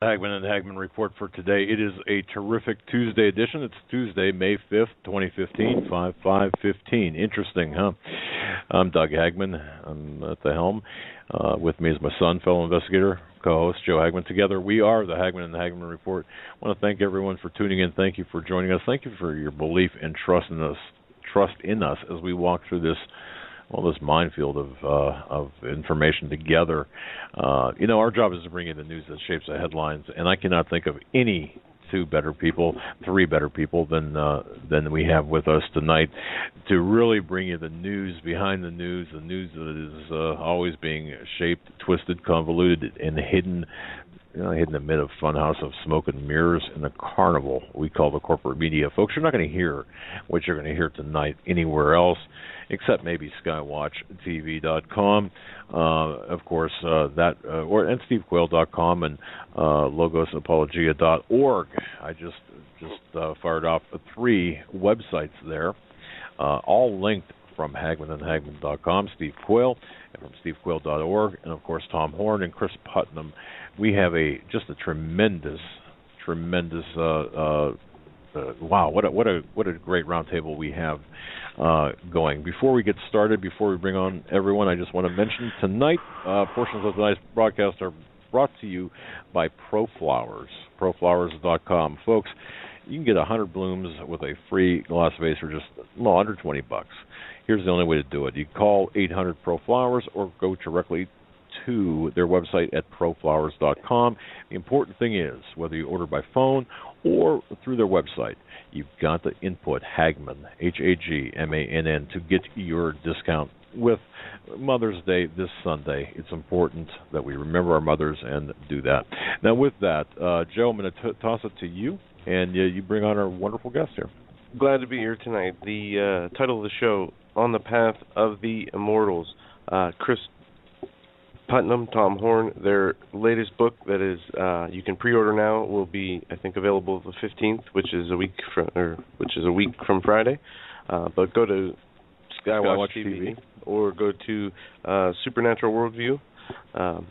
Hagmann and Hagmann report for today. It is a terrific Tuesday edition. It's Tuesday, May 5th, 2015, 5/5/15. Interesting, huh? I'm Doug Hagmann. I'm at the helm. With me is my son, fellow investigator, co-host Joe Hagmann. Together we are the Hagmann and the Hagmann report. I want to thank everyone for tuning in. Thank you for joining us. Thank you for your belief and trust in us as we walk through this minefield of information together. Our job is to bring you the news that shapes the headlines, and I cannot think of three better people than we have with us tonight to really bring you the news behind the news that is always being shaped, twisted, convoluted, and hidden amid a funhouse of smoke and mirrors in a carnival we call the corporate media. Folks, you're not going to hear what you're going to hear tonight anywhere else, except maybe skywatchtv.com, of course, and stevequayle.com and logosapologia.org. I just fired off 3 websites there, all linked from hagmanandhagmann.com, Steve Quayle, and from stevequayle.org, and of course Tom Horn and Cris Putnam. We have just a tremendous wow, what a great roundtable we have going. Before we get started, before we bring on everyone, I just want to mention tonight portions of tonight's broadcast are brought to you by ProFlowers, proflowers.com. Folks, you can get 100 blooms with a free glass vase for just under $20. Here's the only way to do it. You call 800-PRO-FLOWERS or go directly to their website at proflowers.com. The important thing is, whether you order by phone or through their website, you've got to input Hagmann, Hagmann, to get your discount. With Mother's Day this Sunday, it's important that we remember our mothers and do that. Now, with that, Joe, I'm going to toss it to you, and you bring on our wonderful guest here. Glad to be here tonight. The title of the show, On the Path of the Immortals. Cris Putnam, Tom Horn, their latest book that is you can pre-order now will be, I think, available the 15th, which is a week from Friday. But go to Skywatch TV or go to Supernatural Worldview,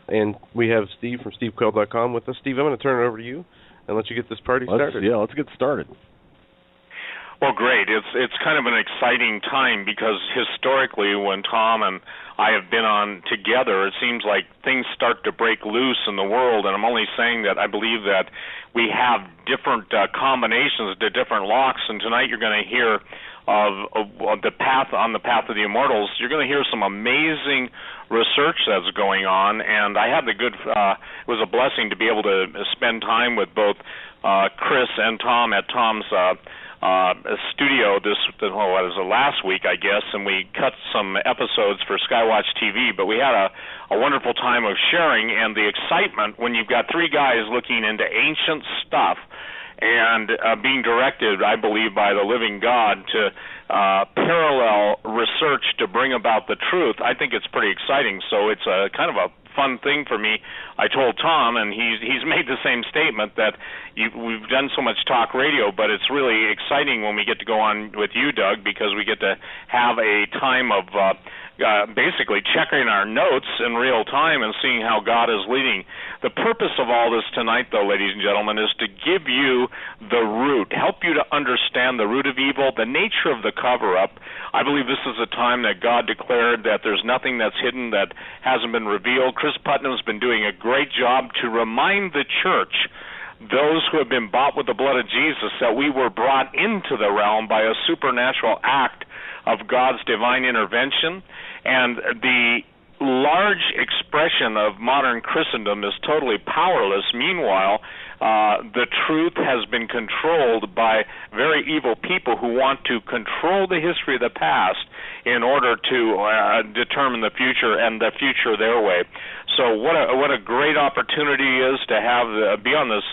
and we have Steve from stevequayle.com with us. Steve, I'm going to turn it over to you and let you get this party started. Let's get started. Well, great. It's kind of an exciting time because historically when Tom and I have been on together, it seems like things start to break loose in the world, and I'm only saying that I believe that we have different combinations to different locks, and tonight you're going to hear of the path of the Immortals. You're going to hear some amazing research that's going on, and I had it was a blessing to be able to spend time with both Cris and Tom at Tom's studio last week, I guess, and we cut some episodes for Skywatch TV, but we had a wonderful time of sharing, and the excitement when you've got 3 guys looking into ancient stuff and being directed, I believe, by the living God to parallel research to bring about the truth. I think it's pretty exciting, so it's a kind of a fun thing for me. I told Tom, and he's made the same statement, that we've done so much talk radio, but it's really exciting when we get to go on with you, Doug, because we get to have a time of basically checking our notes in real time and seeing how God is leading. The purpose of all this tonight, though, ladies and gentlemen, is to give you the root, help you to understand the root of evil, the nature of the cover-up. I believe this is a time that God declared that there's nothing that's hidden that hasn't been revealed. Cris Putnam's been doing a great job to remind the church, those who have been bought with the blood of Jesus, that we were brought into the realm by a supernatural act of God's divine intervention. And the large expression of modern Christendom is totally powerless. Meanwhile, the truth has been controlled by very evil people who want to control the history of the past in order to determine the future, and the future their way. So what a great opportunity is to have be on this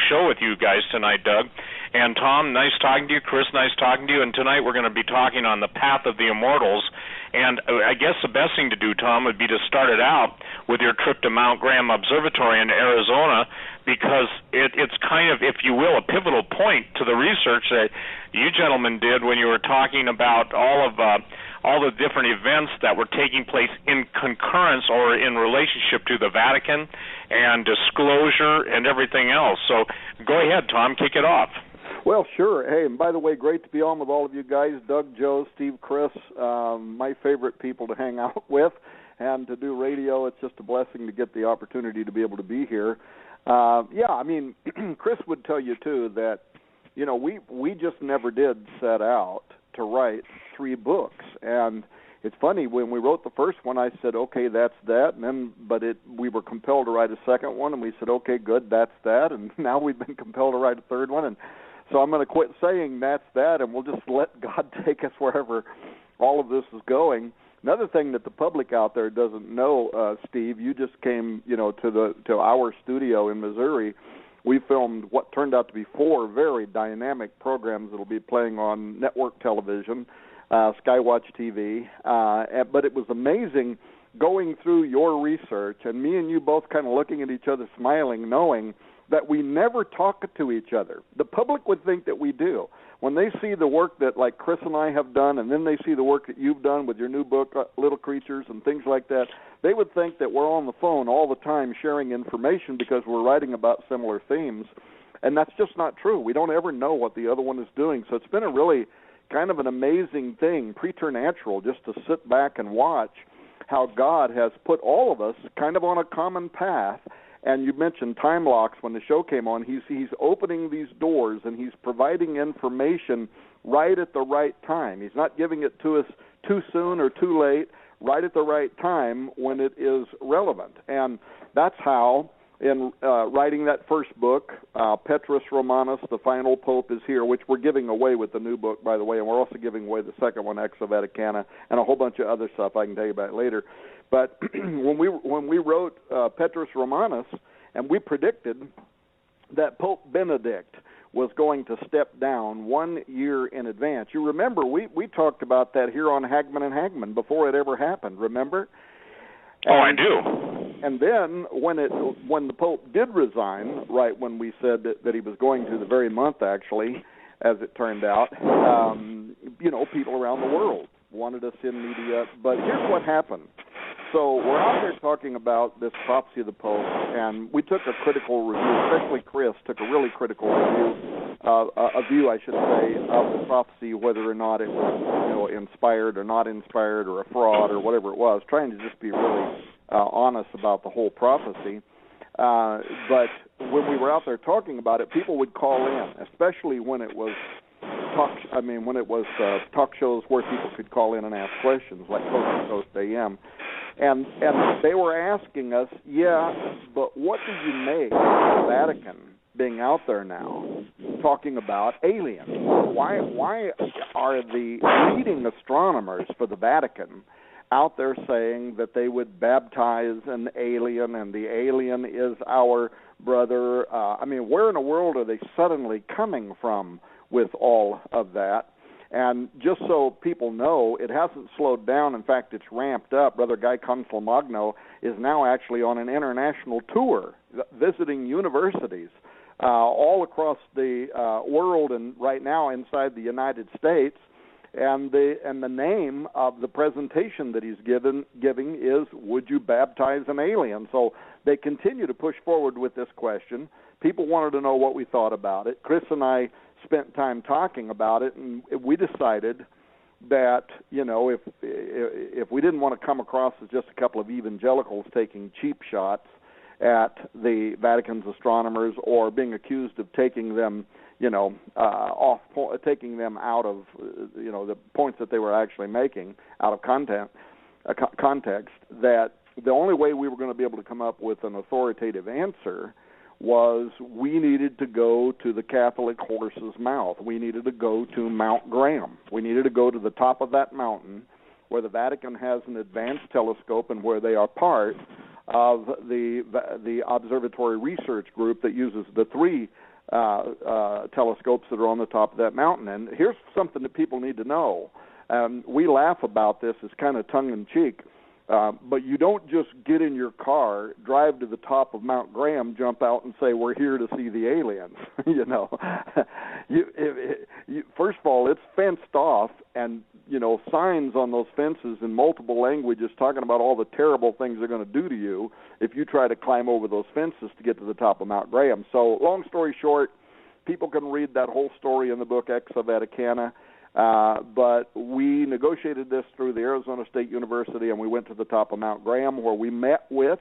show with you guys tonight, Doug. And Tom, nice talking to you. Cris, nice talking to you. And tonight we're going to be talking on the path of the Immortals. And I guess the best thing to do, Tom, would be to start it out with your trip to Mount Graham Observatory in Arizona because it's kind of, if you will, a pivotal point to the research that you gentlemen did when you were talking about all the different events that were taking place in concurrence or in relationship to the Vatican and disclosure and everything else. So go ahead, Tom, kick it off. Well, sure. Hey, and by the way, great to be on with all of you guys, Doug, Joe, Steve, Chris, my favorite people to hang out with and to do radio. It's just a blessing to get the opportunity to be able to be here. Yeah, I mean, Chris would tell you, too, that, you know, we just never did set out to write 3 books. And it's funny, when we wrote the first one, I said, okay, that's that. And then, we were compelled to write a second one, and we said, okay, good, that's that. And now we've been compelled to write a third one. And so I'm going to quit saying that's that, and we'll just let God take us wherever all of this is going. Another thing that the public out there doesn't know, Steve, you just came, you know, to our studio in Missouri. We filmed what turned out to be 4 very dynamic programs that will be playing on network television, Skywatch TV. But it was amazing going through your research, and me and you both kind of looking at each other, smiling, knowing that we never talk to each other. The public would think that we do. When they see the work that, like, Chris and I have done, and then they see the work that you've done with your new book, Little Creatures, and things like that, they would think that we're on the phone all the time sharing information because we're writing about similar themes. And that's just not true. We don't ever know what the other one is doing. So it's been a really kind of an amazing thing, preternatural, just to sit back and watch how God has put all of us kind of on a common path. And you mentioned time locks when the show came on. He's opening these doors, and he's providing information right at the right time. He's not giving it to us too soon or too late, right at the right time when it is relevant. And that's how, in writing that first book, Petrus Romanus, The Final Pope Is Here, which we're giving away with the new book, by the way, and we're also giving away the second one, Ex Vaticana, and a whole bunch of other stuff I can tell you about later. But when we wrote Petrus Romanus, and we predicted that Pope Benedict was going to step down 1 year in advance. You remember, we talked about that here on Hagmann and Hagmann before it ever happened, remember? Oh, I do. And then when the Pope did resign, right when we said that he was going to, the very month actually, as it turned out, you know, people around the world wanted us in media. But here's what happened. So we're out there talking about this prophecy of the Pope, and we took a critical review, especially Chris took a really critical review, a view, I should say, of the prophecy, whether or not it was, you know, inspired or not inspired or a fraud or whatever it was, trying to just be really honest about the whole prophecy. But when we were out there talking about it, people would call in, especially when it was talk shows where people could call in and ask questions, like Coast to Coast AM. And they were asking us, yeah, but what do you make of the Vatican being out there now talking about aliens? Why are the leading astronomers for the Vatican out there saying that they would baptize an alien and the alien is our brother? Where in the world are they suddenly coming from with all of that? And just so people know, it hasn't slowed down. In fact, it's ramped up. Brother Guy Consolmagno is now actually on an international tour, visiting universities all across the world and right now inside the United States. And the name of the presentation that he's giving is, "Would you baptize an alien?" So they continue to push forward with this question. People wanted to know what we thought about it. Chris and I spent time talking about it, and we decided that, you know, if we didn't want to come across as just a couple of evangelicals taking cheap shots at the Vatican's astronomers or being accused of taking them, you know, taking them out of, you know, the points that they were actually making out of context, that the only way we were going to be able to come up with an authoritative answer was we needed to go to the Catholic horse's mouth. We needed to go to Mount Graham. We needed to go to the top of that mountain where the Vatican has an advanced telescope and where they are part of the observatory research group that uses the 3 telescopes that are on the top of that mountain. And here's something that people need to know. We laugh about this as kind of tongue-in-cheek. But you don't just get in your car, drive to the top of Mount Graham, jump out and say, we're here to see the aliens. First of all, it's fenced off, and, signs on those fences in multiple languages talking about all the terrible things they're going to do to you if you try to climb over those fences to get to the top of Mount Graham. So long story short, people can read that whole story in the book Ex Vaticana. But we negotiated this through the Arizona State University, and we went to the top of Mount Graham, where we met with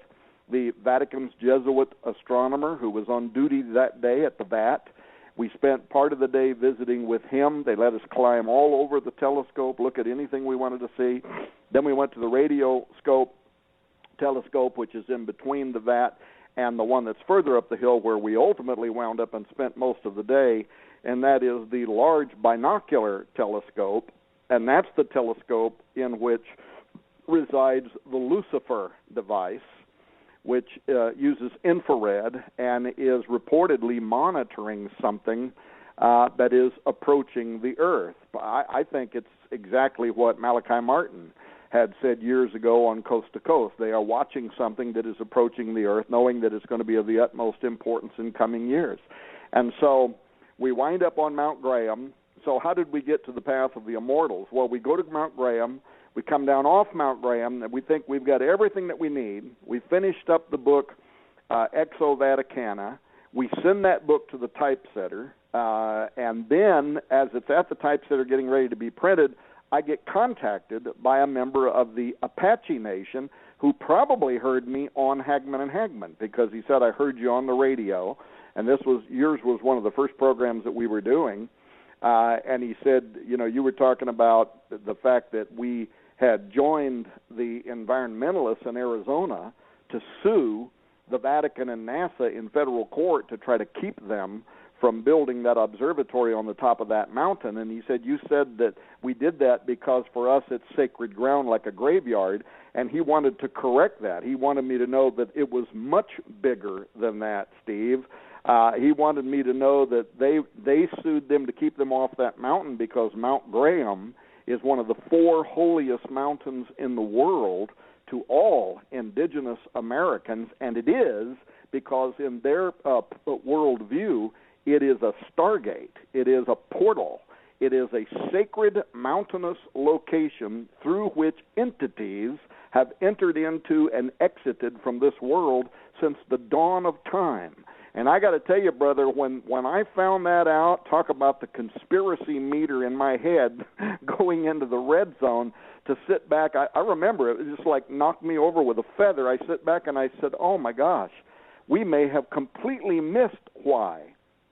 the Vatican's Jesuit astronomer who was on duty that day at the VAT. We spent part of the day visiting with him. They let us climb all over the telescope, look at anything we wanted to see. Then we went to the radioscope telescope, which is in between the VAT and the one that's further up the hill, where we ultimately wound up and spent most of the day, and that is the large binocular telescope, and that's the telescope in which resides the Lucifer device, which uses infrared and is reportedly monitoring something that is approaching the Earth. I think it's exactly what Malachi Martin had said years ago on Coast to Coast. They are watching something that is approaching the Earth, knowing that it's going to be of the utmost importance in coming years. And so we wind up on Mount Graham. So how did we get to the path of the Immortals? Well, we go to Mount Graham. We come down off Mount Graham, and we think we've got everything that we need. We finished up the book Ex Vaticana. We send that book to the typesetter, and then as it's at the typesetter getting ready to be printed, I get contacted by a member of the Apache Nation who probably heard me on Hagmann and Hagmann, because he said, I heard you on the radio, and yours was one of the first programs that we were doing, and he said, you were talking about the fact that we had joined the environmentalists in Arizona to sue the Vatican and NASA in federal court to try to keep them from building that observatory on the top of that mountain. And he said, you said that we did that because for us it's sacred ground like a graveyard, and he wanted to correct that. He wanted me to know that it was much bigger than that, Steve. He wanted me to know that they sued them to keep them off that mountain because Mount Graham is one of the 4 holiest mountains in the world to all indigenous Americans, and it is because in their worldview, it is a stargate. It is a portal. It is a sacred mountainous location through which entities have entered into and exited from this world since the dawn of time. And I got to tell you, brother, when I found that out, talk about the conspiracy meter in my head going into the red zone, to sit back, I remember it just like knocked me over with a feather. I sit back and I said, oh my gosh, we may have completely missed why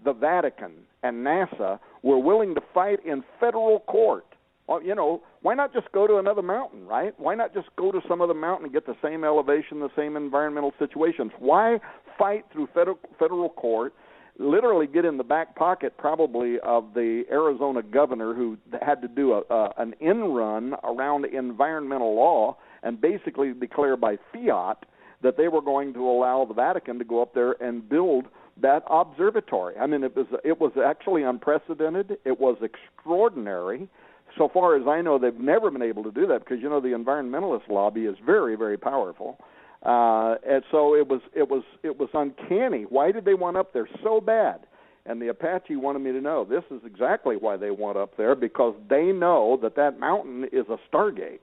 the Vatican and NASA were willing to fight in federal court. Well, why not just go to another mountain, right? Why not just go to some other mountain and get the same elevation, the same environmental situations? Why fight through federal court, literally get in the back pocket probably of the Arizona governor who had to do an end run around environmental law and basically declare by fiat that they were going to allow the Vatican to go up there and build that observatory. I mean, it was actually unprecedented. It was extraordinary. So far as I know, they've never been able to do that because, the environmentalist lobby is very, very powerful. And so it was uncanny. Why did they want up there so bad? And the Apache wanted me to know this is exactly why they want up there, because they know that mountain is a stargate.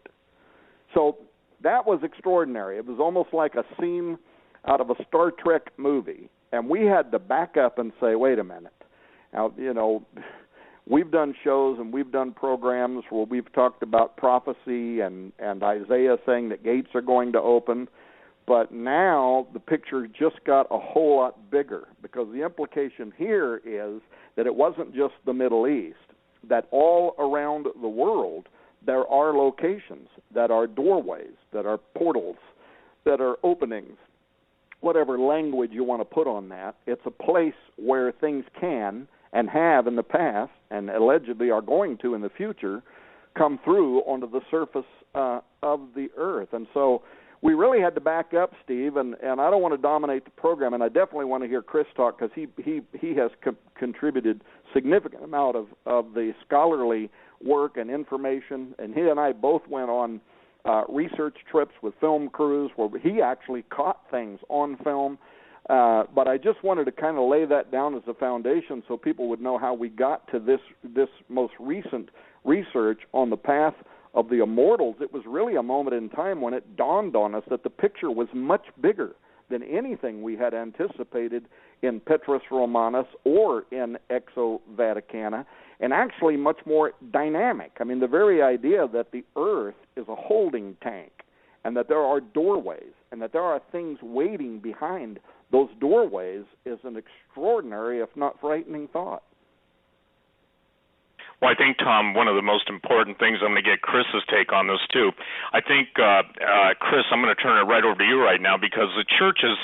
So that was extraordinary. It was almost like a scene out of a Star Trek movie. And we had to back up and say, wait a minute. Now, we've done shows and we've done programs where we've talked about prophecy and Isaiah saying that gates are going to open. But now the picture just got a whole lot bigger, because the implication here is that it wasn't just the Middle East, that all around the world there are locations that are doorways, that are portals, that are openings, whatever language you want to put on that. It's a place where things can and have in the past and allegedly are going to in the future come through onto the surface of the earth. And so we really had to back up, Steve, and I don't want to dominate the program, and I definitely want to hear Chris talk because he has contributed significant amount of the scholarly work and information, and he and I both went on research trips with film crews where he actually caught things on film. But I just wanted to kind of lay that down as a foundation so people would know how we got to this most recent research on the path of the Immortals. It was really a moment in time when it dawned on us that the picture was much bigger than anything we had anticipated in Petrus Romanus or in Exo Vaticana, and actually much more dynamic. I mean, the very idea that the Earth is a holding tank and that there are doorways and that there are things waiting behind those doorways is an extraordinary, if not frightening, thought. Well, I think, Tom, one of the most important things, I'm going to get Chris's take on this, too. I think, Chris, I'm going to turn it right over to you right now because the church is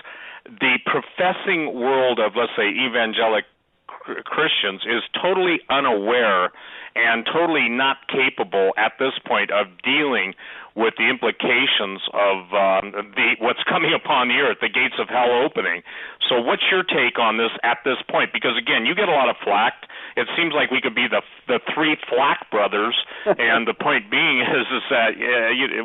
the professing world of, let's say, evangelic Christians is totally unaware and totally not capable at this point of dealing with the implications of what's coming upon the earth, the gates of hell opening. So what's your take on this at this point? Because, again, you get a lot of flack. It seems like we could be the three Flack brothers, and the point being is that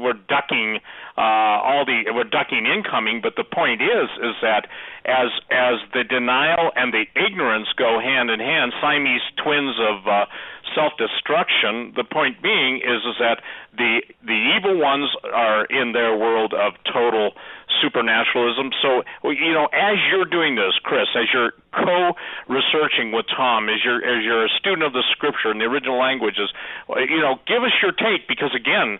we're ducking we're ducking incoming. But the point is that as the denial and the ignorance go hand in hand, Siamese twins of self-destruction. The point being is that the evil ones are in their world of total supernaturalism. So, as you're doing this, Chris, as you're co-researching with Tom, as you're a student of the Scripture and the original languages, give us your take, because again,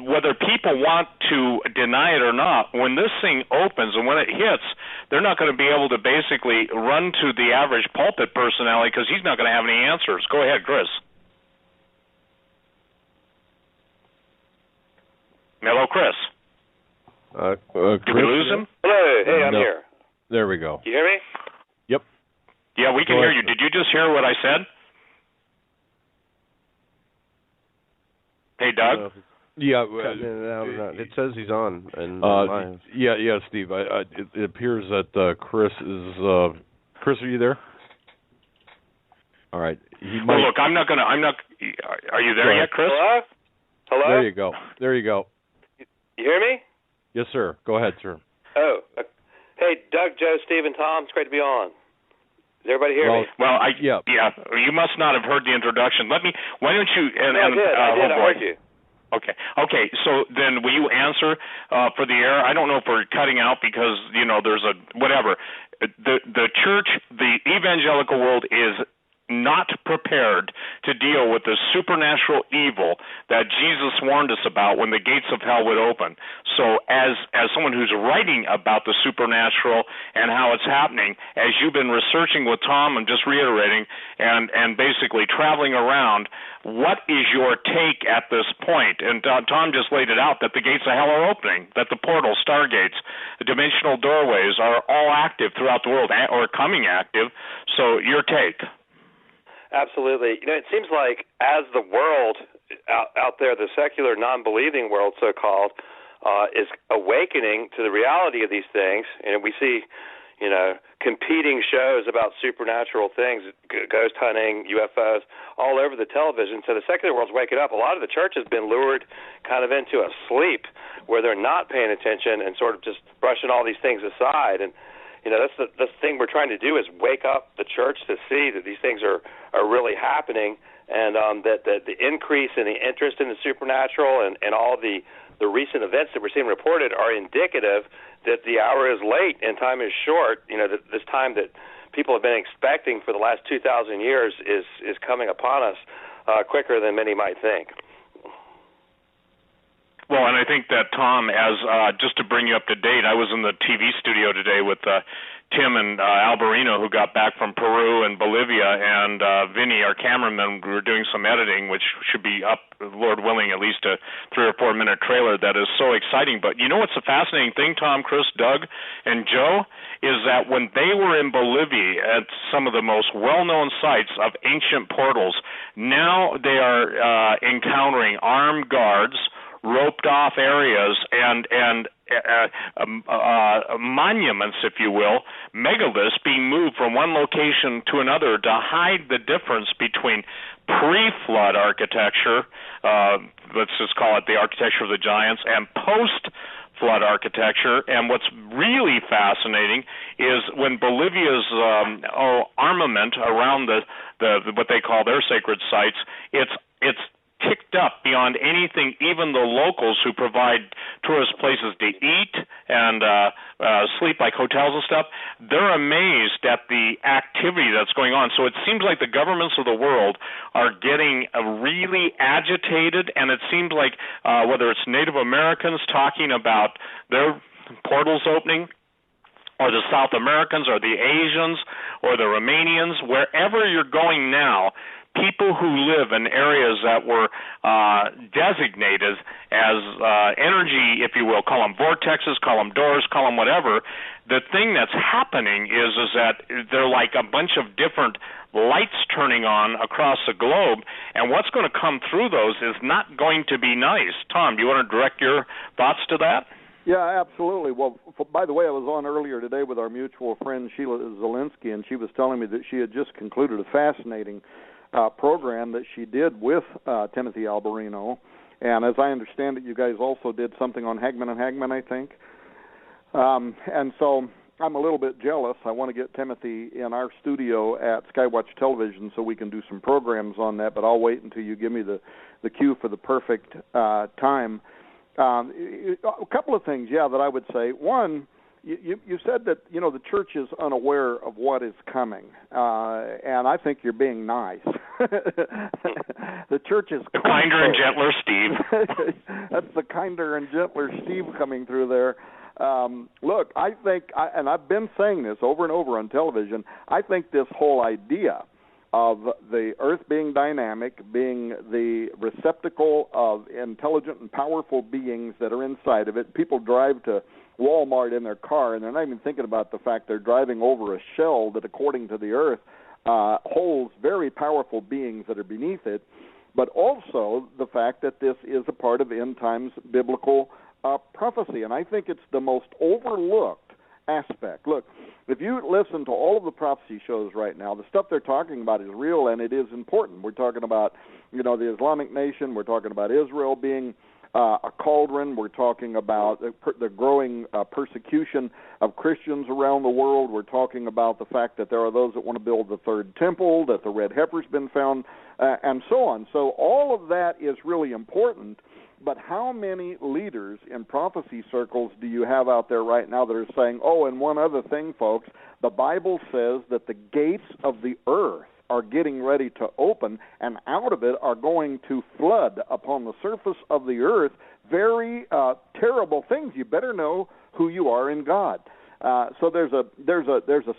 whether people want to deny it or not, when this thing opens and when it hits, they're not going to be able to basically run to the average pulpit personality because he's not going to have any answers. Go ahead, Chris. Hello, Chris. Did we lose him? Hello. Hey, I'm here. There we go. You hear me? Yep. Yeah, we can hear you. Did you just hear what I said? Hey, Doug? Yeah. It says he's on. And yeah, Steve. It appears that Chris is... Chris, are you there? All right. Well, look, I'm not... Are you there yet, Chris? Hello? There you go. You hear me? Yes, sir. Go ahead, sir. Oh. Hey, Doug, Joe, Steve, and Tom, it's great to be on. Does everybody hear me? Well, yeah. You must not have heard the introduction. Why don't you... I did. I heard you. Okay. So then will you answer for the air? I don't know if we're cutting out because, there's a... Whatever. The church, the evangelical world is not prepared to deal with the supernatural evil that Jesus warned us about when the gates of hell would open. So as someone who's writing about the supernatural and how it's happening, as you've been researching with Tom, I'm just reiterating, and basically traveling around, what is your take at this point? And Tom just laid it out, that the gates of hell are opening, that the portals, stargates, the dimensional doorways are all active throughout the world, or coming active. So your take. Absolutely. It seems like as the world out there, the secular, non-believing world, so-called, is awakening to the reality of these things, and we see, competing shows about supernatural things, ghost hunting, UFOs, all over the television. So the secular world's waking up. A lot of the church has been lured kind of into a sleep where they're not paying attention and sort of just brushing all these things aside. And that's the thing we're trying to do, is wake up the church to see that these things are really happening, and that the increase in the interest in the supernatural and all the recent events that we're seeing reported are indicative that the hour is late and time is short. This time that people have been expecting for the last 2,000 years is coming upon us quicker than many might think. Well, and I think that, Tom, as just to bring you up to date, I was in the TV studio today with Tim and Alberino, who got back from Peru and Bolivia, and Vinny, our cameraman. We were doing some editing, which should be up, Lord willing, at least a 3 or 4 minute trailer that is so exciting. But what's a fascinating thing, Tom, Chris, Doug, and Joe, is that when they were in Bolivia at some of the most well-known sites of ancient portals, now they are encountering armed guards, roped off areas, and monuments, if you will, megaliths being moved from one location to another to hide the difference between pre-flood architecture, let's just call it the architecture of the giants, and post-flood architecture. And what's really fascinating is when Bolivia's armament around the what they call their sacred sites, it's ticked up beyond anything even the locals who provide tourist places to eat and sleep, like hotels and stuff, they're amazed at the activity that's going on. So it seems like the governments of the world are getting really agitated, and it seems like whether it's Native Americans talking about their portals opening, or the South Americans, or the Asians, or the Romanians, wherever you're going now, people who live in areas that were designated as energy, if you will, call them vortexes, call them doors, call them whatever, the thing that's happening is that they're like a bunch of different lights turning on across the globe, and what's going to come through those is not going to be nice. Tom, do you want to direct your thoughts to that? Yeah, absolutely. Well, by the way, I was on earlier today with our mutual friend Sheila Zielinski, and she was telling me that she had just concluded a fascinating program that she did with Timothy Alberino. And as I understand it, you guys also did something on Hagmann Hagmann, I think. And so I'm a little bit jealous. I want to get Timothy in our studio at Skywatch Television so we can do some programs on that, but I'll wait until you give me the cue for the perfect time. A couple of things, that I would say. One, you said that, the church is unaware of what is coming, and I think you're being nice. The church is kinder and gentler Steve. That's the kinder and gentler Steve coming through there. Look, I think, and I've been saying this over and over on television, I think this whole idea of the earth being dynamic, being the receptacle of intelligent and powerful beings that are inside of it. People drive to Walmart in their car, and they're not even thinking about the fact they're driving over a shell that, according to the earth, holds very powerful beings that are beneath it, but also the fact that this is a part of end times biblical prophecy. And I think it's the most overlooked aspect. Look, if you listen to all of the prophecy shows right now, the stuff they're talking about is real and it is important. We're talking about, the Islamic nation. We're talking about Israel being a cauldron. We're talking about the growing persecution of Christians around the world. We're talking about the fact that there are those that want to build the third temple, that the red heifer's been found, and so on. So all of that is really important. But how many leaders in prophecy circles do you have out there right now that are saying, and one other thing, folks, the Bible says that the gates of the earth are getting ready to open, and out of it are going to flood upon the surface of the earth very terrible things. You better know who you are in God. So there's a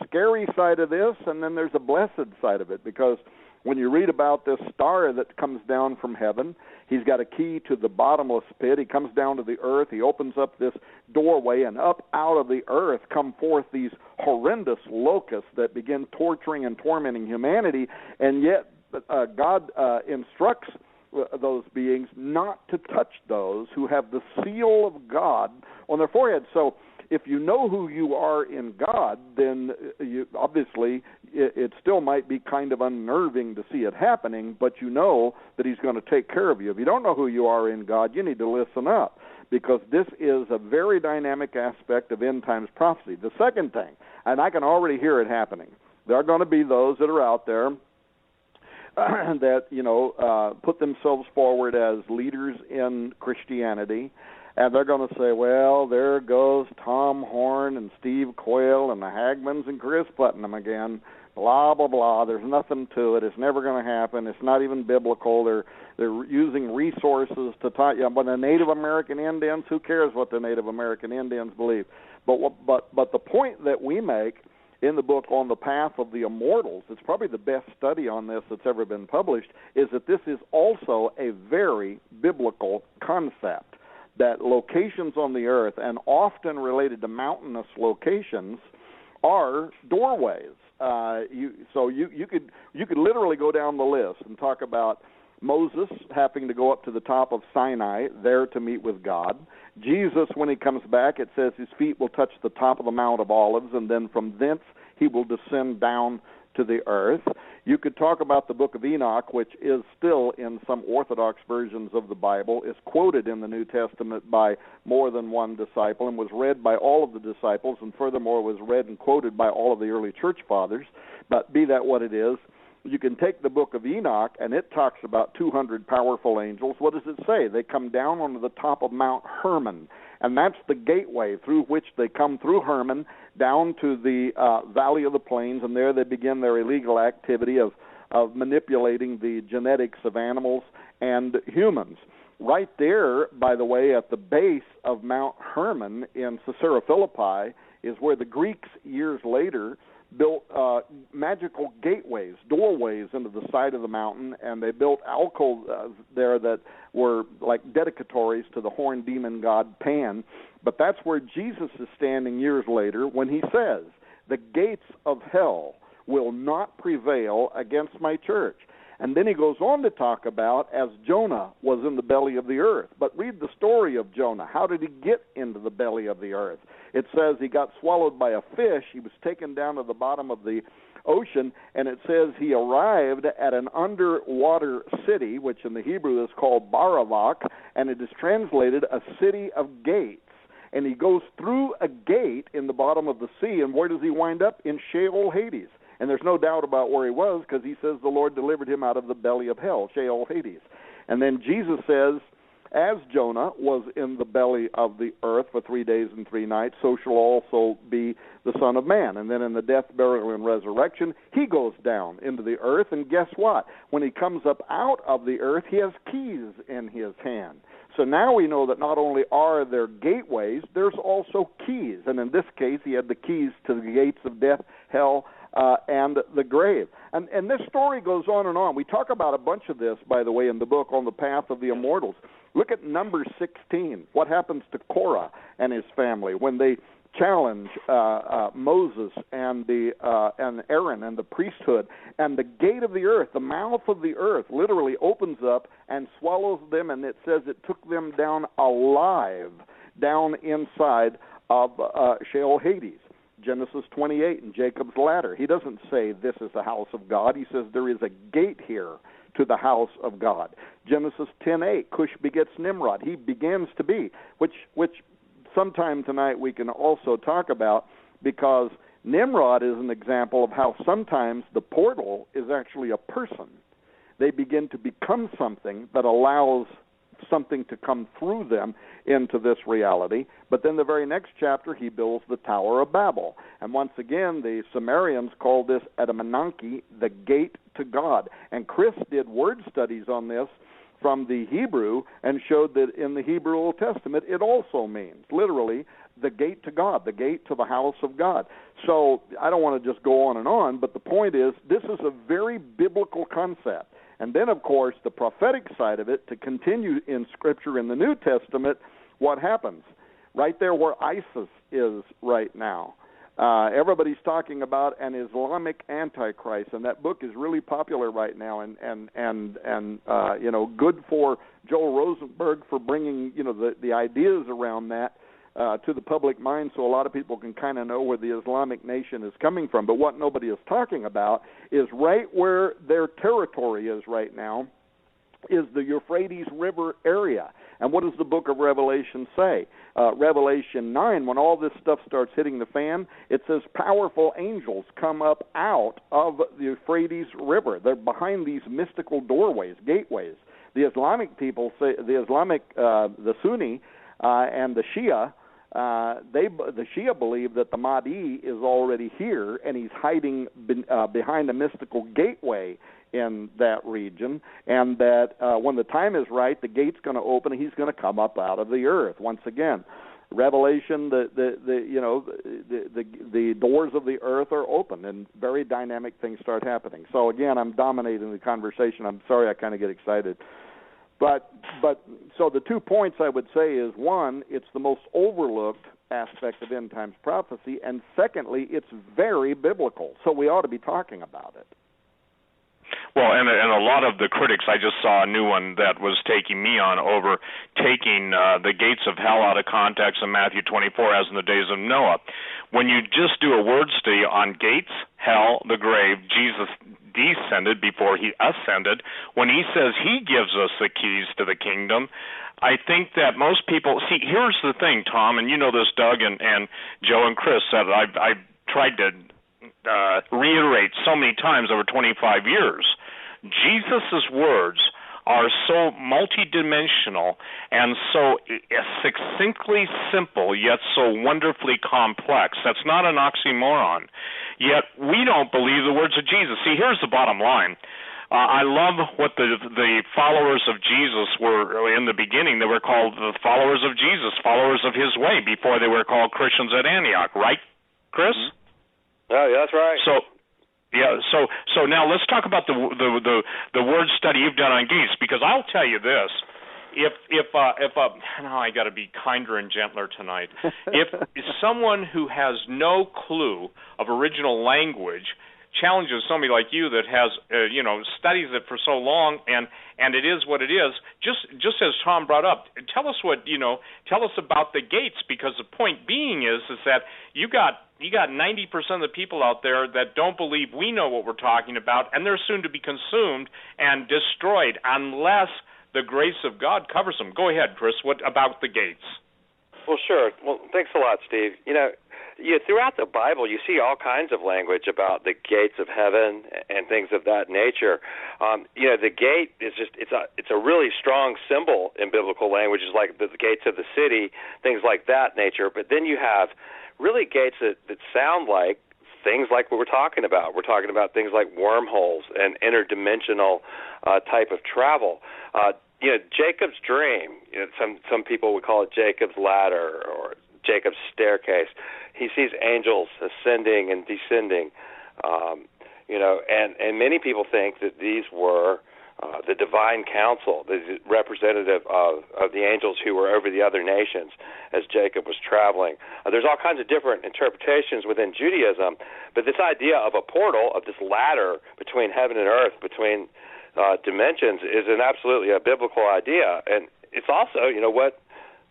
scary side of this, and then there's a blessed side of it, because when you read about this star that comes down from heaven, he's got a key to the bottomless pit. He comes down to the earth. He opens up this doorway, and up out of the earth come forth these horrendous locusts that begin torturing and tormenting humanity, and yet God instructs those beings not to touch those who have the seal of God on their forehead. So if you know who you are in God, then obviously it still might be kind of unnerving to see it happening, but you know that he's going to take care of you. If you don't know who you are in God, you need to listen up, because this is a very dynamic aspect of end times prophecy. The second thing, and I can already hear it happening, there are going to be those that are out there that, put themselves forward as leaders in Christianity, and they're going to say, well, there goes Tom Horn and Steve Quayle and the Hagmanns and Cris Putnam again, blah, blah, blah. There's nothing to it. It's never going to happen. It's not even biblical. They're using resources to talk. But the Native American Indians, who cares what the Native American Indians believe? But the point that we make in the book On the Path of the Immortals, it's probably the best study on this that's ever been published, is that this is also a very biblical concept, that locations on the earth, and often related to mountainous locations, are doorways. You could literally go down the list and talk about Moses having to go up to the top of Sinai there to meet with God. Jesus, when he comes back, it says his feet will touch the top of the Mount of Olives, and then from thence he will descend down to the earth. You could talk about the book of Enoch, which is still in some Orthodox versions of the Bible, is quoted in the New Testament by more than one disciple and was read by all of the disciples, and furthermore was read and quoted by all of the early church fathers. But be that what it is, you can take the book of Enoch, and it talks about 200 powerful angels. What does it say? They come down onto the top of Mount Hermon, and that's the gateway through which they come through Hermon down to the Valley of the Plains, and there they begin their illegal activity of manipulating the genetics of animals and humans. Right there, by the way, at the base of Mount Hermon in Caesarea Philippi is where the Greeks years later built magical gateways, doorways into the side of the mountain, and they built alcoves there that were like dedicatories to the horned demon god Pan. But that's where Jesus is standing years later when he says, "The gates of hell will not prevail against my church." And then he goes on to talk about as Jonah was in the belly of the earth. But read the story of Jonah. How did he get into the belly of the earth? It says he got swallowed by a fish. He was taken down to the bottom of the ocean, and it says he arrived at an underwater city, which in the Hebrew is called Baravak, and it is translated a city of gates. And he goes through a gate in the bottom of the sea, and where does he wind up? In Sheol, Hades. And there's no doubt about where he was, because he says the Lord delivered him out of the belly of hell, Sheol, Hades. And then Jesus says, as Jonah was in the belly of the earth for 3 days and 3 nights, so shall also be the Son of Man. And then in the death, burial, and resurrection, he goes down into the earth, and guess what? When he comes up out of the earth, he has keys in his hand. So now we know that not only are there gateways, there's also keys. And in this case, he had the keys to the gates of death, hell, and the grave. And this story goes on and on. We talk about a bunch of this, by the way, in the book On the Path of the Immortals. Look at number 16. What happens to Korah and his family when they challenge Moses and Aaron and the priesthood, and the gate of the earth, the mouth of the earth, literally opens up and swallows them, and it says it took them down alive, down inside of Sheol, Hades. Genesis 28 and Jacob's ladder. He doesn't say this is the house of God. He says there is a gate here to the house of God. Genesis 10:8, Cush begets Nimrod. He begins to be, which sometime tonight we can also talk about, because Nimrod is an example of how sometimes the portal is actually a person. They begin to become something that allows something to come through them into this reality. But then the very next chapter, he builds the Tower of Babel. And once again, the Sumerians call this Adamananki, the gate to God. And Chris did word studies on this from the Hebrew and showed that in the Hebrew Old Testament, it also means, literally, the gate to God, the gate to the house of God. So I don't want to just go on, but the point is, this is a very biblical concept. And then, of course, the prophetic side of it, to continue in Scripture in the New Testament, what happens? Right there where ISIS is right now. Everybody's talking about an Islamic Antichrist, and that book is really popular right now, and good for Joel Rosenberg for bringing the ideas around that to the public mind, so a lot of people can kind of know where the Islamic nation is coming from. But what nobody is talking about is right where their territory is right now is the Euphrates River area. And what does the book of Revelation say? Revelation 9, when all this stuff starts hitting the fan, it says powerful angels come up out of the Euphrates River. They're behind these mystical doorways, gateways. The Islamic people say, the Sunni and the Shia, the Shia believe that the Mahdi is already here, and he's hiding behind a mystical gateway in that region, and that when the time is right, the gate's going to open, and he's going to come up out of the earth once again. Revelation, the doors of the earth are open, and very dynamic things start happening. So again, I'm dominating the conversation. I'm sorry, I kind of get excited. But so the 2 points I would say is, one, it's the most overlooked aspect of end times prophecy, and secondly, it's very biblical. So we ought to be talking about it. Well, and a lot of the critics, I just saw a new one that was taking me on over taking the gates of hell out of context in Matthew 24 as in the days of Noah. When you just do a word study on gates, hell, the grave, Jesus descended before he ascended. When he says he gives us the keys to the kingdom, I think that most people see. Here's the thing, Tom, and you know this, Doug and Joe and Chris, that I've tried to reiterate so many times over 25 years. Jesus' words are so multidimensional and so succinctly simple, yet so wonderfully complex. That's not an oxymoron. Yet we don't believe the words of Jesus. See, here's the bottom line. I love what the followers of Jesus were in the beginning. They were called the followers of Jesus, followers of his way, before they were called Christians at Antioch, right, Chris? Mm-hmm. Oh, yeah, that's right. So now let's talk about the word study you've done on gates, because I'll tell you this: if now I got to be kinder and gentler tonight. If someone who has no clue of original language challenges somebody like you that has studies it for so long, and it is what it is, just as Tom brought up, tell us about the gates, because the point being is that you got 90% of the people out there that don't believe we know what we're talking about, and they're soon to be consumed and destroyed unless the grace of God covers them. Go ahead, Chris. What about the gates? Well, sure. Well, thanks a lot, Steve. Throughout the Bible, you see all kinds of language about the gates of heaven and things of that nature. The gate is it's a really strong symbol in biblical languages, like the gates of the city, things like that nature. But then you have really gates that sound like things like what we're talking about. We're talking about things like wormholes and interdimensional type of travel. Jacob's dream. Some people would call it Jacob's ladder or Jacob's staircase. He sees angels ascending and descending, and many people think that these were the divine council, the representative of the angels who were over the other nations as Jacob was traveling. There's all kinds of different interpretations within Judaism, but this idea of a portal, of this ladder between heaven and earth, between dimensions, is absolutely a biblical idea. And it's also,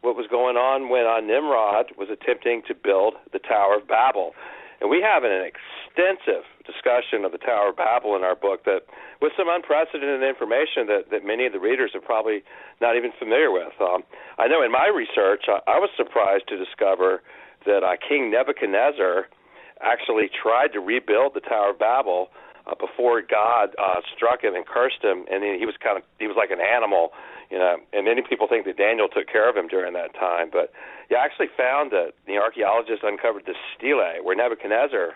what was going on when Nimrod was attempting to build the Tower of Babel. And we have an extensive discussion of the Tower of Babel in our book that with some unprecedented information that many of the readers are probably not even familiar with. I know in my research, I was surprised to discover that King Nebuchadnezzar actually tried to rebuild the Tower of Babel before God struck him and cursed him, and he was like an animal. And many people think that Daniel took care of him during that time. But I actually found that the archaeologists uncovered this stele where Nebuchadnezzar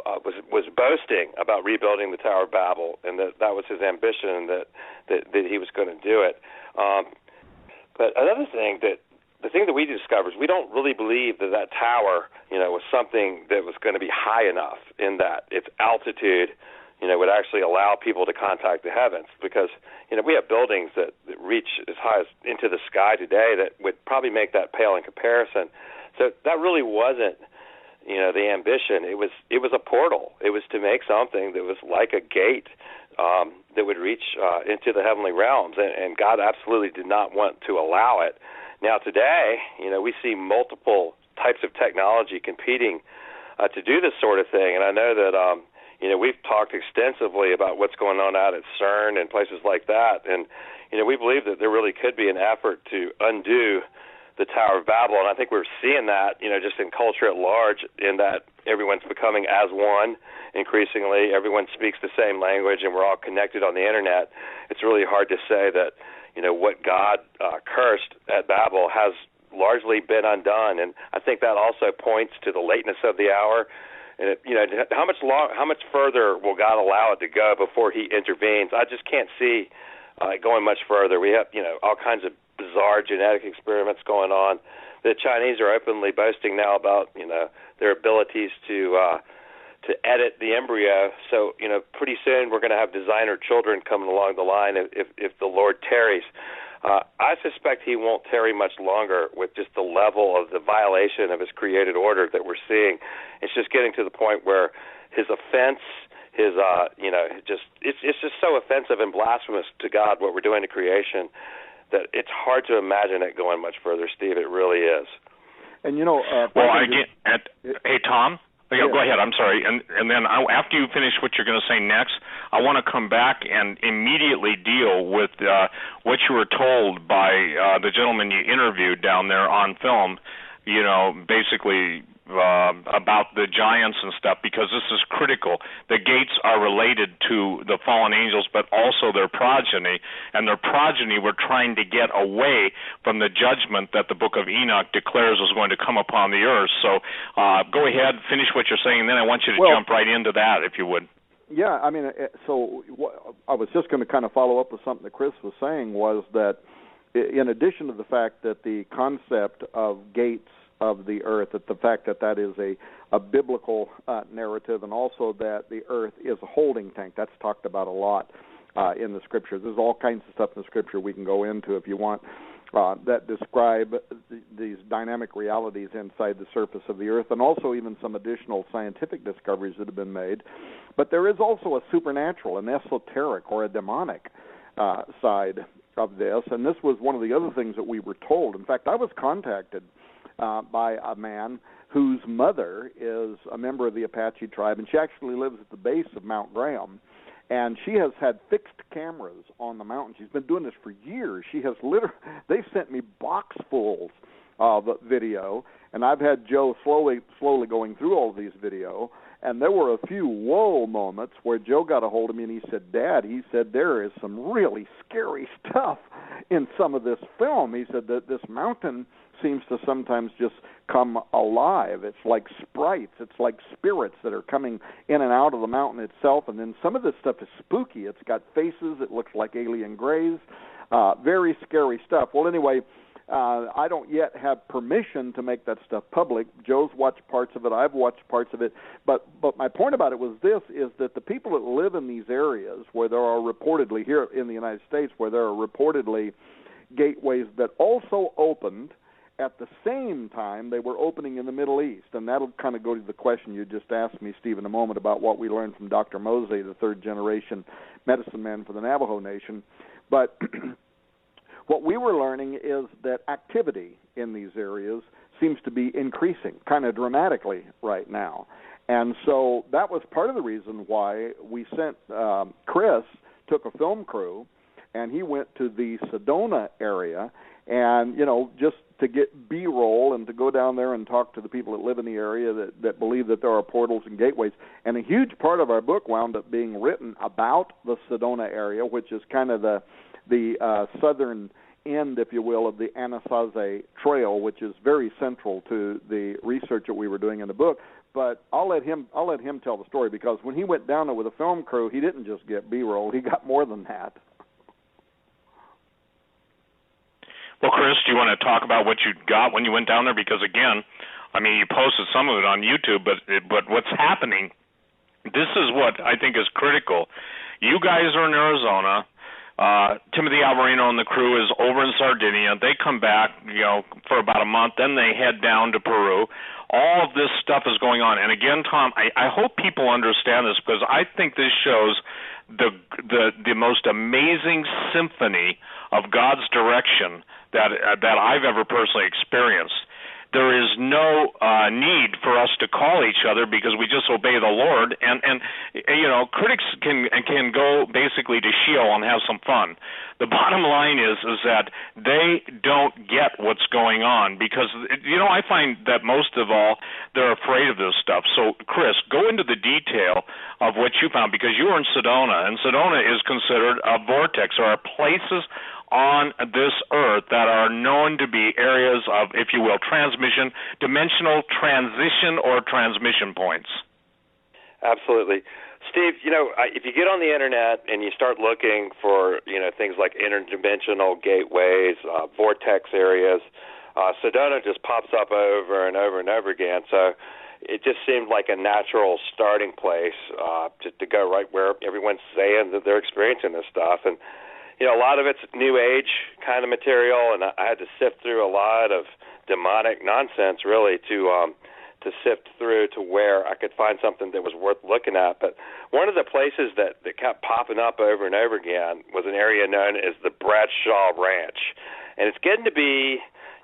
was boasting about rebuilding the Tower of Babel, and that was his ambition, that he was going to do it. But another thing, the thing that we discovered is we don't really believe that tower, was something that was going to be high enough in that its altitude would actually allow people to contact the heavens, because we have buildings that reach as high as into the sky today that would probably make that pale in comparison. So that really wasn't the ambition. It was a portal. It was to make something that was like a gate that would reach into the heavenly realms, and God absolutely did not want to allow it. Now today, we see multiple types of technology competing to do this sort of thing, and I know that we've talked extensively about what's going on out at CERN and places like that, and we believe that there really could be an effort to undo the Tower of Babel, and I think we're seeing that, just in culture at large, in that everyone's becoming as one increasingly. Everyone speaks the same language, and we're all connected on the internet. It's really hard to say that what God cursed at Babel has largely been undone, and I think that also points to the lateness of the hour. And how much further will God allow it to go before He intervenes? I just can't see going much further. We have all kinds of bizarre genetic experiments going on. The Chinese are openly boasting now about their abilities to edit the embryo. So pretty soon we're going to have designer children coming along the line if the Lord tarries. I suspect He won't tarry much longer with just the level of the violation of His created order that we're seeing. It's just getting to the point where His offense his it's just so offensive and blasphemous to God what we're doing to creation that it's hard to imagine it going much further, Steve. It really is. And hey, Tom. Yeah, go ahead. I'm sorry. And then after you finish what you're going to say next, I want to come back and immediately deal with what you were told by the gentleman you interviewed down there on film. Basically about the giants and stuff, because this is critical. The gates are related to the fallen angels, but also their progeny, and their progeny were trying to get away from the judgment that the book of Enoch declares was going to come upon the earth. So go ahead, finish what you're saying, and then I want you to jump right into that, if you would. Yeah, I mean, so I was just going to kind of follow up with something that Chris was saying, was that in addition to the fact that the concept of gates of the earth, that the fact that is a biblical narrative, and also that the earth is a holding tank. That's talked about a lot in the Scriptures. There's all kinds of stuff in the Scripture we can go into if you want that describe these dynamic realities inside the surface of the earth, and also even some additional scientific discoveries that have been made. But there is also a supernatural, an esoteric, or a demonic side of this, and this was one of the other things that we were told. In fact, I was contacted by a man whose mother is a member of the Apache tribe, and she actually lives at the base of Mount Graham, and she has had fixed cameras on the mountain. She's been doing this for years. She has they've sent me boxfuls of video, and I've had Joe slowly going through all of these video, and there were a few whoa moments where Joe got a hold of me and he said, Dad, he said, there is some really scary stuff in some of this film. He said that this mountain seems to sometimes just come alive. It's like sprites. It's like spirits that are coming in and out of the mountain itself. And then some of this stuff is spooky. It's got faces. It looks like alien grays. Very scary stuff. Well, anyway, I don't yet have permission to make that stuff public. Joe's watched parts of it. I've watched parts of it. But my point about it was this, is that the people that live in these areas where there are reportedly, here in the United States, where there are reportedly gateways that also opened at the same time they were opening in the Middle East. And that'll kind of go to the question you just asked me, Steve, in a moment about what we learned from Dr. Mosey, the third-generation medicine man for the Navajo Nation. But what we were learning is that activity in these areas seems to be increasing kind of dramatically right now. And so that was part of the reason why we sent Chris, took a film crew, and he went to the Sedona area, and, just to get B-roll and to go down there and talk to the people that live in the area that believe that there are portals and gateways. And a huge part of our book wound up being written about the Sedona area, which is kind of the southern end, if you will, of the Anasazi Trail, which is very central to the research that we were doing in the book. But I'll let him tell the story, because when he went down there with a film crew, he didn't just get B-roll; he got more than that. Well, Chris, do you want to talk about what you got when you went down there? Because, again, I mean, you posted some of it on YouTube, but what's happening, this is what I think is critical. You guys are in Arizona. Timothy Alvarino and the crew is over in Sardinia. They come back, for about a month. Then they head down to Peru. All of this stuff is going on. And, again, Tom, I hope people understand this, because I think this shows the most amazing symphony of God's direction that I've ever personally experienced. There is no need for us to call each other, because we just obey the Lord. And critics can go basically to Sheol and have some fun. The bottom line is that they don't get what's going on, because I find that most of all they're afraid of this stuff. So, Chris, go into the detail of what you found, because you were in Sedona, and Sedona is considered a vortex, or places on this earth that are known to be areas of, if you will, dimensional transition or transmission points. Absolutely. Steve, if you get on the Internet and you start looking for, things like interdimensional gateways, vortex areas, Sedona just pops up over and over and over again. So it just seemed like a natural starting place to go right where everyone's saying that they're experiencing this stuff. And a lot of it's New Age kind of material, and I had to sift through a lot of demonic nonsense, really, to to sift through to where I could find something that was worth looking at. But one of the places that kept popping up over and over again was an area known as the Bradshaw Ranch. And it's getting to be,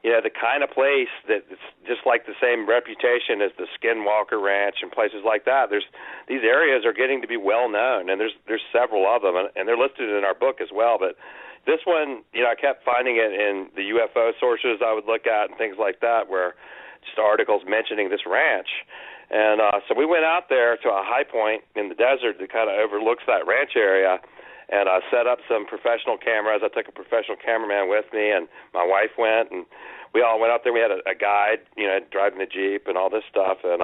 the kind of place that it's just like the same reputation as the Skinwalker Ranch and places like that. These areas are getting to be well known, and there's several of them, and they're listed in our book as well. But this one, I kept finding it in the UFO sources I would look at and things like that, where just articles mentioning this ranch. And so we went out there to a high point in the desert that kind of overlooks that ranch area, and I set up some professional cameras. I took a professional cameraman with me, and my wife went, and we all went out there. We had a guide, driving the Jeep and all this stuff, and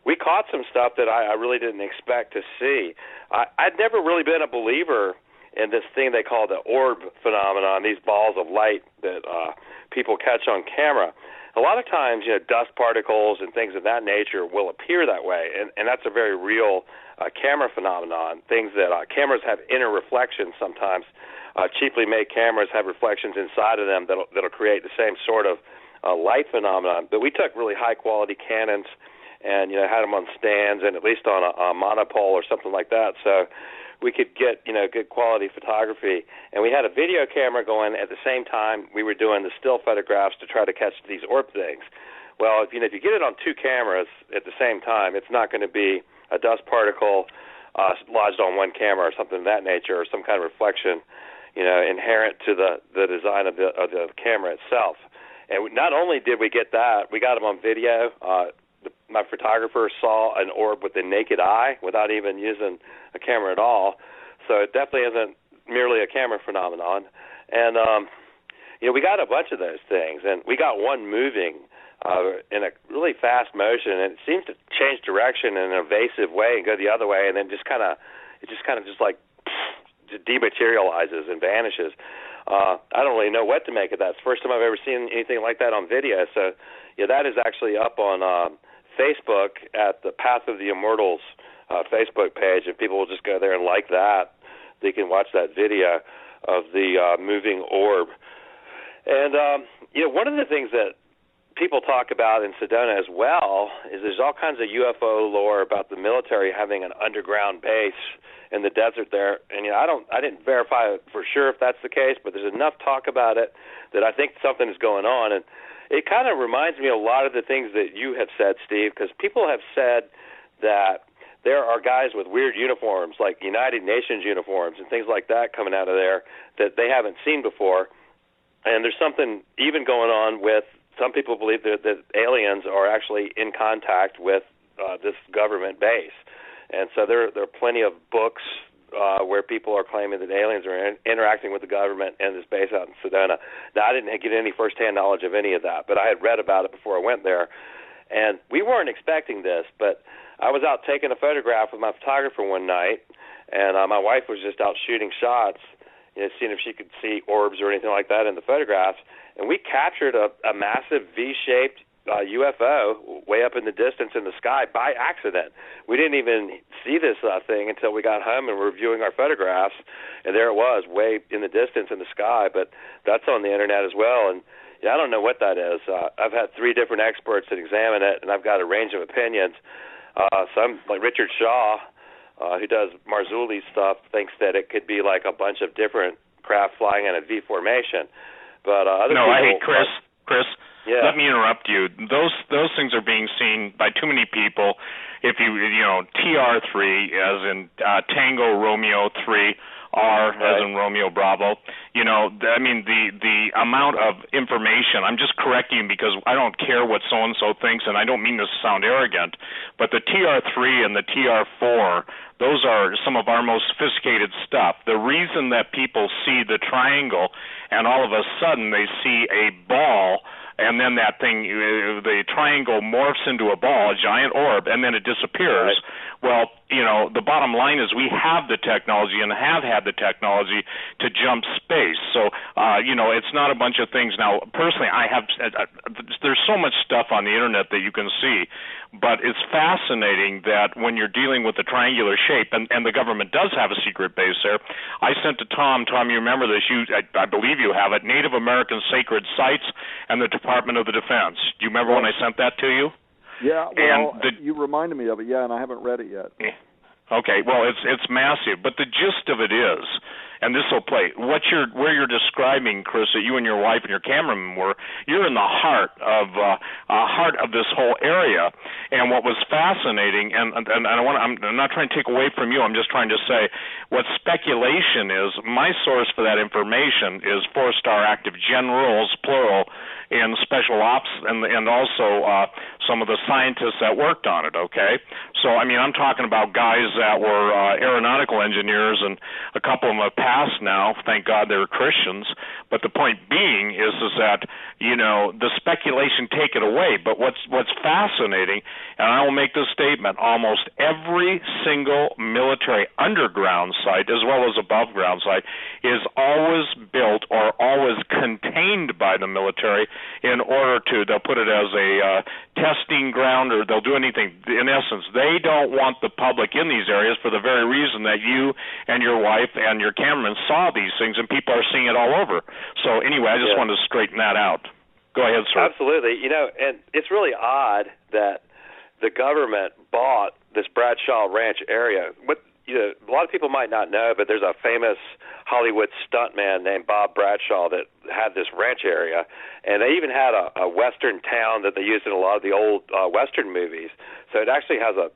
we caught some stuff that I really didn't expect to see. I'd never really been a believer in this thing they call the orb phenomenon, these balls of light that people catch on camera. A lot of times, dust particles and things of that nature will appear that way, and that's a very real camera phenomenon. Things that cameras have inner reflections sometimes. Cheaply made cameras have reflections inside of them that'll create the same sort of light phenomenon. But we took really high-quality Canons and, had them on stands and at least on a monopole or something like that, so we could get, good quality photography. And we had a video camera going at the same time we were doing the still photographs to try to catch these orb things. Well, if you get it on two cameras at the same time, it's not going to be a dust particle lodged on one camera or something of that nature, or some kind of reflection, inherent to the design of the camera itself. And not only did we get that, we got them on video. My photographer saw an orb with the naked eye without even using a camera at all. So it definitely isn't merely a camera phenomenon. And, we got a bunch of those things. And we got one moving in a really fast motion, and it seems to change direction in an evasive way and go the other way, and then just kind of dematerializes and vanishes. I don't really know what to make of that. It's the first time I've ever seen anything like that on video. So, that is actually up on Facebook at the Path of the Immortals Facebook page. If people will just go there and like that, they can watch that video of the moving orb. And, one of the things that people talk about in Sedona as well is there's all kinds of UFO lore about the military having an underground base in the desert there, and I didn't verify for sure if that's the case, but there's enough talk about it that I think something is going on. And it kind of reminds me a lot of the things that you have said, Steve, because people have said that there are guys with weird uniforms, like United Nations uniforms and things like that coming out of there that they haven't seen before. And there's something even going on with some people believe that aliens are actually in contact with this government base. And so there are plenty of books where people are claiming that aliens are interacting with the government and this base out in Sedona. Now, I didn't get any firsthand knowledge of any of that, but I had read about it before I went there. And we weren't expecting this, but I was out taking a photograph with my photographer one night, and my wife was just out shooting shots, seeing if she could see orbs or anything like that in the photographs. And we captured a massive V-shaped UFO way up in the distance in the sky by accident. We didn't even see this thing until we got home and were viewing our photographs, and there it was, way in the distance in the sky. But that's on the internet as well, and I don't know what that is. I've had 3 different experts that examine it, and I've got a range of opinions. Some, like Richard Shaw, who does Marzulli's stuff, thinks that it could be like a bunch of different craft flying in a V formation. But other people, hey, Chris. Yeah. Let me interrupt you. Those things are being seen by too many people. If TR3 as in Tango Romeo 3, R as in Romeo Bravo. The amount of information. I'm just correcting because I don't care what so and so thinks, and I don't mean to sound arrogant, but the TR3 and the TR4, those are some of our most sophisticated stuff. The reason that people see the triangle and all of a sudden they see a ball, and then that thing, the triangle morphs into a ball, a giant orb, and then it disappears. Right. Well, the bottom line is we have the technology and have had the technology to jump space. So, it's not a bunch of things. Now, personally, there's so much stuff on the internet that you can see, but it's fascinating that when you're dealing with the triangular shape, and the government does have a secret base there. I sent to Tom, you remember this, I believe you have it, Native American Sacred Sites and the Department of the Defense. Do you remember when I sent that to you? Yeah, well, you reminded me of it, and I haven't read it yet. Okay, well, it's massive, but the gist of it is, and this will play, where you're describing, Chris, that you and your wife and your cameraman were, you're in the heart of this whole area. And what was fascinating, and I'm not trying to take away from you, I'm just trying to say what speculation is. My source for that information is 4-star active generals, plural, in special ops, and also some of the scientists that worked on it, okay? So, I mean, I'm talking about guys that were aeronautical engineers, and a couple of them have passed now. Thank God they were Christians. But the point being is that, you know, the speculation, take it away. But what's fascinating, and I will make this statement, almost every single military underground site, as well as above ground site, is always built or always contained by the military in order to, they'll put it as a testing ground, or they'll do anything. In essence, they don't want the public in these areas for the very reason that you and your wife and your cameraman saw these things, and people are seeing it all over. So anyway, I just wanted to straighten that out. Go ahead, sir. Absolutely. You know, and it's really odd that the government bought this Bradshaw Ranch area. A lot of people might not know, but there's a famous Hollywood stuntman named Bob Bradshaw that had this ranch area, and they even had a western town that they used in a lot of the old western movies. So it actually has a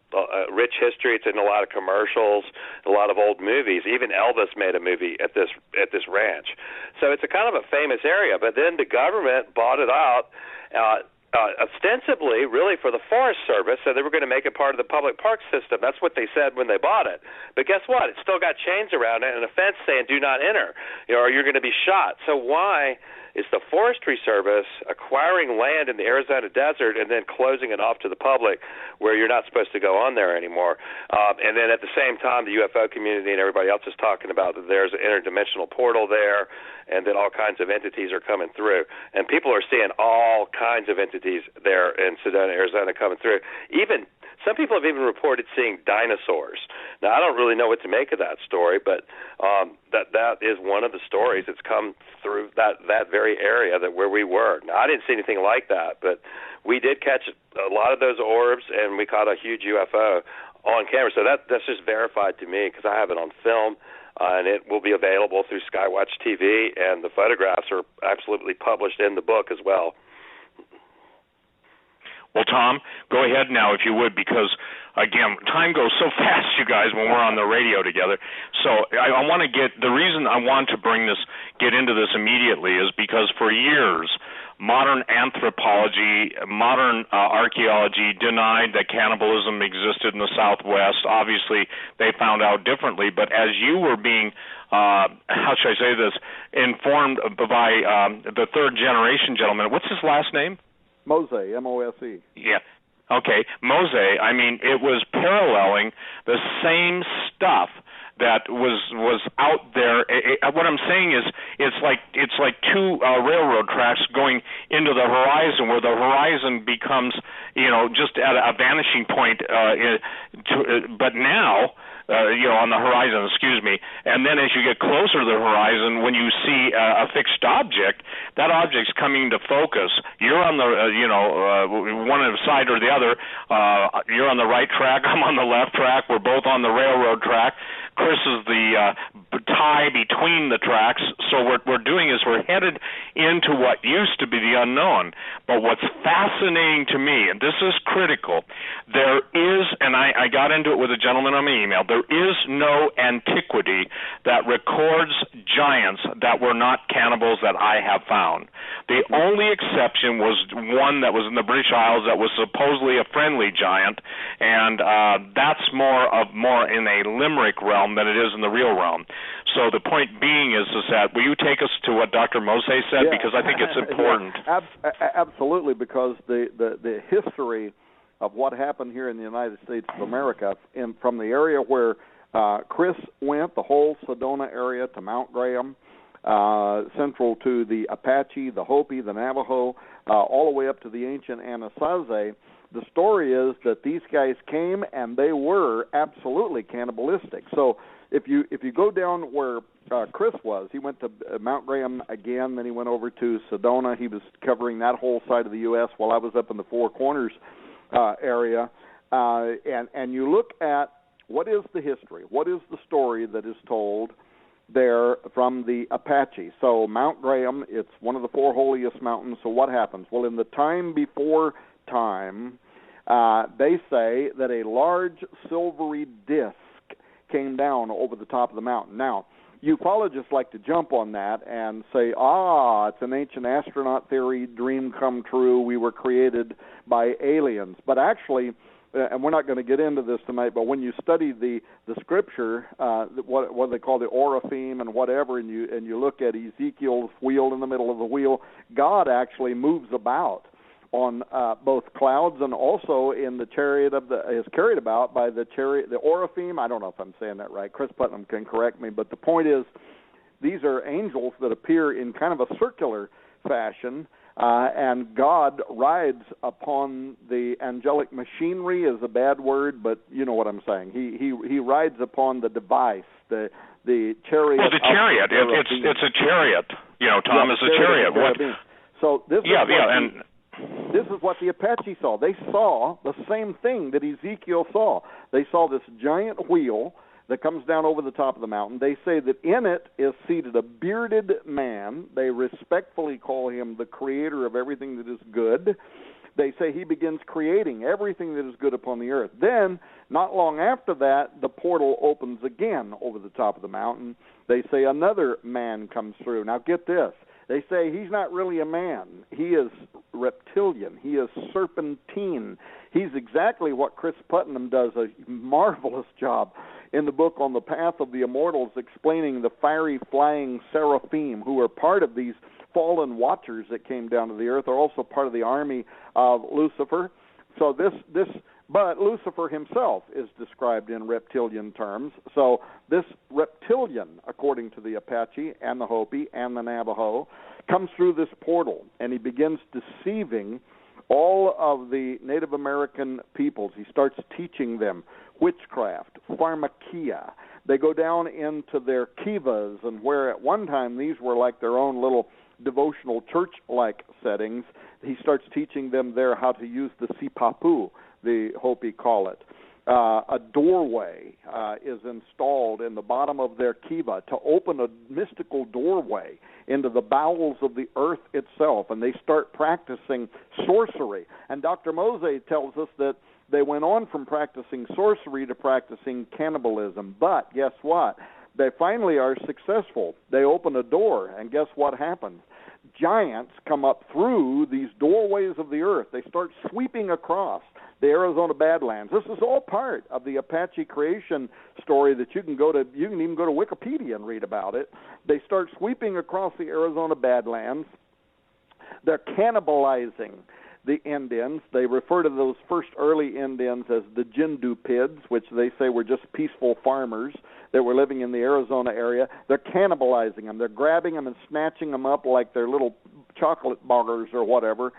rich history. It's in a lot of commercials, a lot of old movies. Even Elvis made a movie at this ranch. So it's a kind of a famous area. But then the government bought it out. Ostensibly, really for the Forest Service, so they were going to make it part of the public park system. That's what they said when they bought it. But guess what? It's still got chains around it and a fence saying "Do not enter," or you're going to be shot. So why is the Forestry Service acquiring land in the Arizona desert and then closing it off to the public, where you're not supposed to go on there anymore? And then at the same time, the UFO community and everybody else is talking about that there's an interdimensional portal there, and that all kinds of entities are coming through. And people are seeing all kinds of entities there in Sedona, Arizona coming through. Even some people have even reported seeing dinosaurs. Now, I don't really know what to make of that story, but that is one of the stories that's come through that very area where we were. Now, I didn't see anything like that, but we did catch a lot of those orbs, and we caught a huge UFO on camera. So that's just verified to me because I have it on film. And it will be available through Skywatch TV, and the photographs are absolutely published in the book as well. Well, Tom, go ahead now if you would, because, again, time goes so fast, you guys, when we're on the radio together. So I want to the reason I want to get into this immediately is because for years, modern anthropology, modern archaeology denied that cannibalism existed in the Southwest. Obviously, they found out differently, but as you were being, how should I say this, informed by the third generation gentleman, what's his last name? Mose, M-O-S-E. Yeah. Okay, Mose, I mean, it was paralleling the same stuff that was out there. What I'm saying is, it's like two railroad tracks going into the horizon, where the horizon becomes, just at a vanishing point. But now, on the horizon, and then as you get closer to the horizon, when you see a fixed object, that object's coming to focus. You're on the, one side or the other. You're on the right track. I'm on the left track. We're both on the railroad track. Chris is the tie between the tracks. So what we're doing is we're headed into what used to be the unknown. But what's fascinating to me, and this is critical, there is, and I got into it with a gentleman on my email, there is no antiquity that records giants that were not cannibals that I have found. The only exception was one that was in the British Isles that was supposedly a friendly giant, and that's more in a Limerick realm than it is in the real realm. So the point being is that, will you take us to what Dr. Mose said? Yeah. Because I think it's important. Yeah, absolutely, because the history of what happened here in the United States of America, from the area where Chris went, the whole Sedona area, to Mount Graham, central to the Apache, the Hopi, the Navajo, all the way up to the ancient Anasazi. The story is that these guys came and they were absolutely cannibalistic. So if you go down where Chris was, he went to Mount Graham again, then he went over to Sedona. He was covering that whole side of the U.S. while I was up in the Four Corners area, and you look at what is the history, what is the story that is told there from the Apache. So Mount Graham, it's one of the four holiest mountains. So what happens? Well, in the time before time, they say that a large silvery disc came down over the top of the mountain. Now, ufologists like to jump on that and say, it's an ancient astronaut theory, dream come true, we were created by aliens. But actually, and we're not going to get into this tonight, but when you study the scripture, what they call the Oraphim and whatever, and you look at Ezekiel's wheel in the middle of the wheel, God actually moves about on both clouds and also in the chariot is carried about by the Oraphim. I don't know if I'm saying that right. Cris Putnam can correct me, but the point is these are angels that appear in kind of a circular fashion, and God rides upon the angelic machinery is a bad word, but you know what I'm saying. He rides upon the device, the chariot. Well, the chariot. It's a chariot. You know, Tom, is a chariot. So this this is what the Apache saw. They saw the same thing that Ezekiel saw. They saw this giant wheel that comes down over the top of the mountain. They say that in it is seated a bearded man. They respectfully call him the creator of everything that is good. They say he begins creating everything that is good upon the earth. Then, not long after that, the portal opens again over the top of the mountain. They say another man comes through. Now get this. They say he's not really a man. He is reptilian. He is serpentine. He's exactly what Cris Putnam does a marvelous job in the book On the Path of the Immortals, explaining the fiery flying seraphim who are part of these fallen watchers that came down to the earth, are also part of the army of Lucifer. So but Lucifer himself is described in reptilian terms. So this reptilian, according to the Apache and the Hopi and the Navajo, comes through this portal, and he begins deceiving all of the Native American peoples. He starts teaching them witchcraft, pharmakia. They go down into their kivas, and where at one time these were like their own little devotional church-like settings, he starts teaching them there how to use the sipapu, the Hopi call it. A doorway is installed in the bottom of their kiva to open a mystical doorway into the bowels of the earth itself, and they start practicing sorcery. And Dr. Mose tells us that they went on from practicing sorcery to practicing cannibalism. But guess what? They finally are successful. They open a door, and guess what happens? Giants come up through these doorways of the earth. They start sweeping across the Arizona Badlands. This is all part of the Apache creation story that you can even go to Wikipedia and read about it. They start sweeping across the Arizona Badlands. They're cannibalizing the Indians. They refer to those first early Indians as the Jindupids, which they say were just peaceful farmers that were living in the Arizona area. They're cannibalizing them. They're grabbing them and snatching them up like they're little chocolate bars or whatever,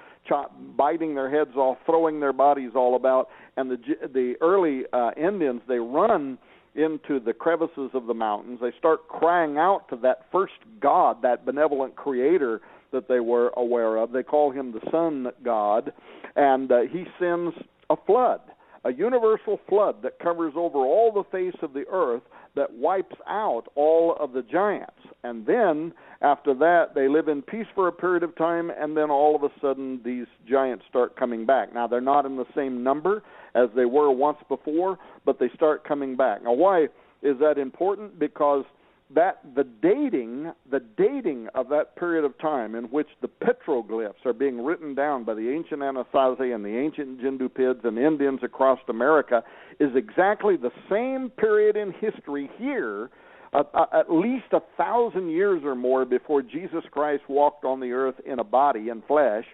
biting their heads off, throwing their bodies all about. And the early Indians, they run into the crevices of the mountains. They start crying out to that first god, that benevolent creator that they were aware of. They call him the sun god, and he sends a flood, a universal flood that covers over all the face of the earth, that wipes out all of the giants. And then, after that, they live in peace for a period of time, and then all of a sudden these giants start coming back. Now, they're not in the same number as they were once before, but they start coming back. Now, why is that important? Because the dating of that period of time in which the petroglyphs are being written down by the ancient Anasazi and the ancient Jindupids and Indians across America is exactly the same period in history here, at least 1,000 years or more before Jesus Christ walked on the earth in a body and flesh.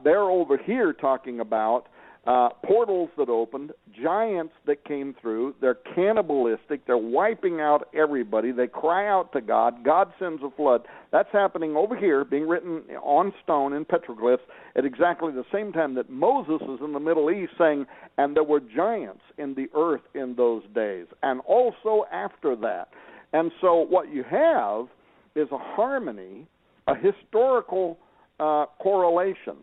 They're over here talking about portals that opened, giants that came through. They're cannibalistic. They're wiping out everybody. They cry out to God. God sends a flood. That's happening over here, being written on stone in petroglyphs at exactly the same time that Moses is in the Middle East saying, and there were giants in the earth in those days, and also after that. And so what you have is a harmony, a historical correlation.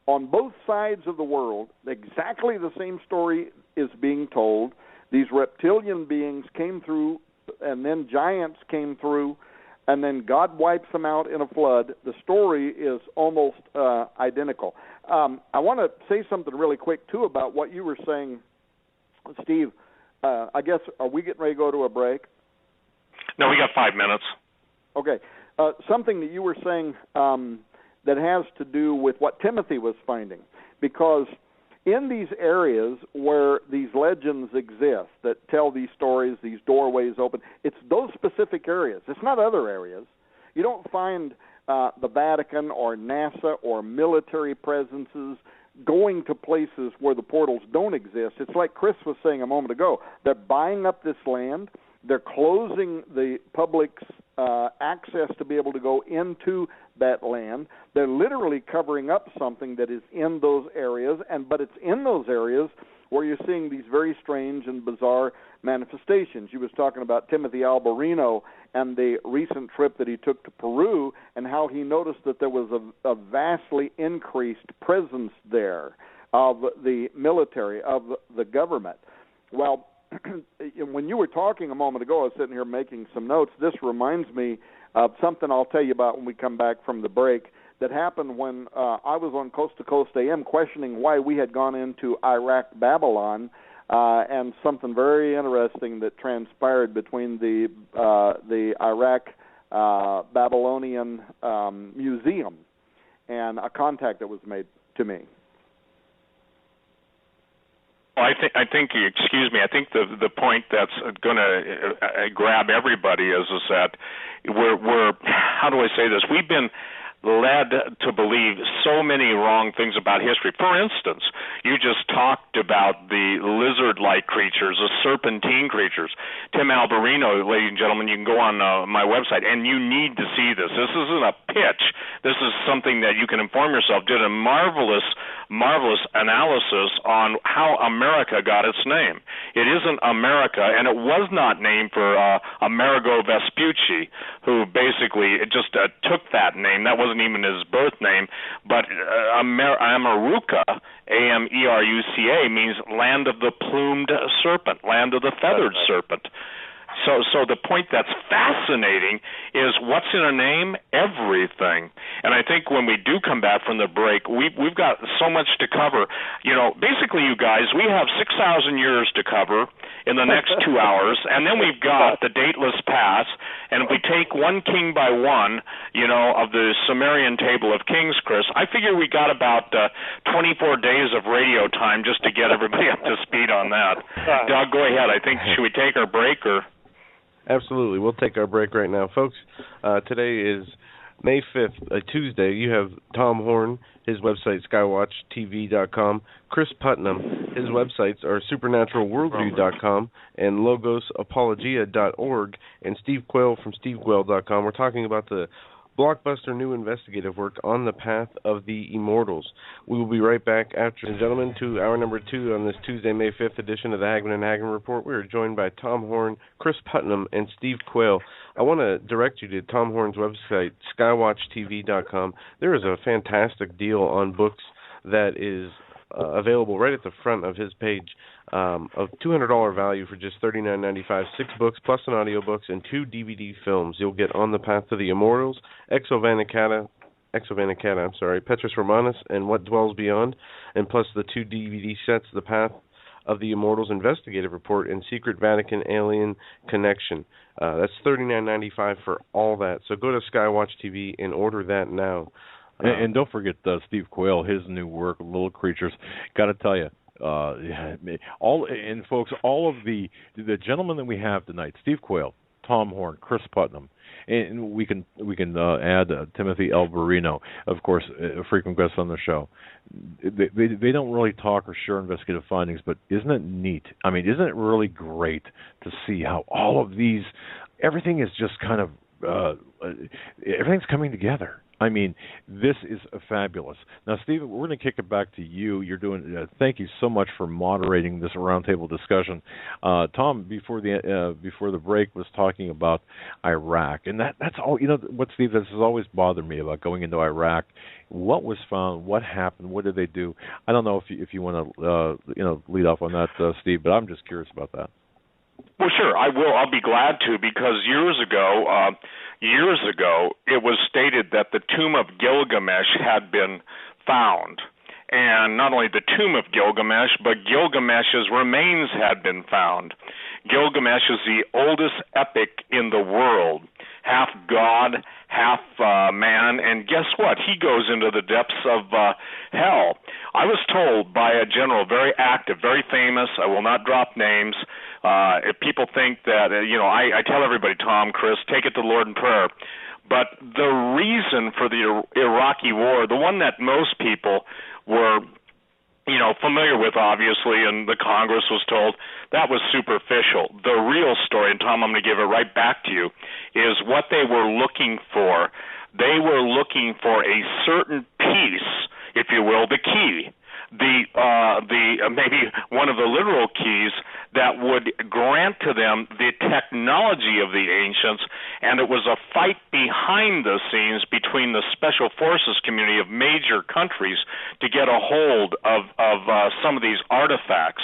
on both sides of the world, exactly the same story is being told. These reptilian beings came through, and then giants came through, and then God wipes them out in a flood. The story is almost identical. I want to say something really quick, too, about what you were saying, Steve. I guess, are we getting ready to go to a break? No, we got 5 minutes. Okay. Something that you were saying that has to do with what Timothy was finding, because in these areas where these legends exist that tell these stories, these doorways open, it's those specific areas. It's not other areas. You don't find the Vatican or NASA or military presences going to places where the portals don't exist. It's like Chris was saying a moment ago. They're buying up this land. They're closing the public's access to be able to go into that land. They're literally covering up something that is in those areas, but it's in those areas where you're seeing these very strange and bizarre manifestations. You was talking about Timothy Alberino and the recent trip that he took to Peru and how he noticed that there was a vastly increased presence there of the military, of the government. Well, when you were talking a moment ago, I was sitting here making some notes. This reminds me of something I'll tell you about when we come back from the break that happened when I was on Coast to Coast AM questioning why we had gone into Iraq, Babylon, and something very interesting that transpired between the Iraq Babylonian Museum and a contact that was made to me. Well, I think. Excuse me. I think the point that's going to grab everybody is that we're. How do I say this? We've been led to believe so many wrong things about history. For instance, you just talked about the lizard-like creatures, the serpentine creatures. Tim Alberino, ladies and gentlemen, you can go on my website, and you need to see this. This isn't a pitch. This is something that you can inform yourself. Did a marvelous analysis on how America got its name. It isn't America, and it was not named for Amerigo Vespucci, who basically just took that name. That wasn't even his birth name, but Amaruca, Ameruca, means land of the plumed serpent, land of the feathered serpent. So the point that's fascinating is what's in a name? Everything. And I think when we do come back from the break, we've got so much to cover. You know, basically, you guys, we have 6,000 years to cover in the next 2 hours, and then we've got the dateless past. And if we take one king by one, you know, of the Sumerian table of kings, Chris, I figure we got about 24 days of radio time just to get everybody up to speed on that. Doug, go ahead. I think, should we take our break or? Absolutely. We'll take our break right now. Folks, today is May 5th, a Tuesday. You have Tom Horn, his website, skywatchtv.com. Cris Putnam, his websites are supernaturalworldview.com and logosapologia.org. And Steve Quayle from stevequayle.com. We're talking about the blockbuster new investigative work On the Path of the Immortals. We will be right back after, gentlemen, to hour number 2 on this Tuesday, May 5th edition of the Hagmann Hagmann Report. We are joined by Tom Horn, Cris Putnam, and Steve Quayle. I want to direct you to Tom Horn's website, skywatchtv.com. There is a fantastic deal on books that is available right at the front of his page, of $200 value for just $39.95, 6 books plus an audiobook and 2 DVD films. You'll get On the Path to the Immortals, Exovanicata, Petrus Romanus, and What Dwells Beyond, and plus the 2 DVD sets, The Path of the Immortals Investigative Report and Secret Vatican Alien Connection. That's $39.95 for all that. So go to Skywatch TV and order that now. And don't forget Steve Quayle, his new work, Little Creatures. Got to tell you, all of the gentlemen that we have tonight, Steve Quayle, Tom Horn, Cris Putnam, and we can add Timothy Alberino, of course, a frequent guest on the show. They don't really talk or share investigative findings, but isn't it neat? I mean, isn't it really great to see how all of these, everything is just kind of everything's coming together. I mean, this is fabulous. Now, Stephen, we're going to kick it back to you. You're doing. Thank you so much for moderating this roundtable discussion. Tom, before the break, was talking about Iraq, and that's all. You know what, Steve? This has always bothered me about going into Iraq. What was found? What happened? What did they do? I don't know if you want to lead off on that, Steve, but I'm just curious about that. Well, sure, I will. I'll be glad to, because years ago, it was stated that the tomb of Gilgamesh had been found. And not only the tomb of Gilgamesh, but Gilgamesh's remains had been found. Gilgamesh is the oldest epic in the world, half god, half man, and guess what? He goes into the depths of hell. I was told by a general, very active, very famous, I will not drop names. If people think that, I tell everybody, Tom, Chris, take it to the Lord in prayer. But the reason for the Iraqi war, the one that most people were familiar with, obviously, and the Congress was told, that was superficial. The real story, and Tom, I'm going to give it right back to you, is what they were looking for. They were looking for a certain piece, if you will, the key, maybe one of the literal keys that would grant to them the technology of the ancients, and it was a fight behind the scenes between the special forces community of major countries to get a hold of some of these artifacts.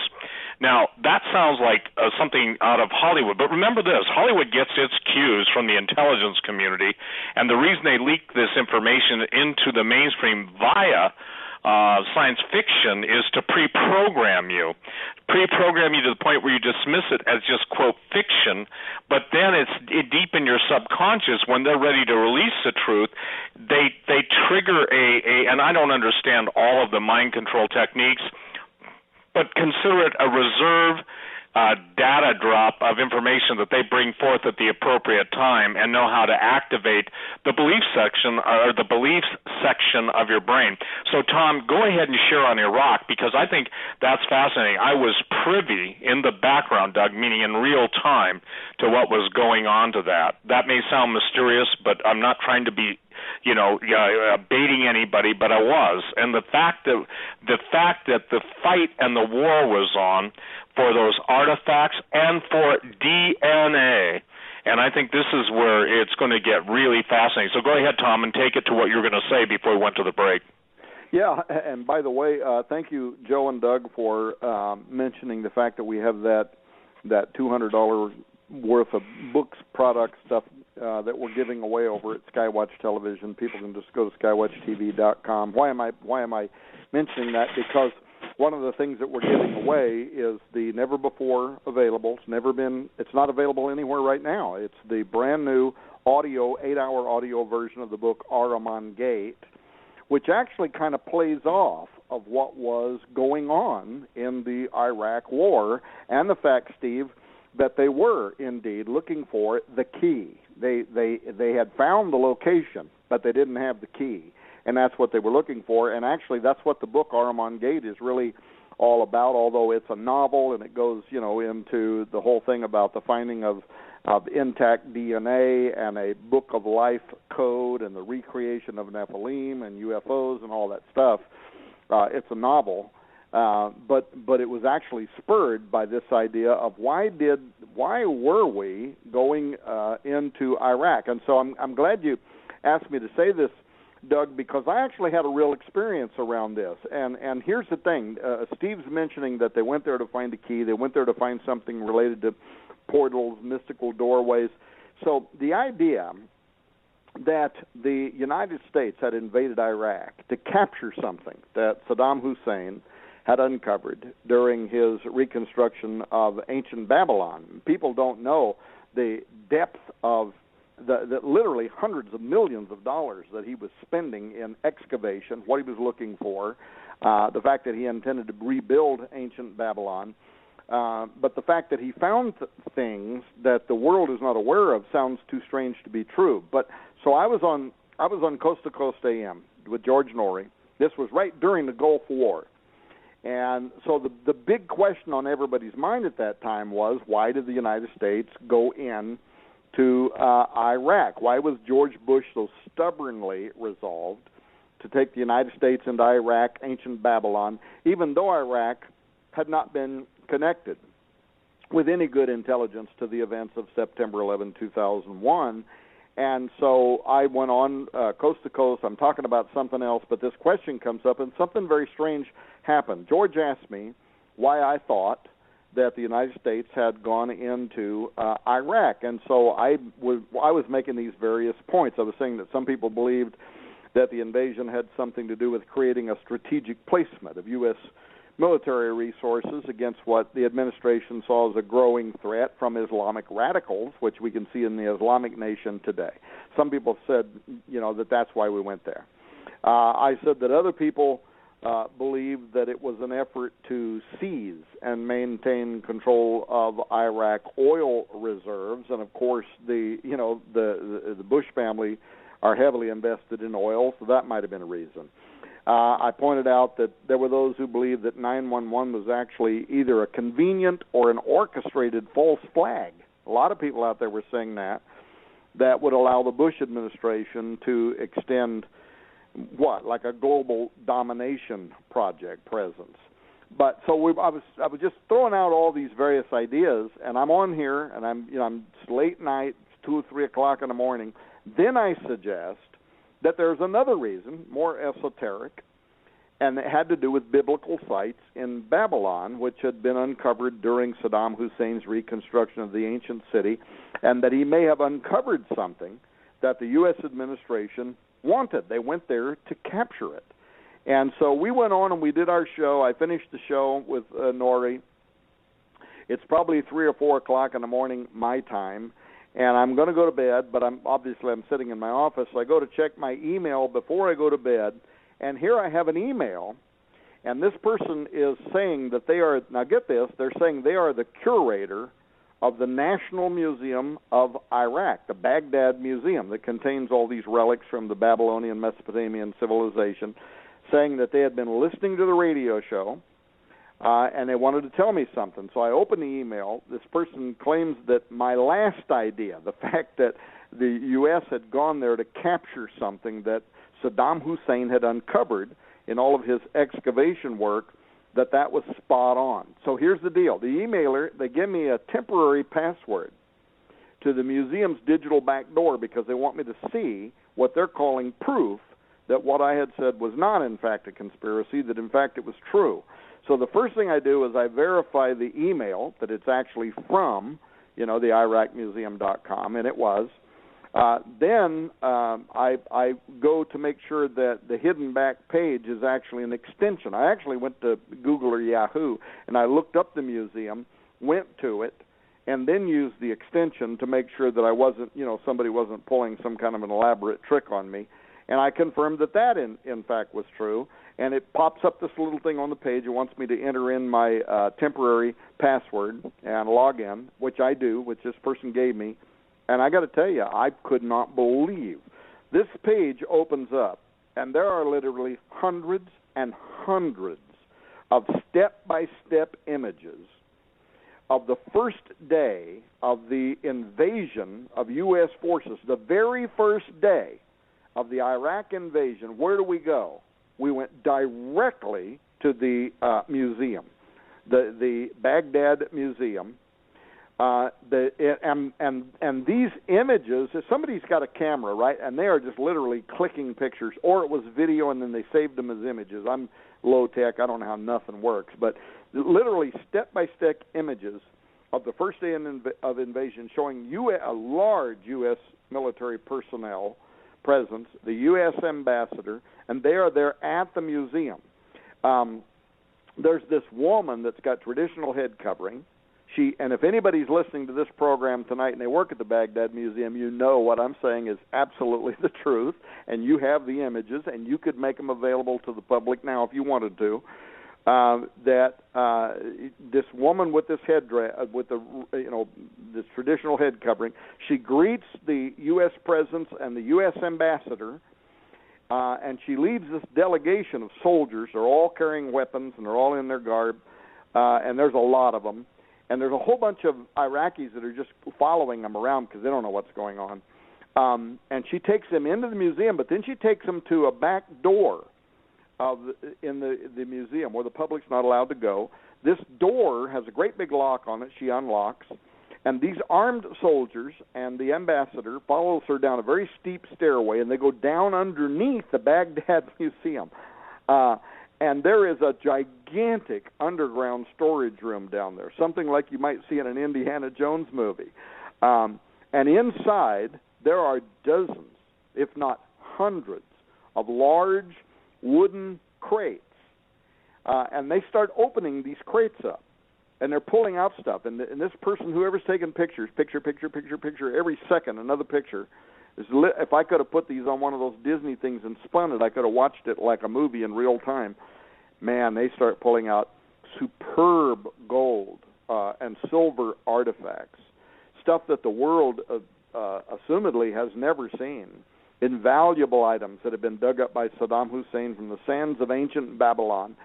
Now, that sounds like something out of Hollywood, but remember this, Hollywood gets its cues from the intelligence community, and the reason they leak this information into the mainstream via science fiction is to pre-program you to the point where you dismiss it as just, quote, fiction, but then it's deep in your subconscious. When they're ready to release the truth, they trigger and I don't understand all of the mind control techniques, but consider it a reserve data drop of information that they bring forth at the appropriate time and know how to activate the belief section or the beliefs section of your brain. So, Tom, go ahead and share on Iraq, because I think that's fascinating. I was privy in the background, Doug, meaning in real time, to what was going on to that. That may sound mysterious, but I'm not trying to be baiting anybody, but I was. And the fact that the fight and the war was on for those artifacts and for DNA, and I think this is where it's going to get really fascinating. So go ahead, Tom, and take it to what you were going to say before we went to the break. Yeah, and by the way, thank you, Joe and Doug, for mentioning the fact that we have that $200 worth of books, product stuff that we're giving away over at Skywatch Television. People can just go to skywatchtv.com. Why am I mentioning that? Because one of the things that we're giving away is the never before available. It's not available anywhere right now. It's the brand new 8-hour audio version of the book Ahriman Gate, which actually kind of plays off of what was going on in the Iraq War, and the fact, Steve, that they were indeed looking for the key. They had found the location, but they didn't have the key, and that's what they were looking for. And actually, that's what the book Ahriman Gate is really all about. Although it's a novel, and it goes into the whole thing about the finding of intact DNA and a book of life code and the recreation of Nephilim and UFOs and all that stuff. It's a novel. But it was actually spurred by this idea of why were we going into Iraq? And so I'm glad you asked me to say this, Doug, because I actually had a real experience around this. And here's the thing: Steve's mentioning that they went there to find a key. They went there to find something related to portals, mystical doorways. So the idea that the United States had invaded Iraq to capture something that Saddam Hussein had uncovered during his reconstruction of ancient Babylon. People don't know the depth of the literally hundreds of millions of dollars that he was spending in excavation, what he was looking for, the fact that he intended to rebuild ancient Babylon. But the fact that he found things that the world is not aware of sounds too strange to be true. But so I was on Coast to Coast AM with George Norrie. This was right during the Gulf War. And so the big question on everybody's mind at that time was, why did the United States go in to Iraq? Why was George Bush so stubbornly resolved to take the United States into Iraq, ancient Babylon, even though Iraq had not been connected with any good intelligence to the events of September 11, 2001? And so I went on coast to coast. I'm talking about something else, but this question comes up, and something very strange happened. George asked me why I thought that the United States had gone into Iraq. And so I was making these various points. I was saying that some people believed that the invasion had something to do with creating a strategic placement of U.S. military resources against what the administration saw as a growing threat from Islamic radicals, which we can see in the Islamic nation today. Some people said, that that's why we went there. I said that other people believed that it was an effort to seize and maintain control of Iraq oil reserves, and of course the Bush family are heavily invested in oil, so that might have been a reason. I pointed out that there were those who believed that 911 was actually either a convenient or an orchestrated false flag. A lot of people out there were saying that would allow the Bush administration to extend like a global domination project presence. But so I was just throwing out all these various ideas, and I'm on here, and I'm late night, 2 or 3 o'clock in the morning. Then I suggest that there's another reason, more esoteric, and it had to do with biblical sites in Babylon, which had been uncovered during Saddam Hussein's reconstruction of the ancient city, and that he may have uncovered something that the U.S. administration wanted. They went there to capture it. And so we went on and we did our show. I finished the show with Nori. It's probably 3 or 4 o'clock in the morning my time, and I'm going to go to bed, but I'm sitting in my office, so I go to check my email before I go to bed, and here I have an email, and this person is saying that they are, now get this, they're saying they are the curator of the National Museum of Iraq, the Baghdad Museum that contains all these relics from the Babylonian Mesopotamian civilization, saying that they had been listening to the radio show, and they wanted to tell me something. So I opened the email. This person claims that my last idea, the fact that the U.S. had gone there to capture something that Saddam Hussein had uncovered in all of his excavation work, that was spot on. So here's the deal. The emailer, they give me a temporary password to the museum's digital back door because they want me to see what they're calling proof that what I had said was not, in fact, a conspiracy, that, in fact, it was true. So the first thing I do is I verify the email that it's actually from, the IraqMuseum.com, and it was. Then I go to make sure that the hidden back page is actually an extension. I actually went to Google or Yahoo, and I looked up the museum, went to it, and then used the extension to make sure that I wasn't, somebody wasn't pulling some kind of an elaborate trick on me. And I confirmed that in fact was true. And it pops up this little thing on the page. It wants me to enter in my temporary password and log in, which I do, which this person gave me. And I got to tell you, I could not believe. This page opens up, and there are literally hundreds and hundreds of step-by-step images of the first day of the invasion of U.S. forces, the very first day of the Iraq invasion. Where do we go? We went directly to the museum, the Baghdad Museum. And these images, somebody's got a camera, right, and they are just literally clicking pictures, or it was video and then they saved them as images. I'm low-tech. I don't know how nothing works, but literally step-by-step images of the first day of invasion showing a large U.S. military personnel presence, the U.S. ambassador, and they are there at the museum. There's this woman that's got traditional head covering. And if anybody's listening to this program tonight and they work at the Baghdad Museum, you know what I'm saying is absolutely the truth, and you have the images, and you could make them available to the public now if you wanted to. This woman with this headdress, with this traditional head covering, she greets the U.S. presence and the U.S. ambassador, and she leads this delegation of soldiers. They're all carrying weapons, and they're all in their garb, and there's a lot of them. and there's a whole bunch of Iraqis that are just following them around because they don't know what's going on. And she takes them into the museum, but then she takes them to a back door in the museum where the public's not allowed to go. This door has a great big lock on it. She unlocks, and these armed soldiers and the ambassador follows her down a very steep stairway, and they go down underneath the Baghdad Museum. And there is a gigantic underground storage room down there, something like you might see in an Indiana Jones movie. And inside, there are dozens, if not hundreds, of large wooden crates. And they start opening these crates up, and they're pulling out stuff. And this person, whoever's taking pictures, picture, every second, another picture. If I could have put these on one of those Disney things and spun it, I could have watched it like a movie in real time. Man, they start pulling out superb gold and silver artifacts, stuff that the world assumedly has never seen, invaluable items that have been dug up by Saddam Hussein from the sands of ancient Babylon.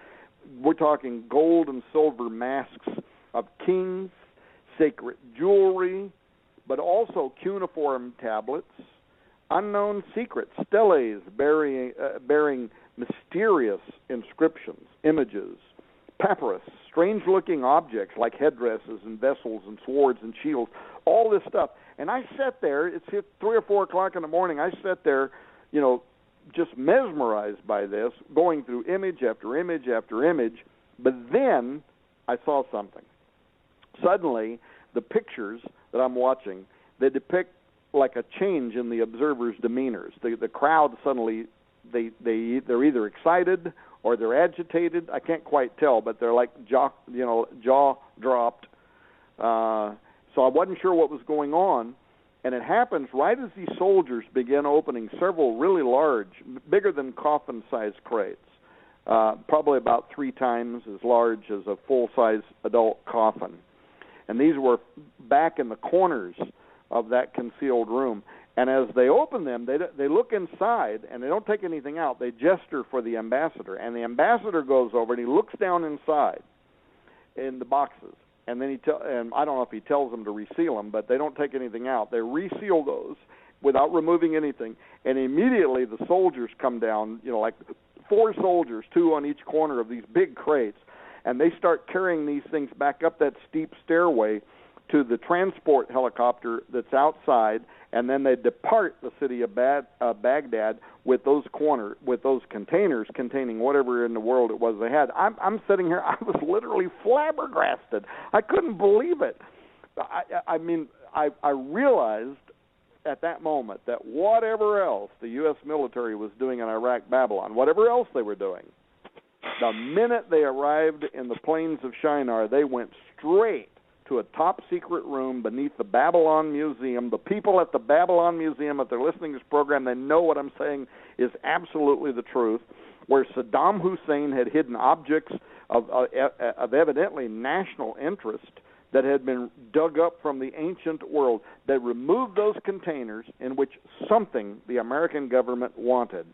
We're talking gold and silver masks of kings, sacred jewelry, but also cuneiform tablets, unknown secrets, steles bearing mysterious inscriptions, images, papyrus, strange-looking objects like headdresses and vessels and swords and shields, all this stuff. And I sat there, it's 3 or 4 o'clock in the morning, I sat there, just mesmerized by this, going through image after image after image, but then I saw something. Suddenly, the pictures that I'm watching, they depict like a change in the observers' demeanors. The crowd suddenly, they're either excited or they're agitated. I can't quite tell, but they're like jaw dropped. So I wasn't sure what was going on, and it happens right as these soldiers begin opening several really large, bigger than coffin-sized crates, probably about 3 times as large as a full-size adult coffin. And these were back in the corners of that concealed room. And as they open them, they look inside, and they don't take anything out. They gesture for the ambassador, and the ambassador goes over, and he looks down inside in the boxes. And then and I don't know if he tells them to reseal them, but they don't take anything out. They reseal those without removing anything, and immediately the soldiers come down, like 4 soldiers, 2 on each corner of these big crates, and they start carrying these things back up that steep stairway to the transport helicopter that's outside, and then they depart the city of Baghdad with those containers containing whatever in the world it was they had. I'm sitting here, I was literally flabbergasted. I couldn't believe it. I mean, I realized at that moment that whatever else the U.S. military was doing in Iraq, Babylon, whatever else they were doing, the minute they arrived in the plains of Shinar, they went straight to a top-secret room beneath the Babylon Museum. The people at the Babylon Museum, if they're listening to this program, they know what I'm saying is absolutely the truth, where Saddam Hussein had hidden objects of evidently national interest that had been dug up from the ancient world. They removed those containers in which something the American government wanted,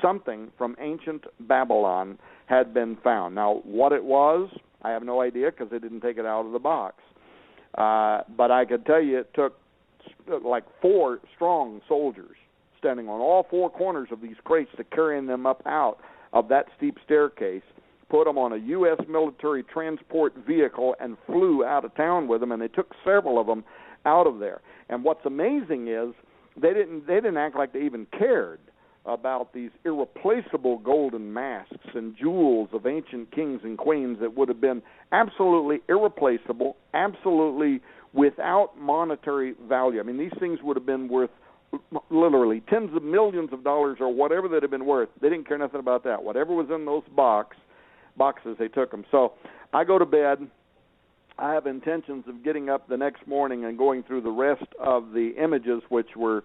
something from ancient Babylon, had been found. Now, what it was, I have no idea because they didn't take it out of the box. But I can tell you it took like 4 strong soldiers standing on all 4 corners of these crates to carry them up out of that steep staircase, put them on a U.S. military transport vehicle, and flew out of town with them, and they took several of them out of there. And what's amazing is they didn't act like they even cared about these irreplaceable golden masks and jewels of ancient kings and queens that would have been absolutely irreplaceable, absolutely without monetary value. I mean, these things would have been worth literally tens of millions of dollars or whatever they'd have been worth. They didn't care nothing about that. Whatever was in those boxes, they took them. So I go to bed. I have intentions of getting up the next morning and going through the rest of the images, which were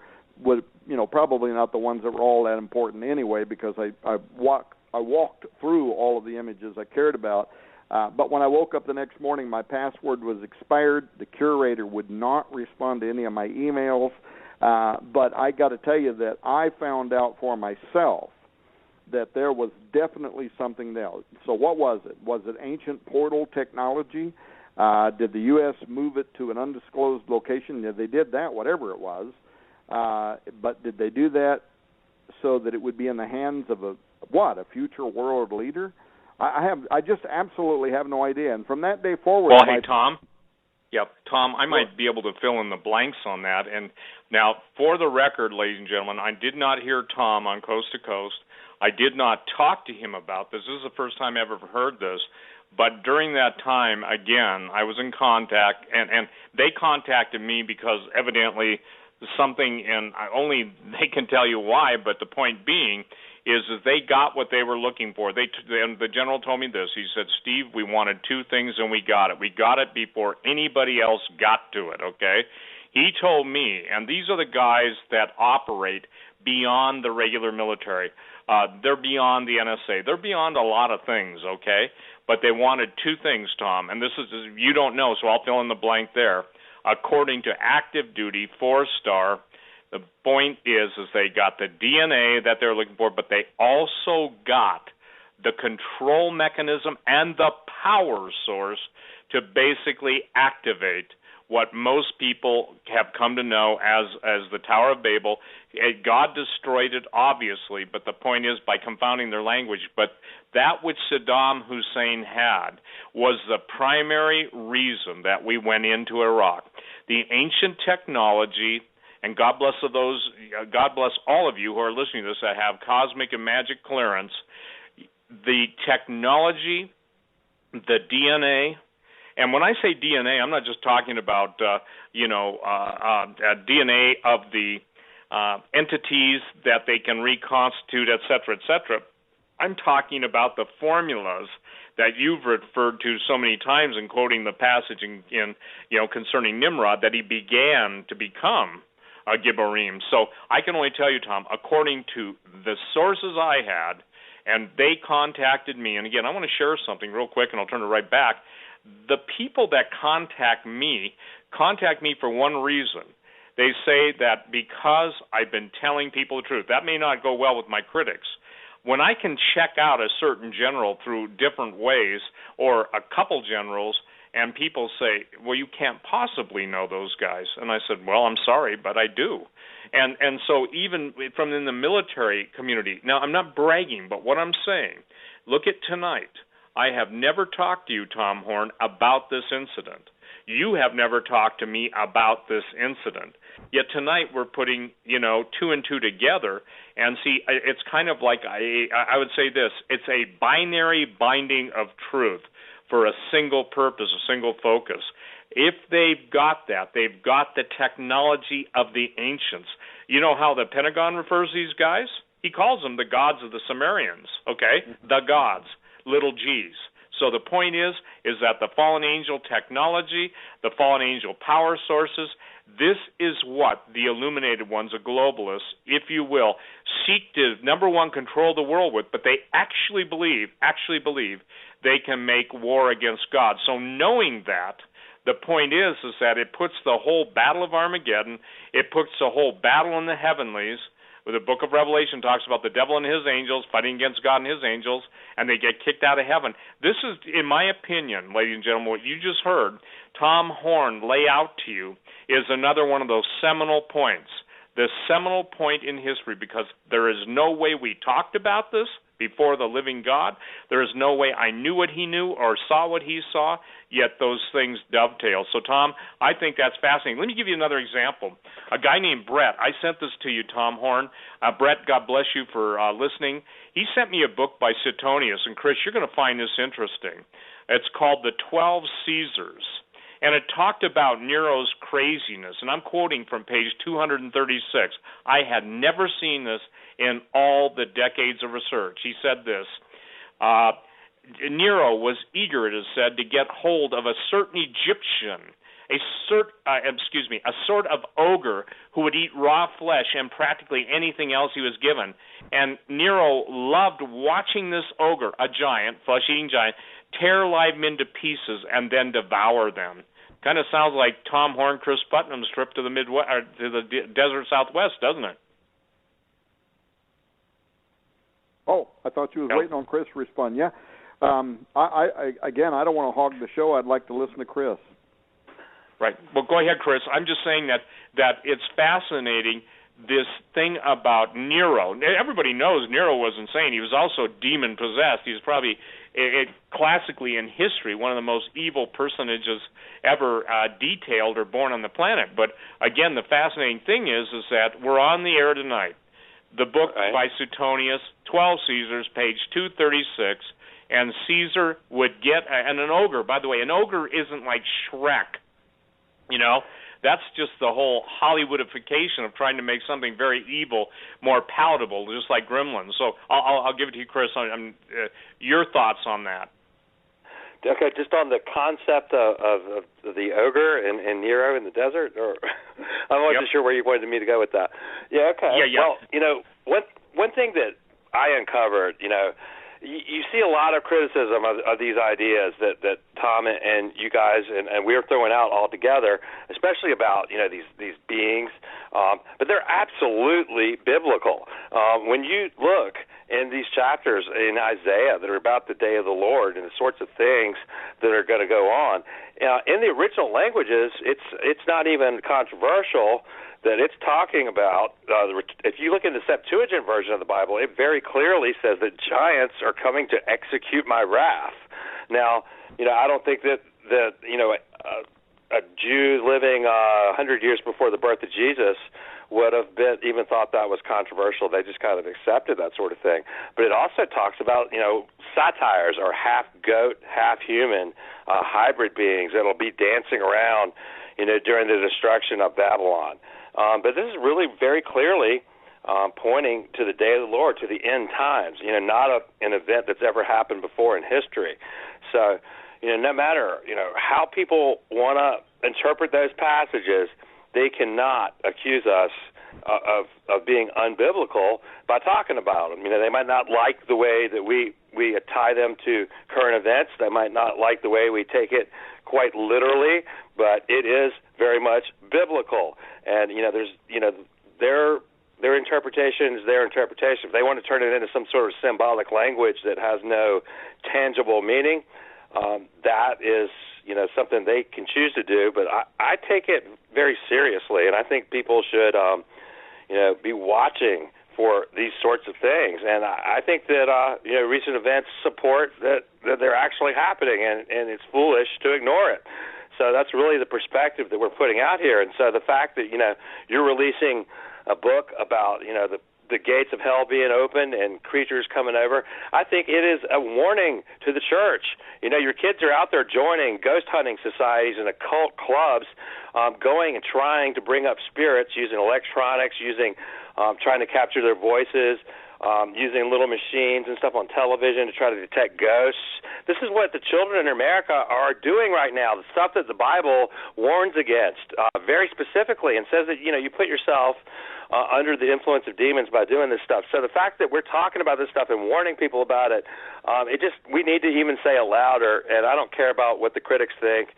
probably not the ones that were all that important anyway, because I walked through all of the images I cared about. But when I woke up the next morning, my password was expired. The curator would not respond to any of my emails. But I got to tell you that I found out for myself that there was definitely something there. So what was it? Was it ancient portal technology? Did the U.S. move it to an undisclosed location? Yeah, they did that, whatever it was. But did they do that so that it would be in the hands of a future world leader? I just absolutely have no idea. And from that day forward, well, hey, Tom. Yep, Tom, I might be able to fill in the blanks on that. And now, for the record, ladies and gentlemen, I did not hear Tom on Coast to Coast. I did not talk to him about this. This is the first time I've ever heard this. But during that time, again, I was in contact, and they contacted me because evidently something, and only they can tell you why, but the point being is that they got what they were looking for. And the general told me this. He said, Steve, we wanted two things, and we got it. We got it before anybody else got to it, okay? He told me, and these are the guys that operate beyond the regular military. They're beyond the NSA. They're beyond a lot of things, okay? But they wanted two things, Tom, and this is, you don't know, so I'll fill in the blank there. According to active duty, 4-star, the point is they got the DNA that they're looking for, but they also got the control mechanism and the power source to basically activate what most people have come to know as the Tower of Babel. God destroyed it, obviously, but the point is by confounding their language. But that which Saddam Hussein had was the primary reason that we went into Iraq. The ancient technology, and God bless all of you who are listening to this that have cosmic and magic clearance, the technology, the DNA. And when I say DNA, I'm not just talking about DNA of the entities that they can reconstitute, et cetera, et cetera. I'm talking about the formulas that you've referred to so many times in quoting the passage in concerning Nimrod, that he began to become a Gibborim. So I can only tell you, Tom, according to the sources I had, and they contacted me, and again, I want to share something real quick, and I'll turn it right back. The people that contact me for one reason. They say that because I've been telling people the truth. That may not go well with my critics. When I can check out a certain general through different ways, or a couple generals, and people say, well, you can't possibly know those guys. And I said, well, I'm sorry, but I do. And so even from in the military community, now I'm not bragging, but what I'm saying, look at tonight. I have never talked to you, Tom Horn, about this incident. You have never talked to me about this incident. Yet tonight we're putting, two and two together. And see, it's kind of like, I would say this, it's a binary binding of truth for a single purpose, a single focus. If they've got that, they've got the technology of the ancients. You know how the Pentagon refers to these guys? He calls them the gods of the Sumerians, okay? The gods. Little g's. So the point is that the fallen angel technology, the fallen angel power sources, this is what the illuminated ones, the globalists, if you will, seek to, number one, control the world with, but they actually believe they can make war against God. So knowing that, the point is that it puts the whole battle of Armageddon, it puts the whole battle in the heavenlies. The book of Revelation talks about the devil and his angels fighting against God and his angels, and they get kicked out of heaven. This is, in my opinion, ladies and gentlemen, what you just heard Tom Horn lay out to you is another one of those seminal points, the seminal point in history, because there is no way we talked about this before the living God. There is no way I knew what he knew or saw what he saw, yet those things dovetail. So, Tom, I think that's fascinating. Let me give you another example. A guy named Brett, I sent this to you, Tom Horn. Brett, God bless you for listening. He sent me a book by Suetonius, and Chris, you're going to find this interesting. It's called The 12 Caesars. And it talked about Nero's craziness, and I'm quoting from page 236. I had never seen this in all the decades of research. He said this, Nero was eager, it is said, to get hold of a certain Egyptian, a sort of ogre who would eat raw flesh and practically anything else he was given. And Nero loved watching this ogre, a giant, flesh-eating giant, tear live men to pieces and then devour them. Kind of sounds like Tom Horn, Cris Putnam's trip to the Midwest, or to the desert Southwest, doesn't it? Oh, I thought you was waiting on Chris to respond. Yeah. Again, I don't want to hog the show. I'd like to listen to Chris. Right. Well, go ahead, Chris. I'm just saying that it's fascinating, this thing about Nero. Everybody knows Nero was insane. He was also demon-possessed. He was probably, classically in history, one of the most evil personages ever detailed or born on the planet. But, again, the fascinating thing is that we're on the air tonight. The book by Suetonius, 12 Caesars, page 236, and Caesar would get, and an ogre, by the way, an ogre isn't like Shrek. You know, that's just the whole Hollywoodification of trying to make something very evil more palatable, just like Gremlins. So I'll give it to you, Chris, on your thoughts on that. Okay, just on the concept of the ogre and Nero in the desert, or I wasn't sure where you wanted me to go with that. Yeah, okay. Yeah. Well, one thing that I uncovered, you see a lot of criticism of these ideas that Tom and you guys and we're throwing out all together, especially about these beings, but they're absolutely biblical. When you look in these chapters in Isaiah that are about the day of the Lord and the sorts of things that are going to go on, in the original languages, it's not even controversial that it's talking about, if you look in the Septuagint version of the Bible, it very clearly says that giants are coming to execute my wrath. Now, I don't think that a Jew living 100 years before the birth of Jesus would have even thought that was controversial. They just kind of accepted that sort of thing. But it also talks about, satyrs or half goat, half human, hybrid beings that'll be dancing around, during the destruction of Babylon. But this is really very clearly pointing to the day of the Lord, to the end times, not an event that's ever happened before in history. So, no matter, how people want to interpret those passages, they cannot accuse us of being unbiblical by talking about them. They might not like the way that we tie them to current events. They might not like the way we take it quite literally, but it is very much biblical. And there's their interpretation is their interpretation. If they want to turn it into some sort of symbolic language that has no tangible meaning, that is something they can choose to do. But I take it very seriously, and I think people should be watching for these sorts of things. And I think that recent events support that they're actually happening, and it's foolish to ignore it. So that's really the perspective that we're putting out here. And so the fact that you're releasing a book about the gates of hell being opened and creatures coming over, I think it is a warning to the church. Your kids are out there joining ghost hunting societies and occult clubs, going and trying to bring up spirits using electronics, trying to capture their voices, using little machines and stuff on television to try to detect ghosts. This is what the children in America are doing right now, the stuff that the Bible warns against very specifically and says that, you put yourself under the influence of demons by doing this stuff. So the fact that we're talking about this stuff and warning people about it, we need to even say it louder, and I don't care about what the critics think.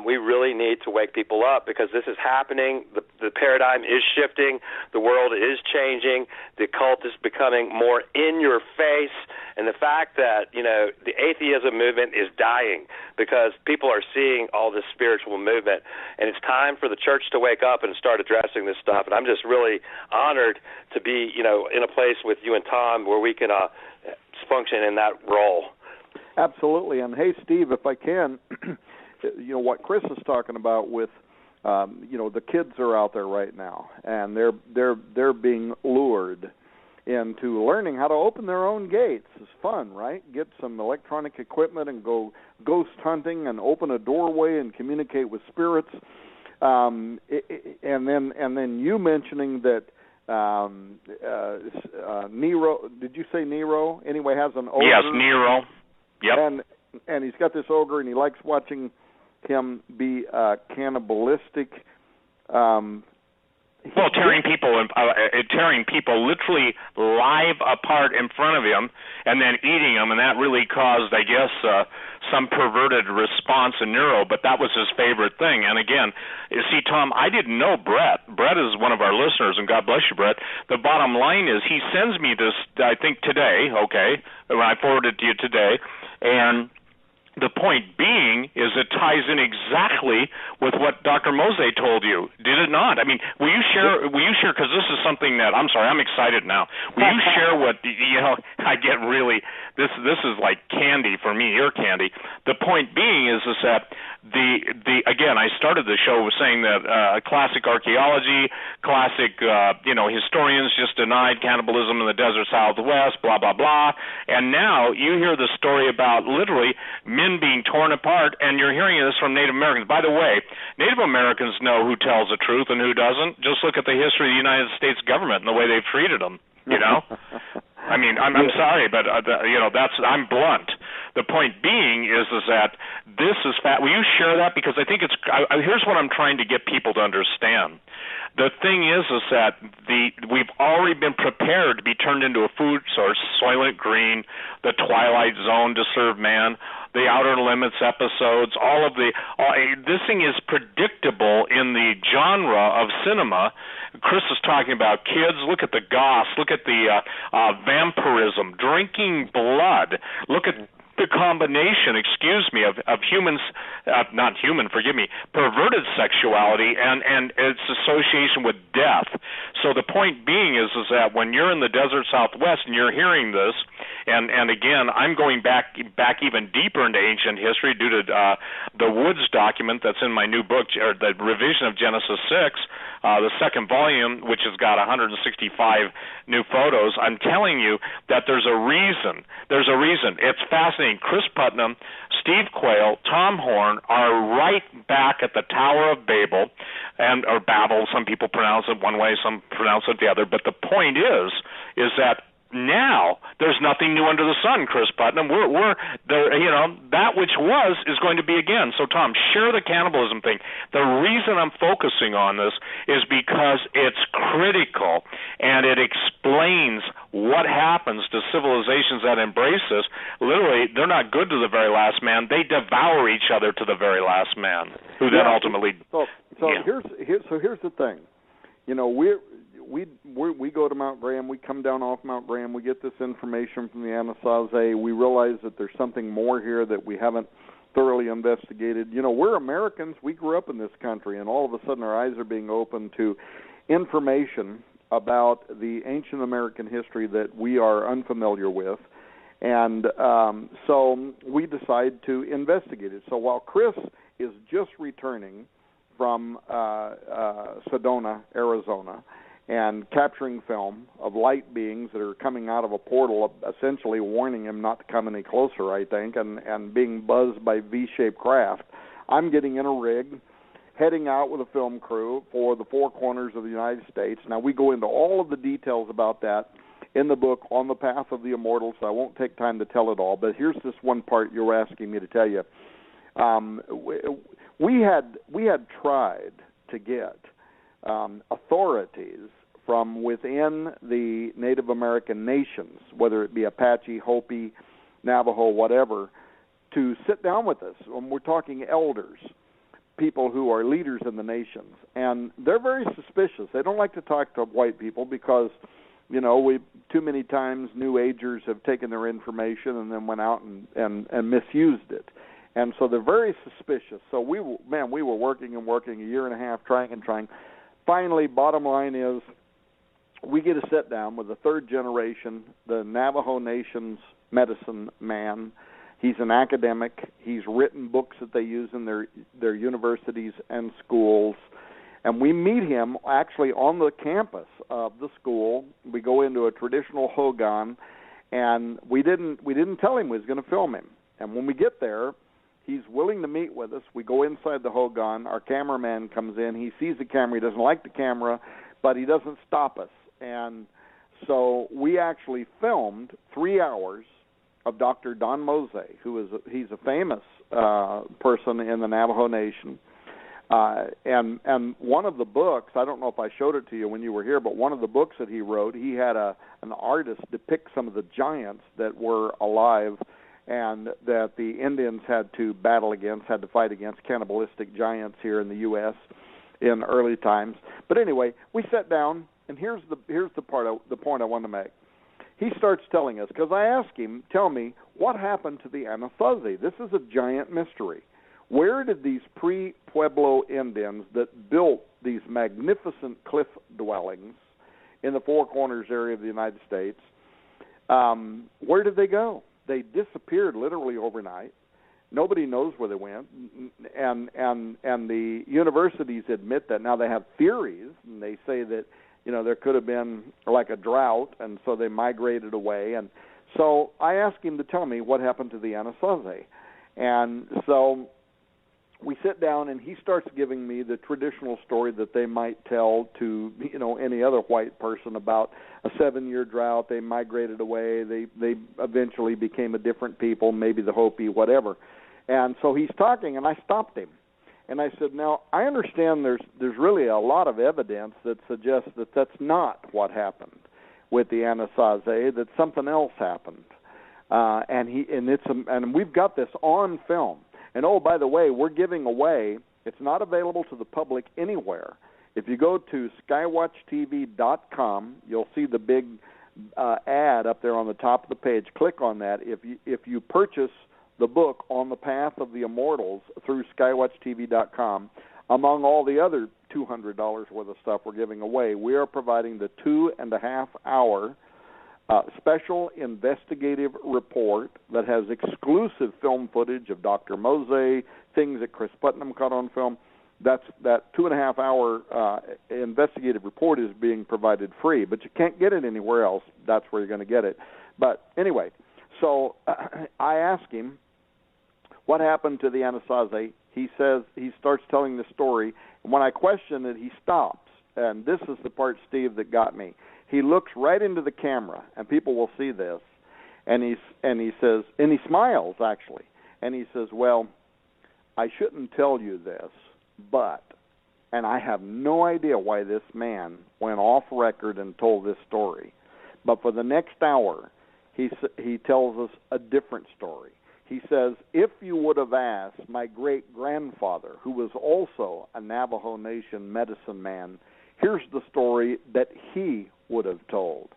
We really need to wake people up because this is happening. The paradigm is shifting. The world is changing. The occult is becoming more in your face. And the fact that, the atheism movement is dying because people are seeing all this spiritual movement. And it's time for the church to wake up and start addressing this stuff. And I'm just really honored to be, in a place with you and Tom where we can function in that role. Absolutely. And hey, Steve, if I can, what Chris is talking about with, the kids are out there right now, and they're being lured into learning how to open their own gates. It's fun, right? Get some electronic equipment and go ghost hunting and open a doorway and communicate with spirits. And then you mentioning that Nero, did you say Nero? Anyway, has an ogre. Yes, Nero. Yep. And he's got this ogre, and he likes watching him be cannibalistic. Tearing people literally live apart in front of him and then eating them, and that really caused, I guess, some perverted response in Nero, but that was his favorite thing. And again, you see, Tom, I didn't know Brett. Brett is one of our listeners, and God bless you, Brett. The bottom line is he sends me this, I think today, okay, when I forwarded it to you today, And the point being is it ties in exactly with what Dr. Mosey told you, did it not? I mean, will you share, because this is something that, I'm sorry, I'm excited now. Will you share what, I get really, this is like candy for me, ear candy. The point being is that again, I started the show with saying that classic archaeology, classic, historians just denied cannibalism in the desert Southwest, blah, blah, blah. And now you hear the story about literally men being torn apart, and you're hearing this from Native Americans. By the way, Native Americans know who tells the truth and who doesn't. Just look at the history of the United States government and the way they've treated them, I mean, I'm sorry, but I'm blunt. The point being is that this is will you share that, because I think here's what I'm trying to get people to understand. The thing is that we've already been prepared to be turned into a food source. Soylent Green, The Twilight Zone to Serve Man, the Outer Limits episodes, this thing is predictable in the genre of cinema. Chris is talking about kids. Look at the goths. Look at the vampirism, drinking blood. Look at the combination, of humans, not human, forgive me, perverted sexuality and its association with death. So the point being is that when you're in the desert Southwest and you're hearing this, and again, I'm going back even deeper into ancient history due to the Woods document that's in my new book, or the revision of Genesis 6, the second volume, which has got 165 new photos. I'm telling you that there's a reason. There's a reason. It's fascinating. Cris Putnam, Steve Quayle, Tom Horn are right back at the Tower of Babel, or Babel. Some people pronounce it one way, some pronounce it the other. But the point is that now there's nothing new under the sun, Cris Putnam. We're there, that which was is going to be again. So, Tom, share the cannibalism thing. The reason I'm focusing on this is because it's critical, and it explains what happens to civilizations that embrace this. Literally, they're not good to the very last man. They devour each other to the very last man, who then ultimately. Here's the thing. We go to Mount Graham, we come down off Mount Graham, we get this information from the Anasazi, we realize that there's something more here that we haven't thoroughly investigated. We're Americans, we grew up in this country, and all of a sudden our eyes are being opened to information about the ancient American history that we are unfamiliar with, and so we decide to investigate it. So while Chris is just returning from Sedona, Arizona, and capturing film of light beings that are coming out of a portal, essentially warning him not to come any closer, I think, and being buzzed by V-shaped craft, I'm getting in a rig, heading out with a film crew for the four corners of the United States. Now, we go into all of the details about that in the book, On the Path of the Immortals, so I won't take time to tell it all, but here's this one part you're asking me to tell you. We had tried to get authorities from within the Native American nations, whether it be Apache, Hopi, Navajo, whatever, to sit down with us. When we're talking elders, people who are leaders in the nations, and they're very suspicious. They don't like to talk to white people because, we too many times New Agers have taken their information and then went out and misused it. And so they're very suspicious. So we were working a year and a half, trying. Finally, bottom line is we get a sit down with the third generation, the Navajo Nation's medicine man. He's an academic. He's written books that they use in their universities and schools. And we meet him actually on the campus of the school. We go into a traditional hogan, and we didn't tell him we was going to film him. And when we get there, he's willing to meet with us. We go inside the hogan. Our cameraman comes in. He sees the camera. He doesn't like the camera, but he doesn't stop us. And so we actually filmed 3 hours of Dr. Don Mosey, he's a famous person in the Navajo Nation. And one of the books, I don't know if I showed it to you when you were here, but one of the books that he wrote, he had an artist depict some of the giants that were alive and that the Indians had to fight against cannibalistic giants here in the U.S. in early times. But anyway, we sat down, and here's the point I want to make. he starts telling us, because I asked him, tell me, what happened to the Anasazi? This is a giant mystery. Where did these pre-Pueblo Indians that built these magnificent cliff dwellings in the Four Corners area of the United States, where did they go? They disappeared literally overnight. Nobody knows where they went, and the universities admit that. Now they have theories, and they say that, you know, there could have been like a drought, and so they migrated away. And so I asked him to tell me what happened to the Anasazi. And so we sit down, and he starts giving me the traditional story that they might tell to, you know, any other white person about a 7-year drought. They migrated away. They eventually became a different people, maybe the Hopi, whatever. And so he's talking, and I stopped him. And I said, now, I understand there's really a lot of evidence that suggests that that's not what happened with the Anasazi, that something else happened. And we've got this on film. And, oh, by the way, we're giving away, it's not available to the public anywhere. If you go to skywatchtv.com, you'll see the big ad up there on the top of the page. Click on that. If you purchase the book On the Path of the Immortals through skywatchtv.com, among all the other $200 worth of stuff we're giving away, we are providing the 2.5-hour special investigative report that has exclusive film footage of Dr. Mose, things that Cris Putnam caught on film. That 2.5-hour investigative report is being provided free, but you can't get it anywhere else. That's where you're going to get it. But anyway, so I asked him, what happened to the Anasazi? He says, he starts telling the story, and when I question it, he stops. And this is the part, Steve, that got me. He looks right into the camera, and people will see this, and he says, and he smiles actually, and he says, well, I shouldn't tell you this, but, and I have no idea why this man went off record and told this story, but for the next hour, he tells us a different story. He says, if you would have asked my great-grandfather, who was also a Navajo Nation medicine man, here's the story that he would have told.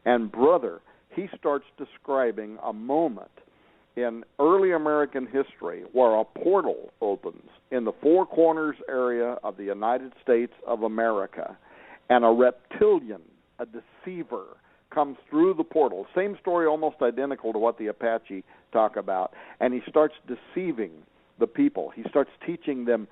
And, brother, he starts describing a moment in early American history where a portal opens in the Four Corners area of the United States of America, and a reptilian, a deceiver, comes through the portal. Same story, almost identical to what the Apache talk about. And he starts deceiving the people. He starts teaching them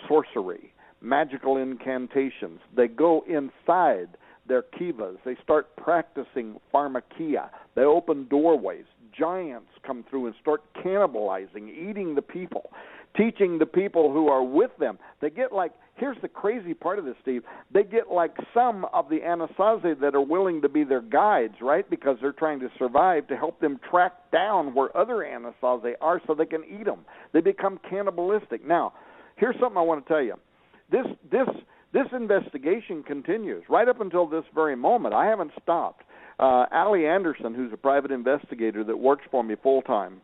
sorcery, magical incantations. They go inside their kivas. They start practicing pharmakia. They open doorways. Giants come through and start cannibalizing, eating the people, teaching the people who are with them. They get like, here's the crazy part of this, Steve, they get like some of the Anasazi that are willing to be their guides, right, because they're trying to survive, to help them track down where other Anasazi are so they can eat them. They become cannibalistic. Now, here's something I want to tell you. This investigation continues right up until this very moment. I haven't stopped. Allie Anderson, who's a private investigator that works for me full-time,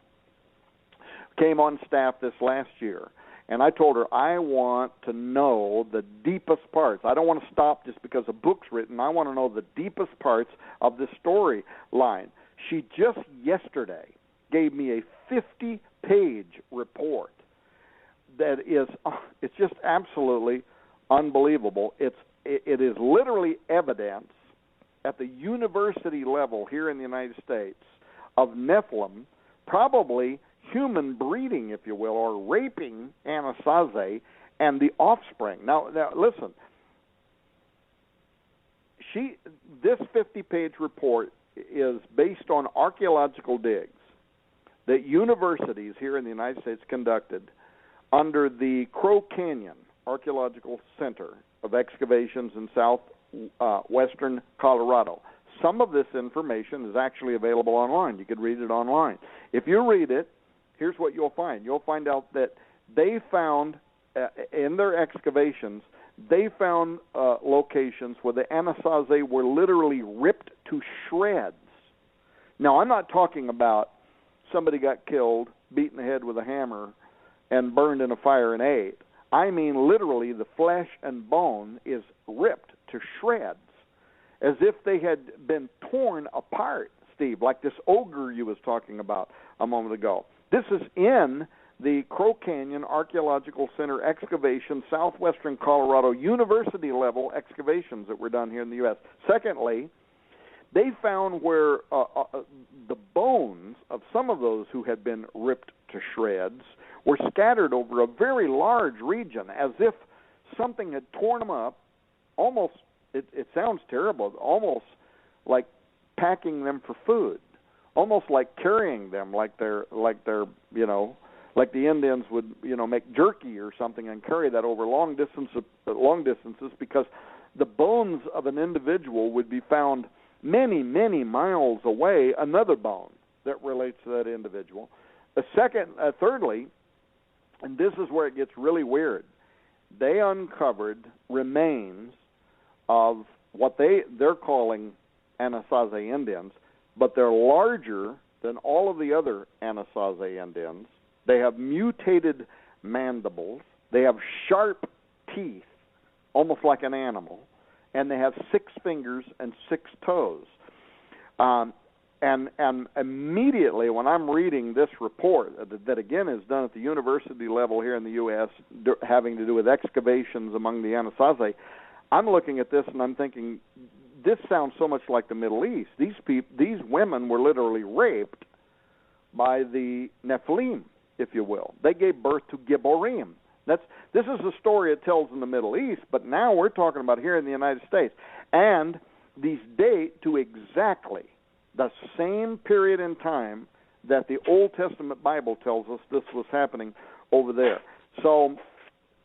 came on staff this last year, and I told her I want to know the deepest parts. I don't want to stop just because a book's written. I want to know the deepest parts of the storyline. She just yesterday gave me a 50-page report that is, it's just absolutely unbelievable. It is literally evidence at the university level here in the United States of Nephilim, probably human breeding, if you will, or raping Anasazi and the offspring. Now listen, this 50-page report is based on archaeological digs that universities here in the United States conducted under the Crow Canyon Archaeological Center of excavations in southwestern Colorado. Some of this information is actually available online. You could read it online. If you read it, here's what you'll find. You'll find out that they found, in their excavations, they found locations where the Anasazi were literally ripped to shreds. Now, I'm not talking about somebody got killed, beaten in the head with a hammer, and burned in a fire and ate. I mean literally the flesh and bone is ripped to shreds, as if they had been torn apart, Steve, like this ogre you was talking about a moment ago. This is in the Crow Canyon Archaeological Center excavation, southwestern Colorado, university-level excavations that were done here in the U.S. Secondly, they found where the bones of some of those who had been ripped to shreds were scattered over a very large region, as if something had torn them up, almost, it sounds terrible, almost like packing them for food, almost like carrying them, like they're you know, like the Indians would, you know, make jerky or something and carry that over long distances, because the bones of an individual would be found many, many miles away, another bone that relates to that individual. Thirdly, and this is where it gets really weird, they uncovered remains of what they're calling Anasazi Indians, but they're larger than all of the other Anasazi Indians. They have mutated mandibles. They have sharp teeth, almost like an animal, and they have 6 fingers and 6 toes. And immediately when I'm reading this report that again is done at the university level here in the U.S., having to do with excavations among the Anasazi, I'm looking at this and I'm thinking, this sounds so much like the Middle East. These women were literally raped by the Nephilim, if you will. They gave birth to Gibborim. This is the story it tells in the Middle East, but now we're talking about here in the United States. And these date to exactly the same period in time that the Old Testament Bible tells us this was happening over there. So,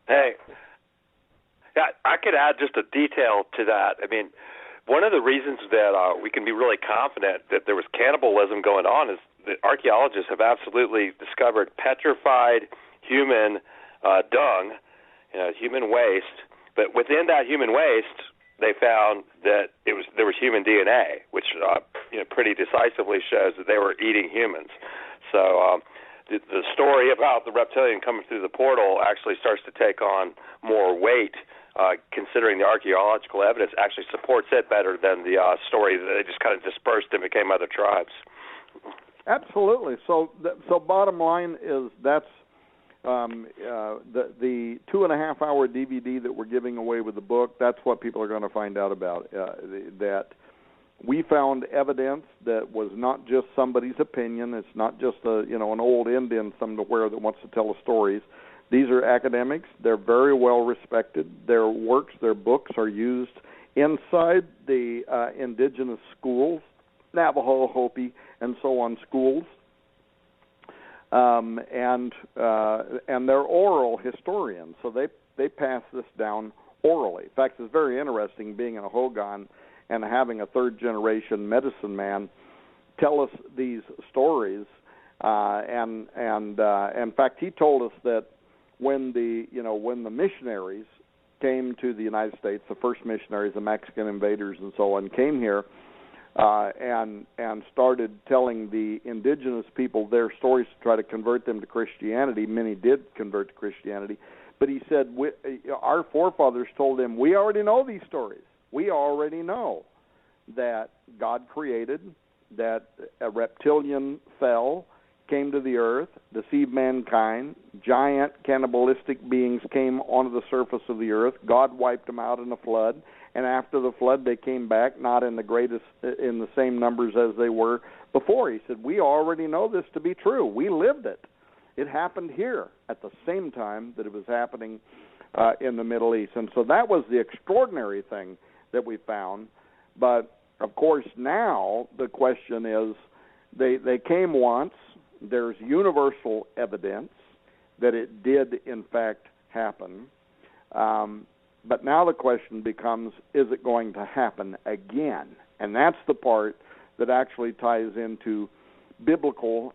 hey, yeah, I could add just a detail to that. I mean, one of the reasons that we can be really confident that there was cannibalism going on is that archaeologists have absolutely discovered petrified human dung, human waste. But within that human waste, they found that there was human DNA, which pretty decisively shows that they were eating humans. So the story about the reptilian coming through the portal actually starts to take on more weight, considering the archaeological evidence actually supports it better than the story that they just kind of dispersed and became other tribes. Absolutely. So bottom line is that's the 2.5-hour DVD that we're giving away with the book. That's what people are going to find out about. That we found evidence that was not just somebody's opinion. It's not just an old Indian somewhere that wants to tell us stories. These are academics. They're very well respected. Their works, their books are used inside the indigenous schools, Navajo, Hopi, and so on schools. And they're oral historians, so they pass this down orally. In fact, it's very interesting being in a Hogan and having a third-generation medicine man tell us these stories. And in fact, he told us that when the missionaries came to the United States, the first missionaries, the Mexican invaders and so on, came here and started telling the indigenous people their stories to try to convert them to Christianity. Many did convert to Christianity. But he said, our forefathers told him, we already know these stories. We already know that God created, that a reptilian fell, came to the earth, deceived mankind, giant cannibalistic beings came onto the surface of the earth, God wiped them out in a flood, and after the flood they came back, not in the same numbers as they were before. He said, we already know this to be true. We lived it. It happened here at the same time that it was happening in the Middle East. And so that was the extraordinary thing that we found. But, of course, now the question is, they came once. There's universal evidence that it did, in fact, happen. But now the question becomes, is it going to happen again? And that's the part that actually ties into biblical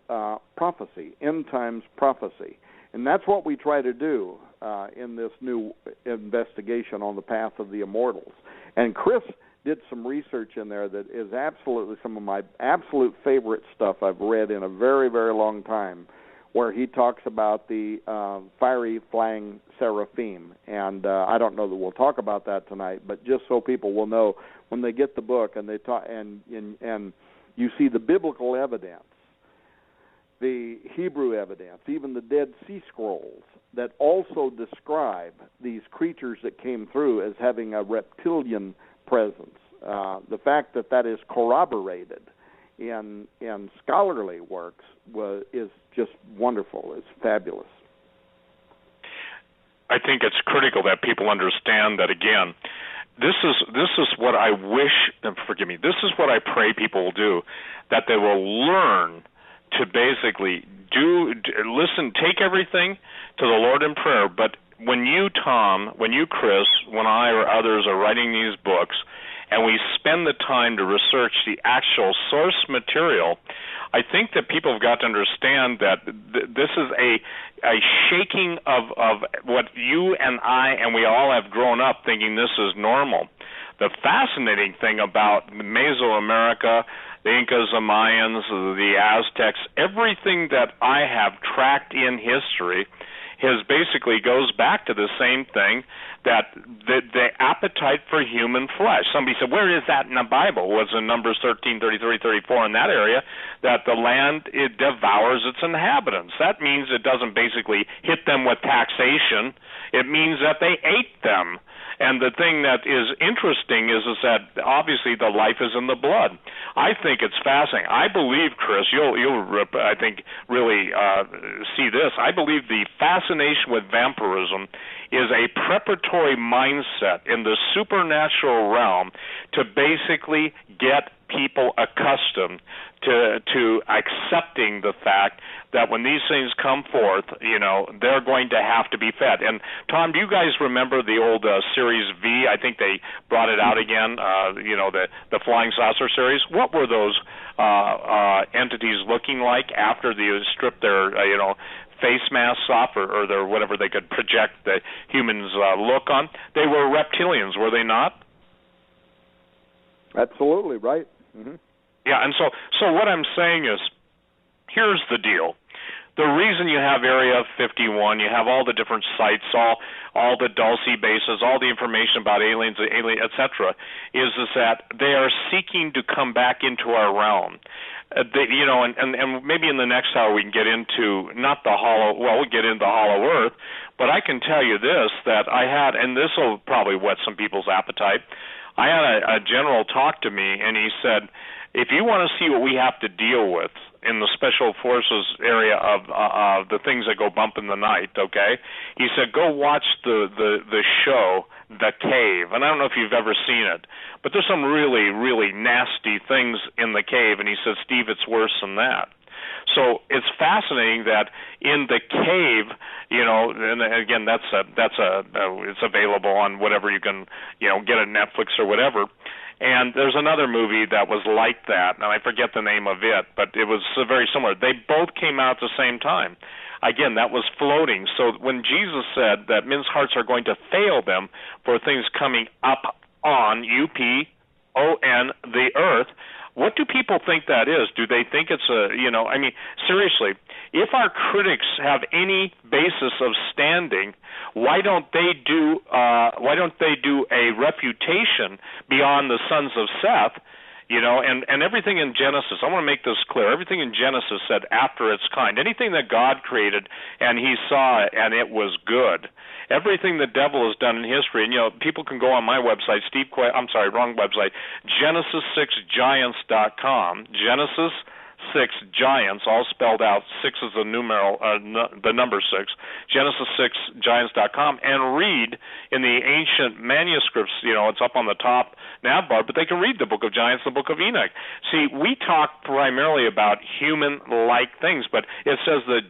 prophecy, end times prophecy. And that's what we try to do in this new investigation on the path of the Immortals. And Chris did some research in there that is absolutely some of my absolute favorite stuff I've read in a very, very long time, where he talks about the fiery flying seraphim. And I don't know that we'll talk about that tonight, but just so people will know, when they get the book and they talk, and You see the biblical evidence, the Hebrew evidence, even the Dead Sea Scrolls that also describe these creatures that came through as having a reptilian presence. The fact that that is corroborated in scholarly works is just wonderful. It's fabulous. I think it's critical that people understand that, again, this is what I wish, forgive me, this is what I pray people will do, that they will learn to basically listen, take everything to the Lord in prayer. But when you, Tom, when you, Chris, when I or others are writing these books, and we spend the time to research the actual source material, I think that people have got to understand that this is a shaking of what you and I and we all have grown up thinking this is normal. The fascinating thing about Mesoamerica, the Incas, the Mayans, the Aztecs, everything that I have tracked in history basically goes back to the same thing, that the appetite for human flesh. Somebody said, where is that in the Bible? It was in Numbers 13, 33, 34 in that area, that the land, it devours its inhabitants. That means it doesn't basically hit them with taxation. It means that they ate them. And the thing that is interesting is that obviously the life is in the blood. I think it's fascinating. I believe, Chris, you'll I think really see this. I believe the fascination with vampirism is a preparatory mindset in the supernatural realm to basically get people accustomed to accepting the fact that when these things come forth, they're going to have to be fed. And Tom, do you guys remember the old Series V? I think they brought it out again. The Flying Saucer series. What were those entities looking like after they stripped their face masks off, or their whatever they could project the humans' look on? They were reptilians, were they not? Absolutely right. Mm-hmm. Yeah, and so what I'm saying is, here's the deal. The reason you have Area 51, you have all the different sites, all the Dulce bases, all the information about aliens, etc., is that they are seeking to come back into our realm. And maybe in the next hour we can get into we'll get into Hollow Earth, but I can tell you this, that I had, and this will probably whet some people's appetite, I had a general talk to me, and he said, if you want to see what we have to deal with in the special forces area of the things that go bump in the night, okay, he said, go watch the show, The Cave. And I don't know if you've ever seen it, but there's some really, really nasty things in the cave. And he said, Steve, it's worse than that. So it's fascinating that in the cave, and again, it's available on whatever you can, get at Netflix or whatever. And there's another movie that was like that, and I forget the name of it, but it was very similar. They both came out at the same time. Again, that was floating. So when Jesus said that men's hearts are going to fail them for things coming up on, UPON, the earth, what do people think that is? Do they think it's seriously, if our critics have any basis of standing, why don't they do a refutation beyond the sons of Seth? And everything in Genesis, I want to make this clear, everything in Genesis said after its kind. Anything that God created and he saw it and it was good. Everything the devil has done in history, and people can go on my website, Genesis6Giants.com, Genesis 6 Giants, all spelled out. 6 is the numeral, the number 6. Genesis6Giants.com, and read in the ancient manuscripts. It's up on the top nav bar, but they can read the Book of Giants, the Book of Enoch. See, we talk primarily about human-like things, but it says the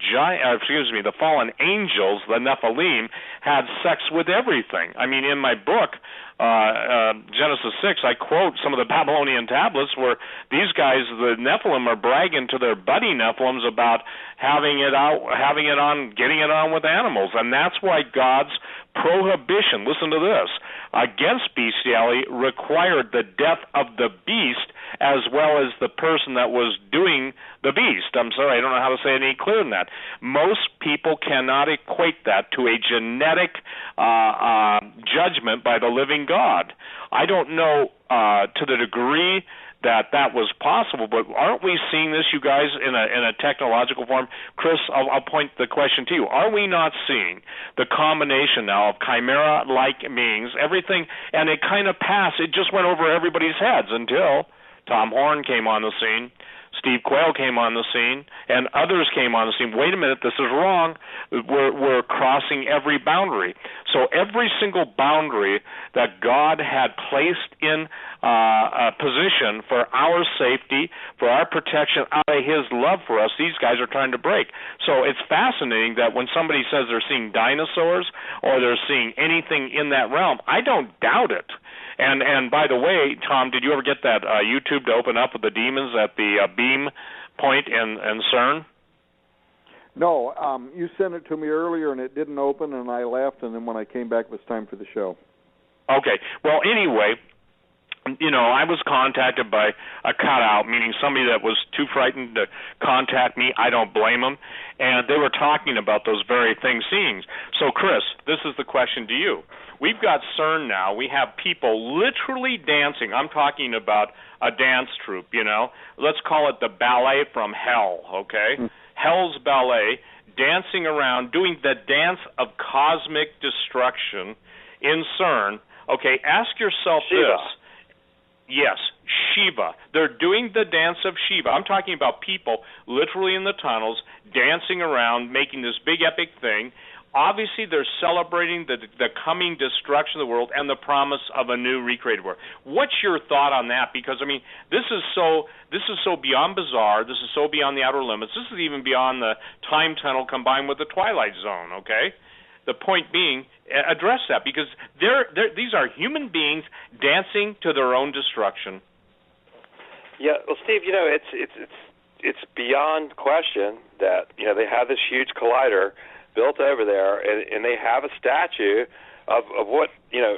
fallen angels, the Nephilim, had sex with everything. I mean, in my book, Genesis 6, I quote some of the Babylonian tablets where these guys, the Nephilim, are bragging to their buddy Nephilims about getting it on with animals. And that's why God's prohibition, listen to this, against bestiality required the death of the beast as well as the person that was doing the beast. I'm sorry, I don't know how to say it any clearer than that. Most people cannot equate that to a genetic judgment by the living God. I don't know to the degree that was possible. But aren't we seeing this, you guys, in a technological form? Chris, I'll point the question to you. Are we not seeing the combination now of chimera-like beings, everything, and it kind of passed. It just went over everybody's heads until Tom Horn came on the scene, Steve Quayle came on the scene, and others came on the scene. Wait a minute, this is wrong. We're crossing every boundary. So every single boundary that God had placed in a position for our safety, for our protection, out of His love for us, these guys are trying to break. So it's fascinating that when somebody says they're seeing dinosaurs or they're seeing anything in that realm, I don't doubt it. And by the way, Tom, did you ever get that YouTube to open up with the demons at the beam point in CERN? No, you sent it to me earlier and it didn't open, and I left, and then when I came back it was time for the show. Okay. Well, anyway, I was contacted by a cutout, meaning somebody that was too frightened to contact me. I don't blame them. And they were talking about those very things seeing. So, Chris, this is the question to you. We've got CERN now. We have people literally dancing. I'm talking about a dance troupe, Let's call it the ballet from hell, okay? Hell's ballet, dancing around, doing the dance of cosmic destruction in CERN. Okay, ask yourself Shiva. this. Yes, Shiva. They're doing the dance of Shiva. I'm talking about people literally in the tunnels, dancing around, making this big epic thing. Obviously, they're celebrating the coming destruction of the world and the promise of a new recreated world. What's your thought on that? Because this is so beyond bizarre. This is so beyond the outer limits. This is even beyond the time tunnel combined with the Twilight Zone. Okay, the point being, address that because these are human beings dancing to their own destruction. Yeah, well, Steve, it's beyond question that they have this huge collider built over there, and they have a statue of what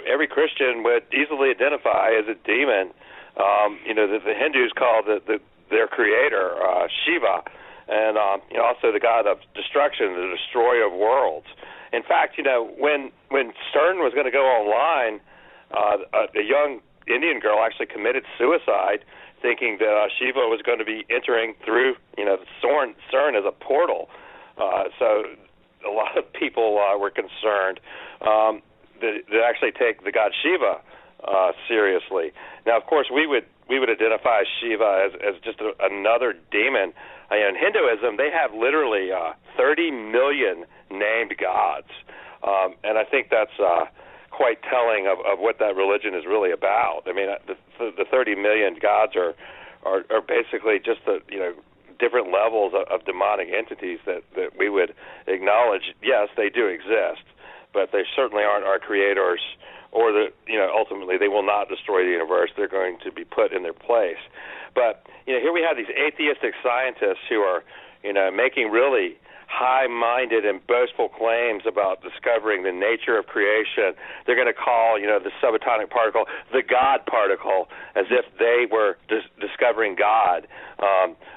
every Christian would easily identify as a demon. The Hindus call their creator Shiva, and also the god of destruction, the destroyer of worlds. In fact, when CERN was going to go online, a young Indian girl actually committed suicide, thinking that Shiva was going to be entering through CERN as a portal. So a lot of people were concerned that actually take the god Shiva seriously. Now, of course, we would identify Shiva as just another demon. In Hinduism, they have literally 30 million named gods, and I think that's quite telling of what that religion is really about. I mean, the 30 million gods are basically just the different levels of demonic entities that we would acknowledge. Yes, they do exist, but they certainly aren't our creators, or ultimately they will not destroy the universe. They're going to be put in their place. But here we have these atheistic scientists who are making really high-minded and boastful claims about discovering the nature of creation. They're going to call, the subatomic particle the God particle, as if they were discovering God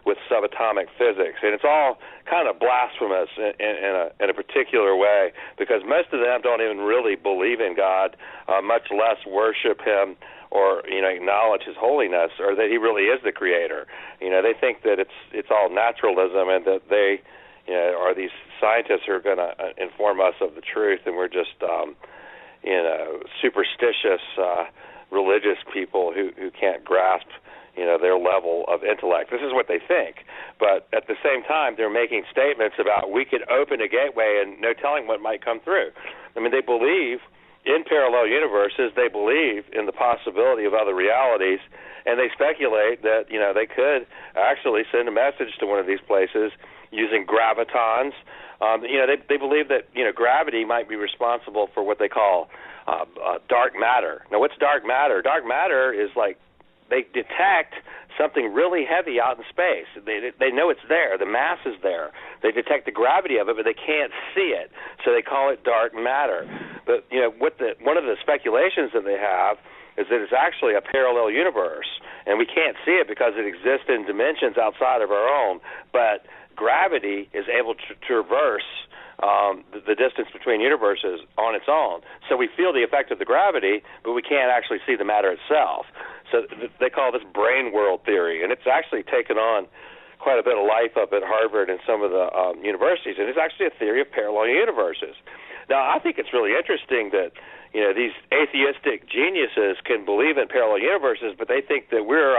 with subatomic physics. And it's all kind of blasphemous in a particular way, because most of them don't even really believe in God, much less worship Him or acknowledge His holiness, or that He really is the creator. They think that it's all naturalism, and that they are these scientists who are going to inform us of the truth, and we're just, superstitious religious people who can't grasp, their level of intellect. This is what they think. But at the same time, they're making statements about we could open a gateway and no telling what might come through. I mean, they believe in parallel universes. They believe in the possibility of other realities, and they speculate that, they could actually send a message to one of these places using gravitons. They believe that gravity might be responsible for what they call dark matter. Now, what's dark matter? Dark matter is like they detect something really heavy out in space. They know it's there. The mass is there. They detect the gravity of it, but they can't see it. So they call it dark matter. But one of the speculations that they have is that it's actually a parallel universe, and we can't see it because it exists in dimensions outside of our own. But gravity is able to traverse the distance between universes on its own. So we feel the effect of the gravity, but we can't actually see the matter itself. So they call this brain world theory, and it's actually taken on quite a bit of life up at Harvard and some of the universities, and it's actually a theory of parallel universes. Now, I think it's really interesting that these atheistic geniuses can believe in parallel universes, but they think that we're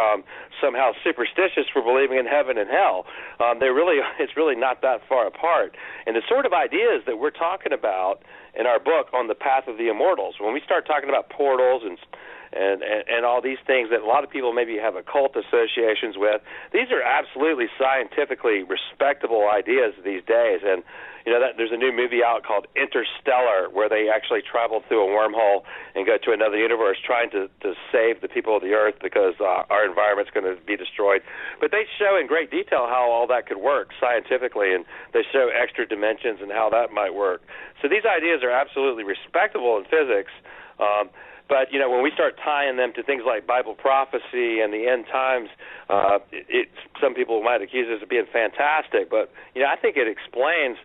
somehow superstitious for believing in heaven and hell. It's really not that far apart. And the sort of ideas that we're talking about in our book on the path of the Immortals, when we start talking about portals and all these things that a lot of people maybe have occult associations with, these are absolutely scientifically respectable ideas these days. And there's a new movie out called Interstellar, where they actually travel through a wormhole and go to another universe trying to save the people of the Earth because our environment's going to be destroyed. But they show in great detail how all that could work scientifically, and they show extra dimensions and how that might work. So these ideas are absolutely respectable in physics. But, when we start tying them to things like Bible prophecy and the end times, some people might accuse us of being fantastic. But, I think it explains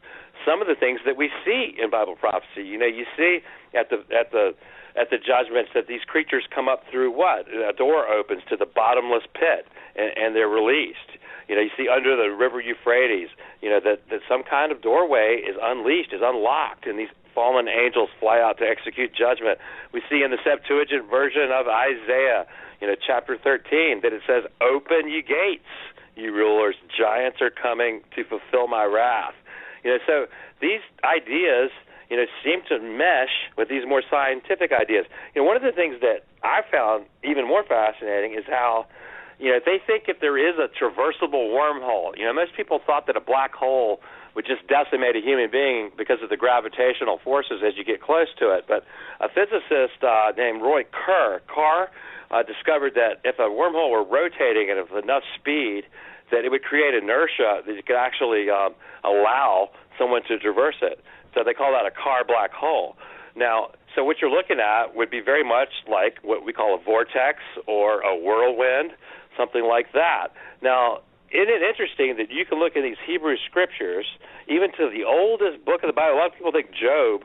some of the things that we see in Bible prophecy. You see at the judgments that these creatures come up through what? A door opens to the bottomless pit, and they're released. You see under the river Euphrates, that some kind of doorway is unleashed, is unlocked, and these fallen angels fly out to execute judgment. We see in the Septuagint version of Isaiah, chapter 13, that it says, "Open ye gates, ye rulers, giants are coming to fulfill my wrath." So these ideas, seem to mesh with these more scientific ideas. One of the things that I found even more fascinating is how, they think if there is a traversable wormhole, most people thought that a black hole would just decimate a human being because of the gravitational forces as you get close to it. But a physicist named Roy Kerr discovered that if a wormhole were rotating at enough speed, that it would create inertia that you could actually allow someone to traverse it. So they call that a Kerr black hole. Now, so what you're looking at would be very much like what we call a vortex or a whirlwind, something like that. Now, isn't it interesting that you can look at these Hebrew scriptures, even to the oldest book of the Bible? A lot of people think Job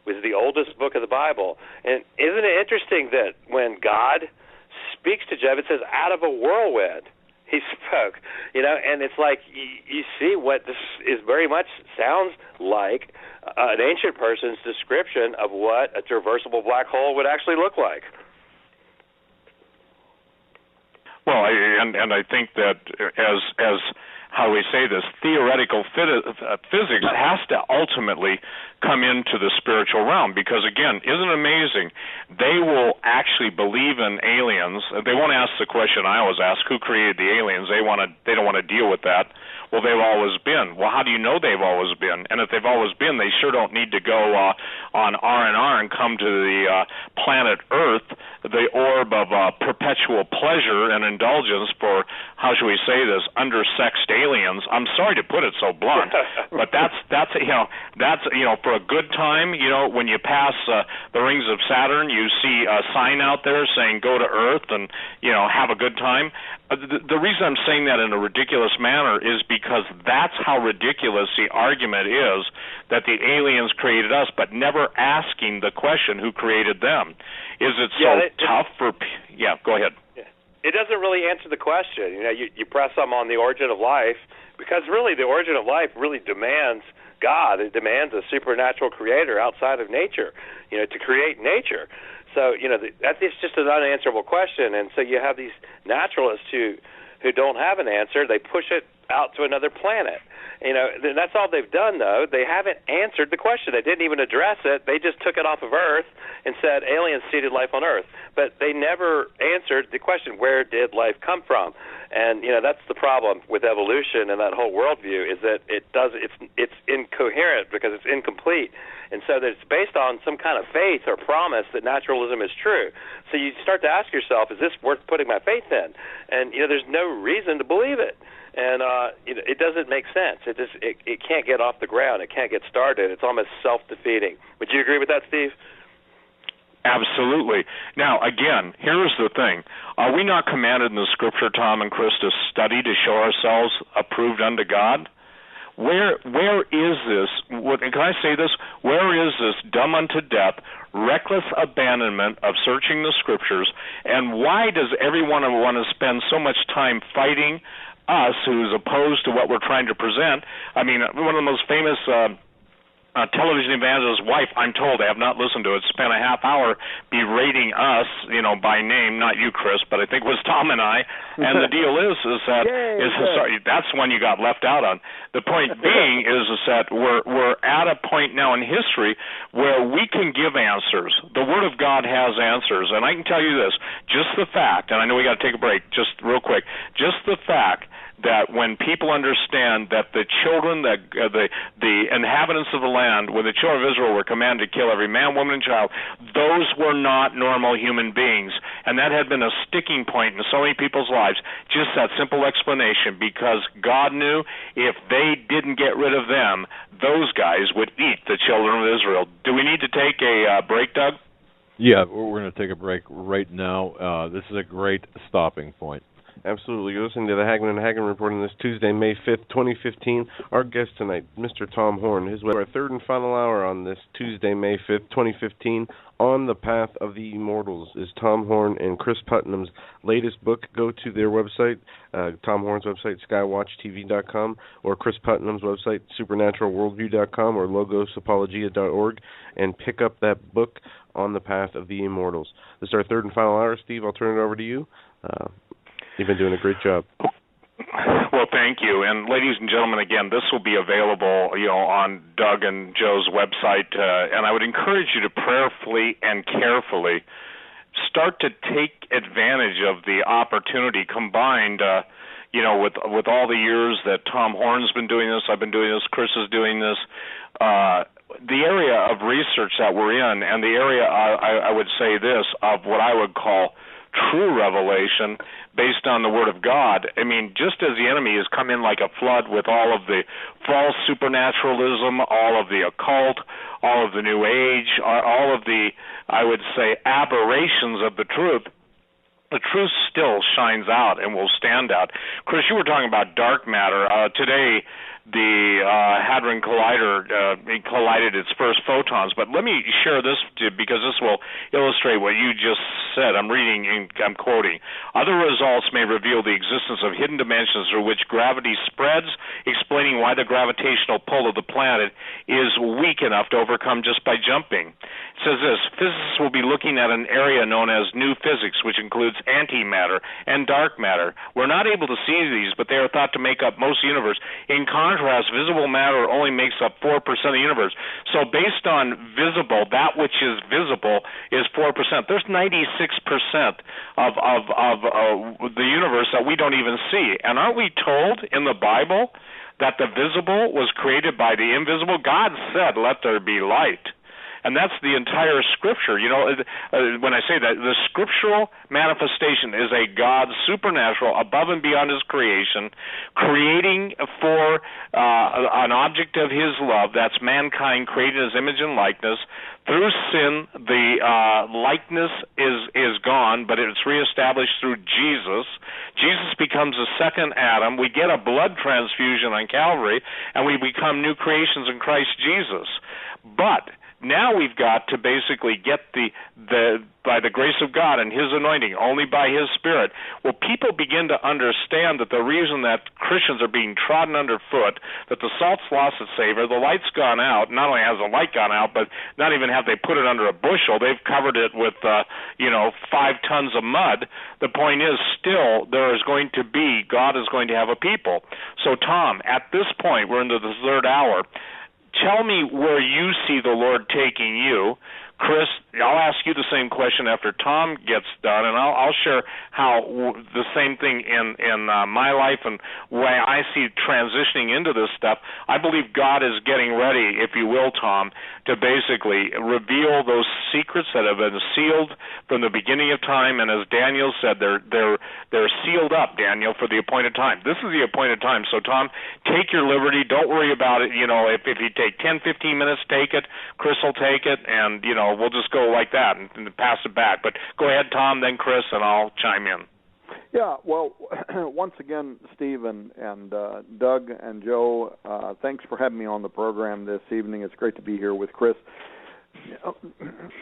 was the oldest book of the Bible. And isn't it interesting that when God speaks to Job, it says, out of a whirlwind he spoke, and it's like you see what this is very much sounds like an ancient person's description of what a traversable black hole would actually look like. Well, and I think that as how we say this, theoretical physics has to ultimately come into the spiritual realm, because again, isn't it amazing? They will actually believe in aliens. They won't ask the question I always ask: who created the aliens? They don't want to deal with that. Well, they've always been. Well, how do you know they've always been? And if they've always been, they sure don't need to go on R&R and come to the planet Earth, the orb of perpetual pleasure and indulgence for, how should we say this, undersexed aliens. I'm sorry to put it so blunt, but that's for a good time. When you pass the rings of Saturn, you see a sign out there saying go to Earth and have a good time. The reason I'm saying that in a ridiculous manner is because that's how ridiculous the argument is that the aliens created us, but never asking the question who created them. Is it so tough for... Yeah, go ahead. It doesn't really answer the question. You press them on the origin of life, because really the origin of life really demands God. It demands a supernatural creator outside of nature, to create nature. So, that is just an unanswerable question. And so you have these naturalists who don't have an answer. They push it out to another planet. That's all they've done, though. They haven't answered the question. They didn't even address it. They just took it off of Earth and said aliens seeded life on Earth. But they never answered the question, where did life come from? And, that's the problem with evolution and that whole worldview, is that it's incoherent because it's incomplete. And so that it's based on some kind of faith or promise that naturalism is true. So you start to ask yourself, is this worth putting my faith in? And, there's no reason to believe it. And it doesn't make sense. It can't get off the ground. It can't get started. It's almost self-defeating. Would you agree with that, Steve? Absolutely. Now, again, here's the thing. Are we not commanded in the Scripture, Tom and Chris, to study to show ourselves approved unto God? where is this? Can I say this? Where is this dumb unto death, reckless abandonment of searching the Scriptures, and why does everyone want to spend so much time fighting us, who's opposed to what we're trying to present? I mean, one of the most famous television evangelist's wife, I'm told, I have not listened to it, spent a half hour berating us, by name, not you, Chris, but I think it was Tom and I. And the deal is that sorry, that's one you got left out on. The point being is that we're at a point now in history where we can give answers. The Word of God has answers, and I can tell you this: just the fact, and I know we got to take a break, just real quick, just the fact that when people understand that the children, the inhabitants of the land, when the children of Israel were commanded to kill every man, woman, and child, those were not normal human beings. And that had been a sticking point in so many people's lives, just that simple explanation, because God knew if they didn't get rid of them, those guys would eat the children of Israel. Do we need to take a break, Doug? Yeah, we're going to take a break right now. This is a great stopping point. Absolutely. You're listening to the Hagmann Hagmann Report on this Tuesday, May 5th, 2015. Our guest tonight, Mr. Tom Horn. Our third and final hour on this Tuesday, May 5th, 2015, On the Path of the Immortals, is Tom Horn and Cris Putnam's latest book. Go to their website, Tom Horn's website, skywatchtv.com, or Cris Putnam's website, supernaturalworldview.com, or logosapologia.org, and pick up that book, On the Path of the Immortals. This is our third and final hour. Steve, I'll turn it over to you. You've been doing a great job. Well, thank you. And ladies and gentlemen, again, this will be available, on Doug and Joe's website. And I would encourage you to prayerfully and carefully start to take advantage of the opportunity combined, with all the years that Tom Horn's been doing this, I've been doing this, Chris is doing this. The area of research that we're in, and the area, I would say this, of what I would call true revelation based on the Word of God. I mean, just as the enemy has come in like a flood with all of the false supernaturalism, all of the occult, all of the New Age, all of the, I would say, aberrations of the truth still shines out and will stand out. Chris, you were talking about dark matter. Today, the Hadron Collider collided its first photons. But let me share this because this will illustrate what you just said. I'm quoting. Other results may reveal the existence of hidden dimensions through which gravity spreads, explaining why the gravitational pull of the planet is weak enough to overcome just by jumping. It says this: physicists will be looking at an area known as new physics, which includes antimatter and dark matter. We're not able to see these, but they are thought to make up most of the universe. In contrast, visible matter only makes up 4% of the universe. So based on visible, that which is visible is 4%. There's 96% of the universe that we don't even see. And aren't we told in the Bible that the visible was created by the invisible? God said, "Let there be light." And that's the entire Scripture. When I say that, the scriptural manifestation is a God supernatural, above and beyond His creation, creating for an object of His love, that's mankind created in His image and likeness. Through sin, the likeness is gone, but it's reestablished through Jesus. Jesus becomes the second Adam. We get a blood transfusion on Calvary, and we become new creations in Christ Jesus. But now we've got to basically get by the grace of God and His anointing, only by His Spirit, well, people begin to understand that the reason that Christians are being trodden underfoot, that the salt's lost its savor, the light's gone out. Not only has the light gone out, but not even have they put it under a bushel, they've covered it with 5 tons of mud. The point is, still, God is going to have a people. So, Tom, at this point, we're into the third hour. Tell me where you see the Lord taking you. Chris, I'll ask you the same question after Tom gets done, and I'll share how the same thing in my life and why I see transitioning into this stuff. I believe God is getting ready, if you will, Tom, to basically reveal those secrets that have been sealed from the beginning of time. And as Daniel said, they're sealed up, Daniel, for the appointed time. This is the appointed time. So, Tom, take your liberty. Don't worry about it. If you take 10, 15 minutes, take it. Chris will take it, and we'll just go like that and pass it back. But go ahead, Tom, then Chris, and I'll chime in. Yeah, well, once again, Steve and Doug and Joe, thanks for having me on the program this evening. It's great to be here with Chris.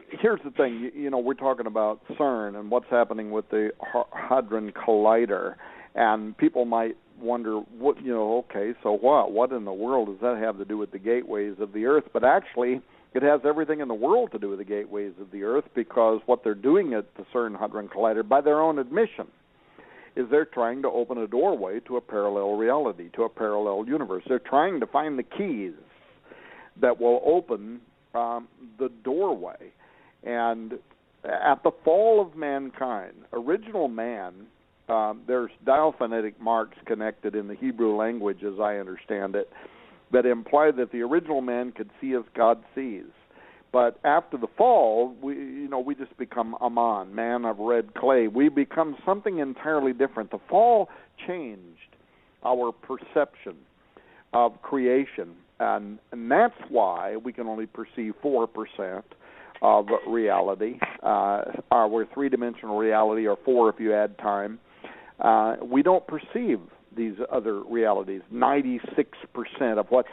Here's the thing, we're talking about CERN and what's happening with the Hadron Collider, and people might wonder, okay, so what? What in the world does that have to do with the gateways of the Earth? But actually, it has everything in the world to do with the gateways of the Earth, because what they're doing at the CERN Hadron Collider, by their own admission, is they're trying to open a doorway to a parallel reality, to a parallel universe. They're trying to find the keys that will open the doorway. And at the fall of mankind, original man, there's diaphonetic marks connected in the Hebrew language, as I understand it, that imply that the original man could see as God sees. But after the fall, we just become Aman, man of red clay. We become something entirely different. The fall changed our perception of creation, and that's why we can only perceive 4% of reality. Our three-dimensional reality, or 4 if you add time. We don't perceive these other realities. 96% of what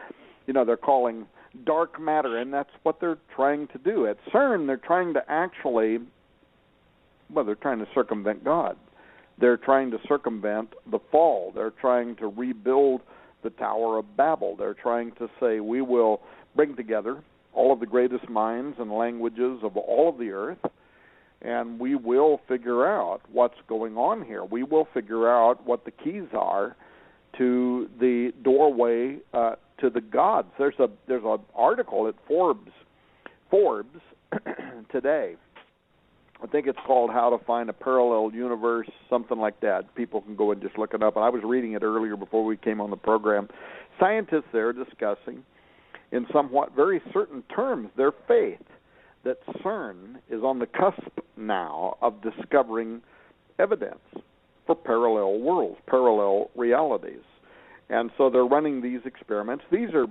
they're calling dark matter, and that's what they're trying to do. At CERN, they're trying to circumvent God. They're trying to circumvent the fall. They're trying to rebuild the Tower of Babel. They're trying to say, we will bring together all of the greatest minds and languages of all of the earth, and we will figure out what's going on here. We will figure out what the keys are to the doorway to the gods. There's an article at Forbes today. I think it's called How to Find a Parallel Universe, something like that. People can go and just look it up. And I was reading it earlier before we came on the program. Scientists there are discussing in somewhat very certain terms their faith that CERN is on the cusp now of discovering evidence for parallel worlds, parallel realities. And so they're running these experiments. These are,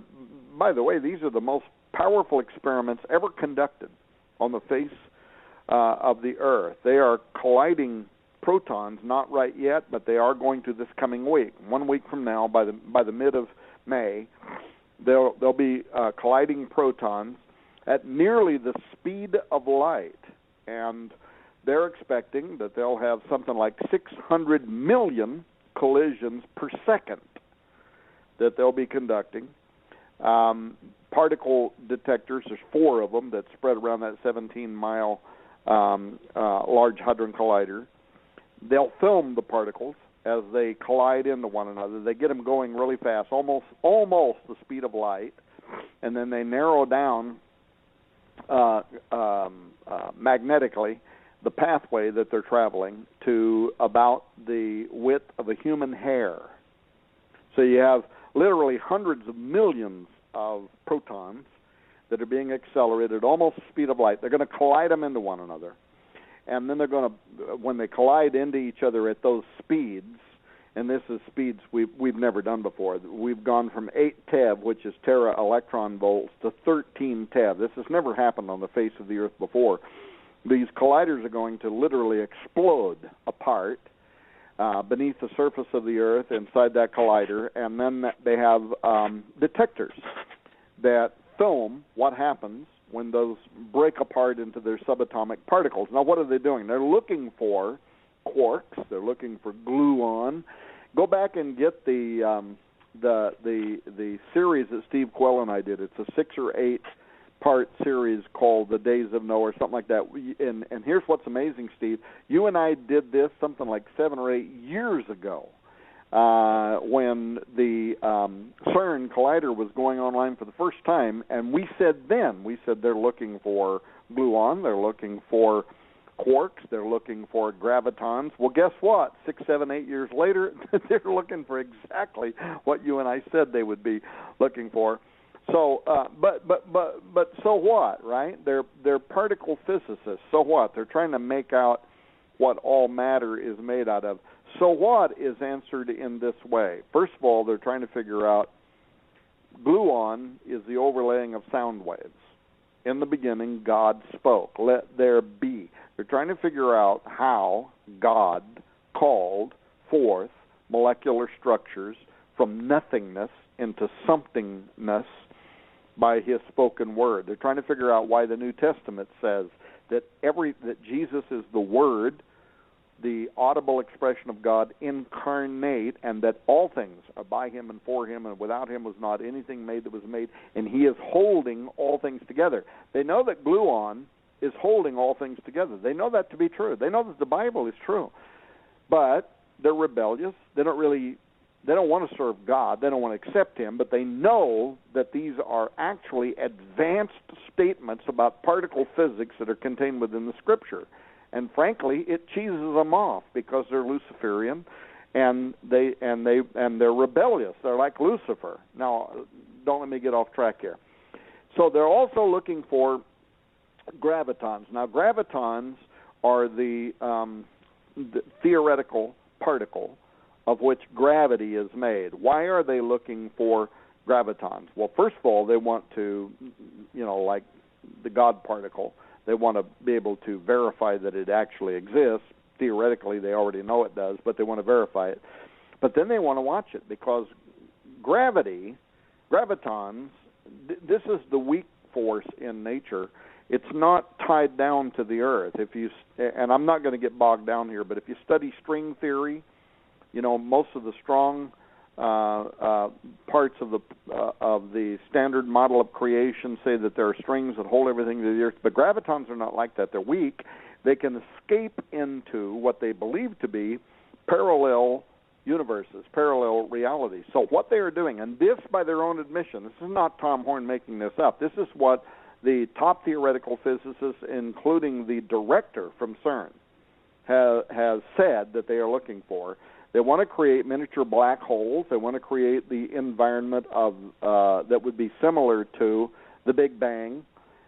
by the way, these are the most powerful experiments ever conducted on the face of the Earth. They are colliding protons, not right yet, but they are going to this coming week. 1 week from now, by the mid of May, they'll be colliding protons at nearly the speed of light, and they're expecting that they'll have something like 600 million collisions per second that they'll be conducting. Particle detectors, there's 4 of them that spread around that 17-mile Large Hadron Collider. They'll film the particles as they collide into one another. They get them going really fast, almost the speed of light, and then they narrow down magnetically the pathway that they're traveling to about the width of a human hair. So you have literally hundreds of millions of protons that are being accelerated almost the speed of light. They're going to collide them into one another. And then they're going to, when they collide into each other at those speeds, and this is speeds we've never done before. We've gone from 8 TeV, which is tera electron volts, to 13 TeV. This has never happened on the face of the Earth before. These colliders are going to literally explode apart beneath the surface of the Earth inside that collider, and then they have detectors that film what happens when those break apart into their subatomic particles. Now, what are they doing? They're looking for quarks. They're looking for gluon. Go back and get the series that Steve Quayle and I did. It's a 6 or 8 part series called The Days of Noah or something like that. And here's what's amazing, Steve. You and I did this something like 7 or 8 years ago when the CERN collider was going online for the first time, and we said they're looking for gluon, they're looking for quarks, they're looking for gravitons. Well, guess what? 6, 7, 8 years later, they're looking for exactly what you and I said they would be looking for. So, but so what, right? They're particle physicists. So what? They're trying to make out what all matter is made out of. So what is answered in this way? First of all, they're trying to figure out gluon is the overlaying of sound waves. In the beginning, God spoke. Let there be. They're trying to figure out how God called forth molecular structures from nothingness into somethingness by his spoken word. They're trying to figure out why the New Testament says that Jesus is the Word, the audible expression of God incarnate, and that all things are by him and for him, and without him was not anything made that was made, and he is holding all things together. They know that gluon is holding all things together. They know that to be true. They know that the Bible is true. But they're rebellious. They don't want to serve God. They don't want to accept him, but they know that these are actually advanced statements about particle physics that are contained within the Scripture. And frankly, it cheeses them off because they're Luciferian and they're rebellious. They're like Lucifer. Now, don't let me get off track here. So they're also looking for gravitons. Now, gravitons are the theoretical particle of which gravity is made. Why are they looking for gravitons? Well, first of all, they want to, like the God particle, they want to be able to verify that it actually exists. Theoretically, they already know it does, but they want to verify it. But then they want to watch it because gravitons, this is the weak force in nature. It's not tied down to the Earth. And I'm not going to get bogged down here, but if you study string theory, most of the strong parts of the standard model of creation say that there are strings that hold everything to the Earth, but gravitons are not like that. They're weak. They can escape into what they believe to be parallel universes, parallel realities. So what they are doing, and this by their own admission, this is not Tom Horn making this up, this is what the top theoretical physicists, including the director from CERN, has said that they are looking for. They want to create miniature black holes. They want to create the environment of that would be similar to the Big Bang,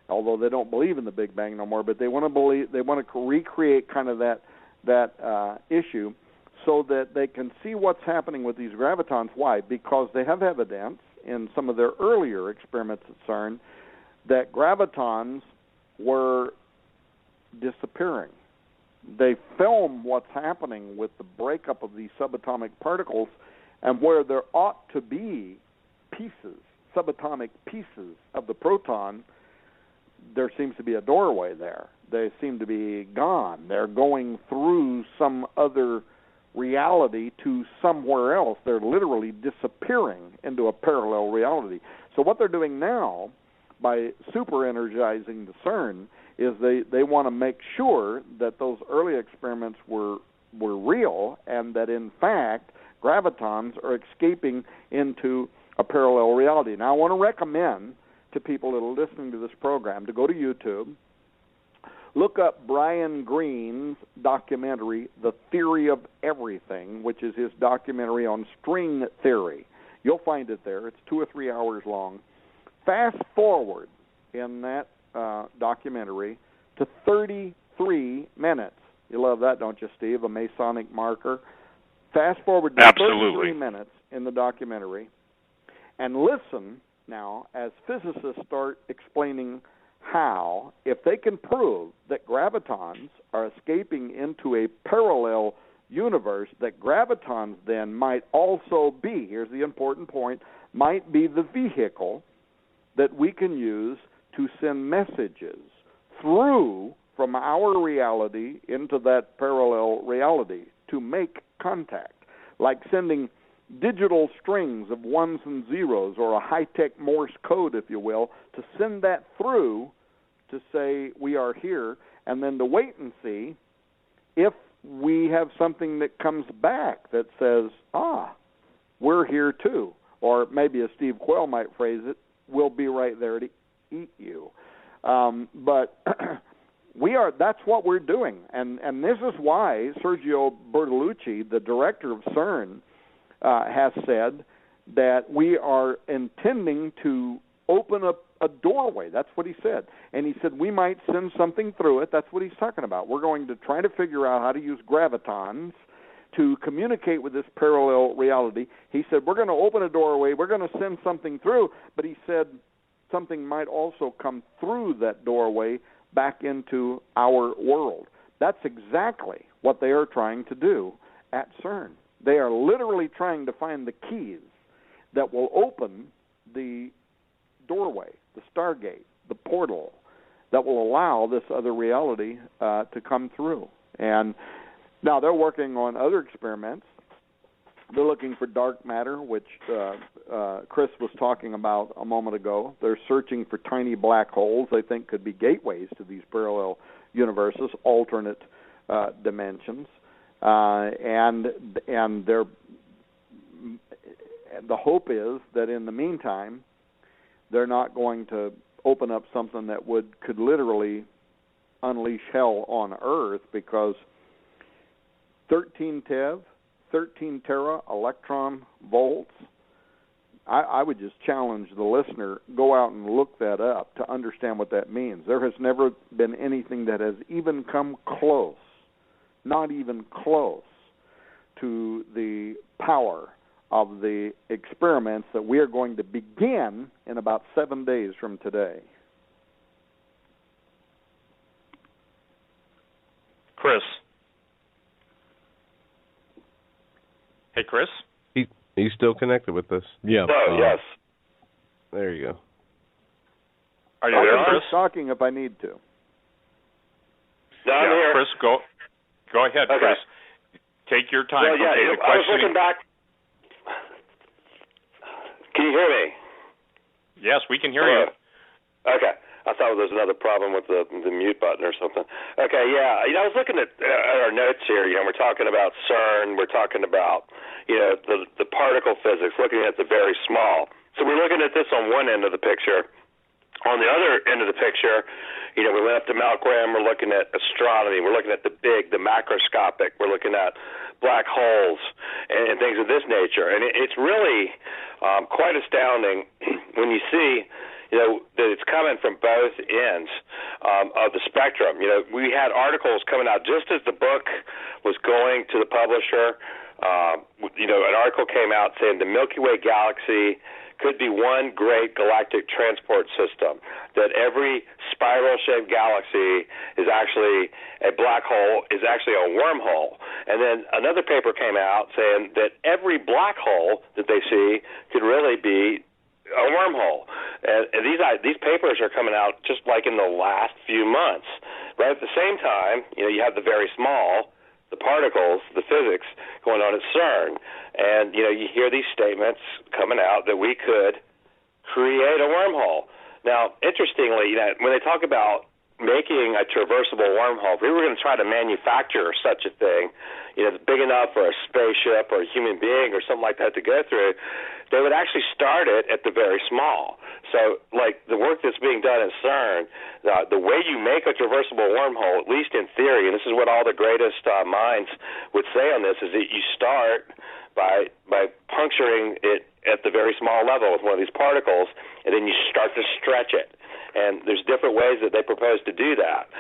although they don't believe in the Big Bang no more. But they want to recreate kind of that issue, so that they can see what's happening with these gravitons. Why? Because they have evidence in some of their earlier experiments at CERN that gravitons were disappearing. They film what's happening with the breakup of these subatomic particles, and where there ought to be subatomic pieces of the proton, there seems to be a doorway there. They seem to be gone. They're going through some other reality to somewhere else. They're literally disappearing into a parallel reality. So what they're doing now, by super-energizing the CERN, is they want to make sure that those early experiments were real, and that in fact gravitons are escaping into a parallel reality. Now I want to recommend to people that are listening to this program to go to YouTube, look up Brian Greene's documentary, The Theory of Everything, which is his documentary on string theory. You'll find it there. It's 2 or 3 hours long. Fast forward in that documentary to 33 minutes. You love that, don't you, Steve? A Masonic marker. Fast forward to 33 minutes in the documentary, and listen now as physicists start explaining how, if they can prove that gravitons are escaping into a parallel universe, that gravitons then might also be, here's the important point, might be the vehicle that we can use to send messages through from our reality into that parallel reality to make contact, like sending digital strings of ones and zeros, or a high-tech Morse code, if you will, to send that through to say we are here, and then to wait and see if we have something that comes back that says, we're here too. Or maybe as Steve Quayle might phrase it, we'll be right there to eat you. But that's what we're doing. And this is why Sergio Bertolucci, the director of CERN, has said that we are intending to open up a doorway. That's what he said. And he said we might send something through it. That's what he's talking about. We're going to try to figure out how to use gravitons to communicate with this parallel reality. He said we're going to open a doorway. We're going to send something through. But he said something might also come through that doorway back into our world. That's exactly what they are trying to do. at CERN. They are literally trying to find the keys that will open the doorway, the stargate, the portal that will allow this other reality to come through. And now they're working on other experiments. They're looking for dark matter, which Chris was talking about a moment ago. They're searching for tiny black holes they think could be gateways to these parallel universes, alternate dimensions. And the hope is that in the meantime, they're not going to open up something that could literally unleash hell on Earth, because 13 TeV, 13 tera electron volts, I would just challenge the listener, go out and look that up to understand what that means. There has never been anything that has even come close, not even close, to the power of the experiments that we are going to begin in about 7 days from today. Chris. Hey, Chris? He's still connected with us. Yeah. Oh, yes. There you go. Are you I there, can Chris? keep talking if I need to. No, I'm here. Chris, go ahead, Okay. Chris. Take your time. Well, yeah, Okay, the I was questioning- looking back. Can you hear me? Yes, we can hear Hello? you. Okay. I thought there was another problem with the mute button or something. Okay, yeah. I was looking at our notes here. We're talking about CERN. We're talking about, the particle physics, looking at the very small. So we're looking at this on one end of the picture. On the other end of the picture, we went up to Mount Graham. We're looking at astronomy. We're looking at the big, the macroscopic. We're looking at black holes and things of this nature. And it's really quite astounding when you see that it's coming from both ends of the spectrum. We had articles coming out just as the book was going to the publisher. An article came out saying the Milky Way galaxy could be one great galactic transport system, that every spiral-shaped galaxy is actually a black hole, is actually a wormhole. And then another paper came out saying that every black hole that they see could really be a wormhole. And these papers are coming out just like in the last few months. Right at the same time, you have the very small, the particles, the physics going on at CERN. And, you hear these statements coming out that we could create a wormhole. Now, interestingly, when they talk about making a traversable wormhole, if we were going to try to manufacture such a thing, big enough for a spaceship or a human being or something like that to go through, they would actually start it at the very small. So, like the work that's being done at CERN, the way you make a traversable wormhole, at least in theory, and this is what all the greatest minds would say on this, is that you start by puncturing it at the very small level with one of these particles, and then you start to stretch it. And there's different ways that they propose to do that.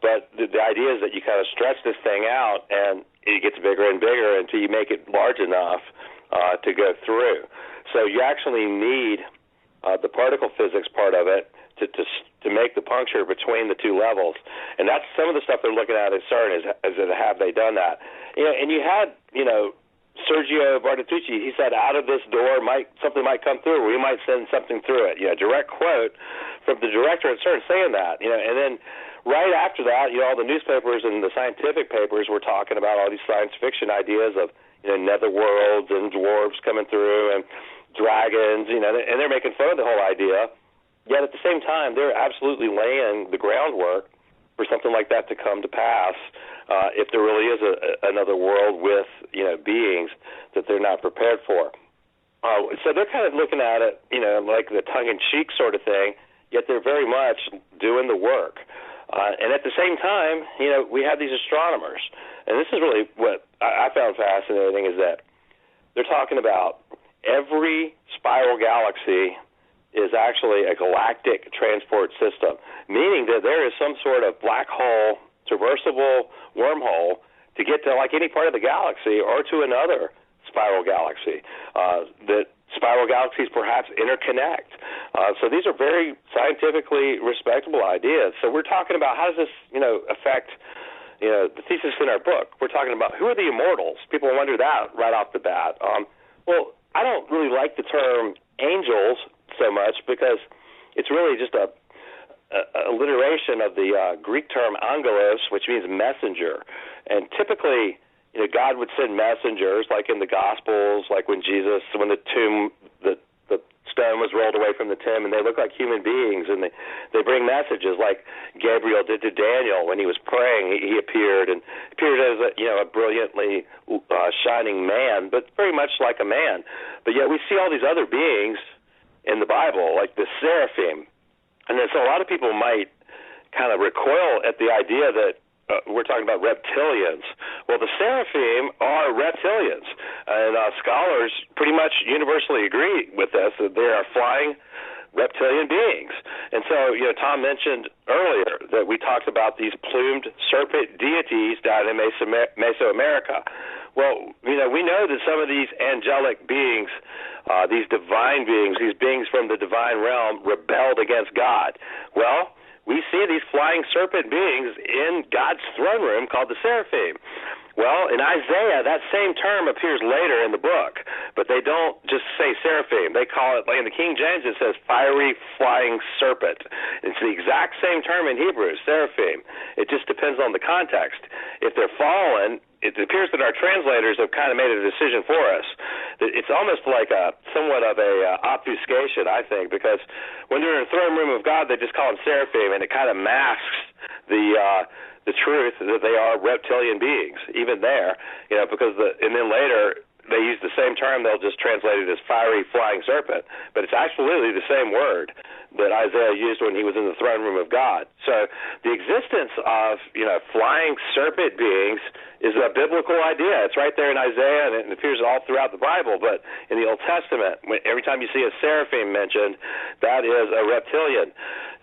But the idea is that you kind of stretch this thing out, and it gets bigger and bigger until you make it large enough to go through. So you actually need the particle physics part of it to make the puncture between the two levels. And that's some of the stuff they're looking at CERN is have they done that. And you had, Sergio Bartolucci, he said, out of this door something might come through. We might send something through it. Direct quote from the director at CERN saying that. And then right after that, all the newspapers and the scientific papers were talking about all these science fiction ideas of netherworlds and dwarves coming through and dragons. And they're making fun of the whole idea. Yet at the same time, they're absolutely laying the groundwork for something like that to come to pass. If there really is another world with beings that they're not prepared for. So they're kind of looking at it, like the tongue-in-cheek sort of thing, yet they're very much doing the work. And at the same time, we have these astronomers. And this is really what I found fascinating, is that they're talking about every spiral galaxy is actually a galactic transport system, meaning that there is some sort of black hole, traversable wormhole to get to like any part of the galaxy or to another spiral galaxy. That spiral galaxies perhaps interconnect. So these are very scientifically respectable ideas. So we're talking about how does this, affect, the thesis in our book, we're talking about who are the immortals. People wonder that right off the bat. Well, I don't really like the term angels so much because it's really just a alliteration of the Greek term angelos, which means messenger. And typically, God would send messengers, like in the Gospels, like when the stone was rolled away from the tomb, and they look like human beings, and they bring messages, like Gabriel did to Daniel when he was praying. He appeared as a brilliantly shining man, but very much like a man. But yet we see all these other beings in the Bible, like the seraphim, and then so a lot of people might kind of recoil at the idea that we're talking about reptilians. Well, the seraphim are reptilians, and scholars pretty much universally agree with this, that they are flying reptilian beings. And so, Tom mentioned earlier that we talked about these plumed serpent deities down in Mesoamerica. Well, we know that some of these angelic beings, these divine beings, these beings from the divine realm, rebelled against God. Well, we see these flying serpent beings in God's throne room called the seraphim. Well, in Isaiah, that same term appears later in the book, but they don't just say seraphim. They call it, like in the King James, it says fiery flying serpent. It's the exact same term in Hebrew, seraphim. It just depends on the context. If they're fallen, it appears that our translators have kind of made a decision for us. It's almost like somewhat of a obfuscation, I think, because when they're in the throne room of God, they just call them seraphim, and it kind of masks the truth that they are reptilian beings, even there, and then later they use the same term, they'll just translate it as fiery flying serpent, but it's absolutely the same word that Isaiah used when he was in the throne room of God. So the existence of, flying serpent beings is a biblical idea. It's right there in Isaiah, and it appears all throughout the Bible, but in the Old Testament, every time you see a seraphim mentioned, that is a reptilian.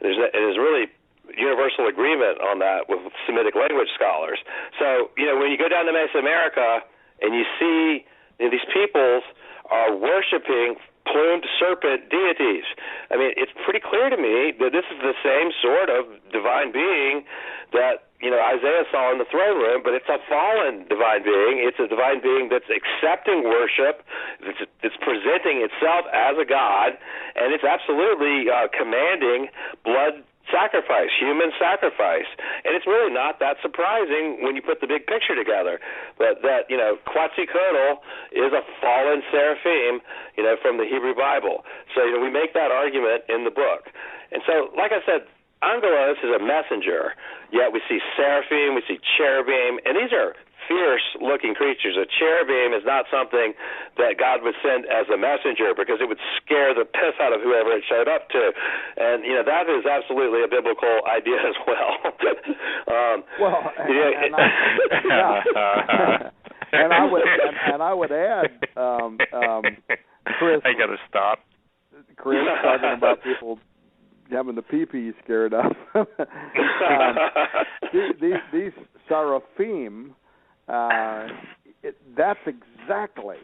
There's really universal agreement on that with Semitic language scholars. So, when you go down to Mesoamerica and you see these peoples are worshiping plumed serpent deities, I mean, it's pretty clear to me that this is the same sort of divine being that, Isaiah saw in the throne room, but it's a fallen divine being. It's a divine being that's accepting worship, it's presenting itself as a god, and it's absolutely commanding blood sacrifice, human sacrifice. And it's really not that surprising when you put the big picture together. But that, Quetzalcoatl is a fallen seraphim, from the Hebrew Bible. So, we make that argument in the book. And so, like I said, angelos is a messenger, yet we see seraphim, we see cherubim, and these are fierce-looking creatures. A cherubim is not something that God would send as a messenger because it would scare the piss out of whoever it showed up to. And, that is absolutely a biblical idea as well. And I would add, Chris. I got to stop. Chris, talking about people having the pee-pee scared up. These seraphim, that's exactly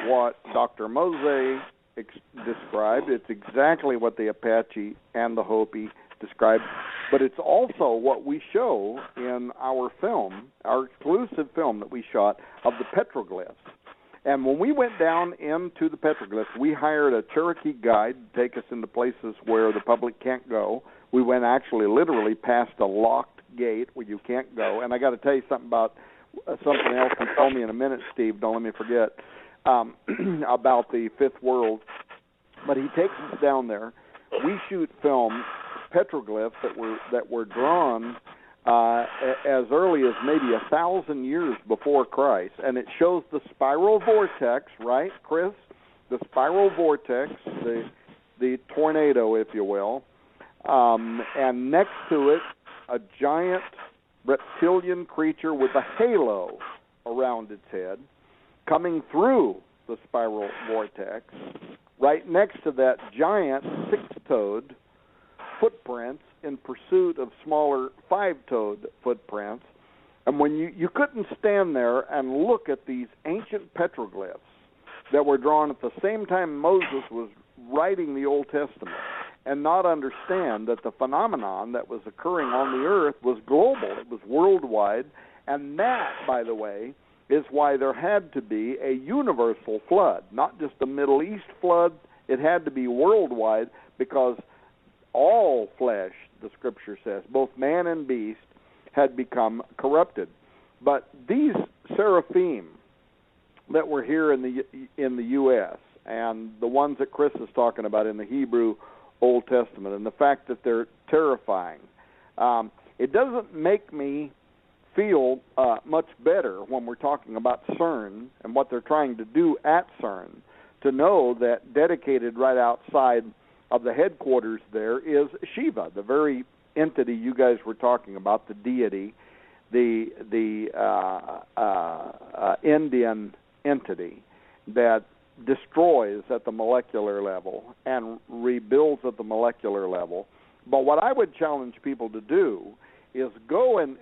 what Dr. Mose described. It's exactly what the Apache and the Hopi described, but it's also what we show in our film, our exclusive film that we shot of the petroglyphs. And when we went down into the petroglyphs, we hired a Cherokee guide to take us into places where the public can't go. We went actually literally past a locked gate where you can't go. And I got to tell you something about something else you told me in a minute, Steve. Don't let me forget about the Fifth World. But he takes us down there. We shoot film petroglyphs that were drawn as early as maybe 1,000 years before Christ, and it shows the spiral vortex, right, Chris? The spiral vortex, the tornado, if you will, and next to it, a giant reptilian creature with a halo around its head coming through the spiral vortex. Right next to that giant six-toed footprints in pursuit of smaller five-toed footprints. And when you couldn't stand there and look at these ancient petroglyphs that were drawn at the same time Moses was writing the Old Testament, and not understand that the phenomenon that was occurring on the earth was global. It was worldwide. And that, by the way, is why there had to be a universal flood, not just a Middle East flood. It had to be worldwide, because all flesh, the Scripture says, both man and beast, had become corrupted. But these seraphim that were here in the U.S., and the ones that Chris is talking about in the Hebrew Old Testament, and the fact that they're terrifying, it doesn't make me feel much better when we're talking about CERN and what they're trying to do at CERN, to know that dedicated right outside of the headquarters there is Shiva, the very entity you guys were talking about, the deity, the Indian entity that destroys at the molecular level and rebuilds at the molecular level. But what I would challenge people to do is go and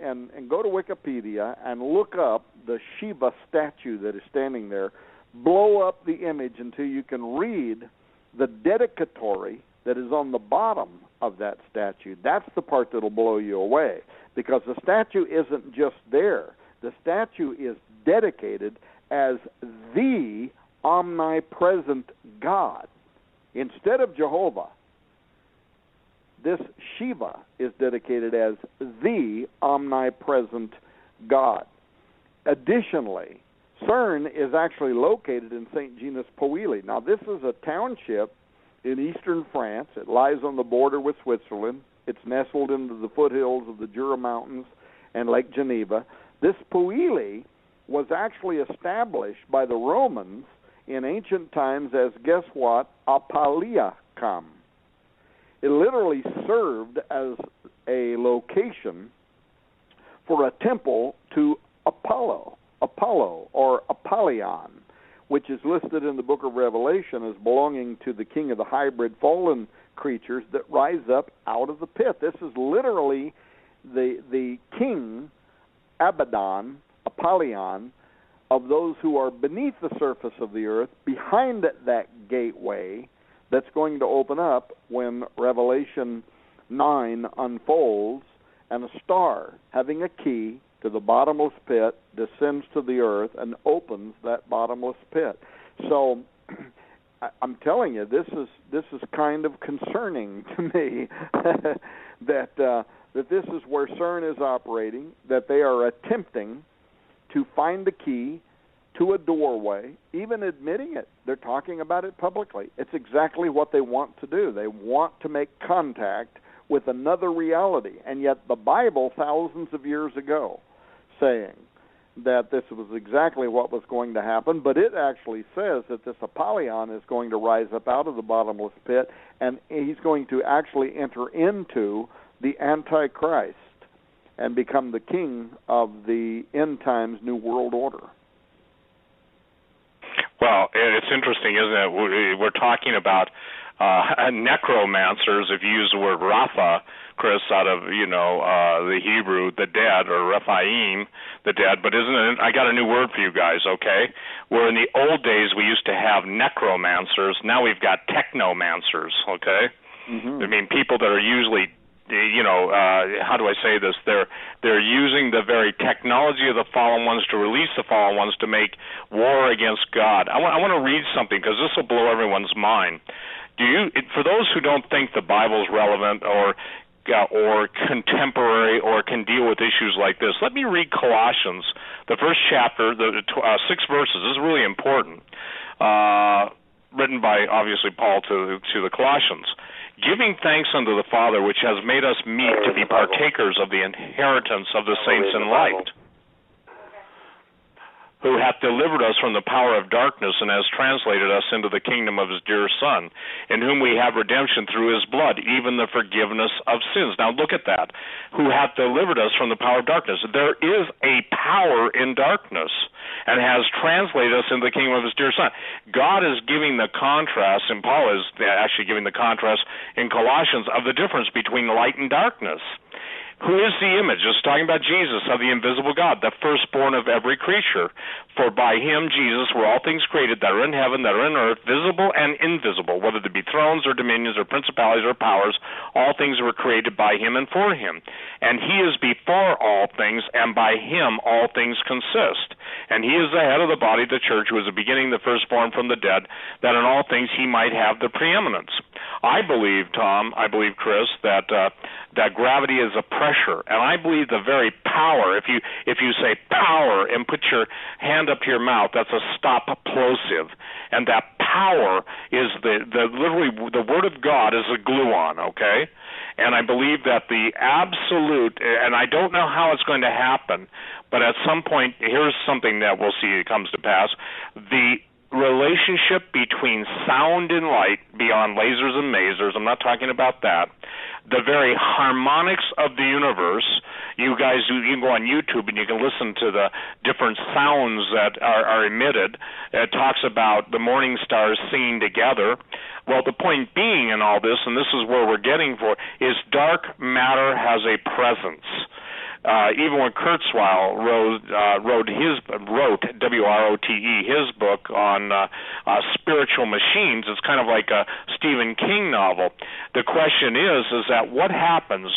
go to Wikipedia and look up the Shiva statue that is standing there. Blow up the image until you can read the dedicatory that is on the bottom of that statue. That's the part that'll blow you away, because the statue isn't just there. The statue is dedicated as the omnipresent God. Instead of Jehovah, this Shiva is dedicated as the omnipresent God. Additionally, CERN is actually located in St. Genus Quayle. Now, this is a township in eastern France. It lies on the border with Switzerland. It's nestled into the foothills of the Jura Mountains and Lake Geneva. This Quayle was actually established by the Romans in ancient times as, guess what, Apaliacum. It literally served as a location for a temple to Apollo or Apollyon, which is listed in the book of Revelation as belonging to the king of the hybrid fallen creatures that rise up out of the pit. This is literally the king, Abaddon, Apollyon, of those who are beneath the surface of the earth, behind that gateway that's going to open up when Revelation 9 unfolds, and a star having a key to the bottomless pit descends to the earth and opens that bottomless pit. So I'm telling you, this is kind of concerning to me that this is where CERN is operating, that they are attempting to find the key to a doorway, even admitting it. They're talking about it publicly. It's exactly what they want to do. They want to make contact with another reality. And yet the Bible, thousands of years ago, saying that this was exactly what was going to happen, but it actually says that this Apollyon is going to rise up out of the bottomless pit, and he's going to actually enter into the Antichrist and become the king of the end times New World Order. Well, it's interesting, isn't it? We're talking about necromancers, if you use the word Rapha, Chris, out of, the Hebrew, the dead, or Rephaim, the dead, but isn't it, I got a new word for you guys, okay? Where in the old days we used to have necromancers, now we've got technomancers, okay? Mm-hmm. I mean, people that are usually, how do I say this? They're using the very technology of the fallen ones to release the fallen ones to make war against God. I want to read something, because this will blow everyone's mind. For those who don't think the Bible's relevant or contemporary or can deal with issues like this, let me read Colossians, the first chapter, the 6 verses. This is really important. Written by, obviously, Paul to the Colossians. Giving thanks unto the Father, which has made us meet to be partakers of the inheritance of the saints in light, who hath delivered us from the power of darkness and has translated us into the kingdom of his dear Son, in whom we have redemption through his blood, even the forgiveness of sins. Now look at that. Who hath delivered us from the power of darkness. There is a power in darkness and has translated us into the kingdom of his dear Son. God is giving the contrast, and Paul is actually giving the contrast in Colossians of the difference between light and darkness. Who is the image? It's talking about Jesus, of the invisible God, the firstborn of every creature. For by him, Jesus, were all things created that are in heaven, that are in earth, visible and invisible, whether they be thrones or dominions or principalities or powers. All things were created by him and for him. And he is before all things, and by him all things consist. And he is the head of the body, the church, who is the beginning, the firstborn from the dead, that in all things he might have the preeminence. I believe, Tom, Chris, that gravity is a pressure, and I believe the very power. If you say power and put your hand up to your mouth, that's a stop plosive, and that power is literally the word of God is a gluon. Okay, and I believe that the absolute, and I don't know how it's going to happen, but at some point, here's something that we'll see it comes to pass. The relationship between sound and light beyond lasers and masers, I'm not talking about that, the very harmonics of the universe. You guys, you can go on YouTube and you can listen to the different sounds that are emitted. It talks about the morning stars singing together. Well, the point being in all this, and this is where we're getting for, is dark matter has a presence. Even when Kurzweil wrote WROTE, his book on spiritual machines, it's kind of like a Stephen King novel. The question is that what happens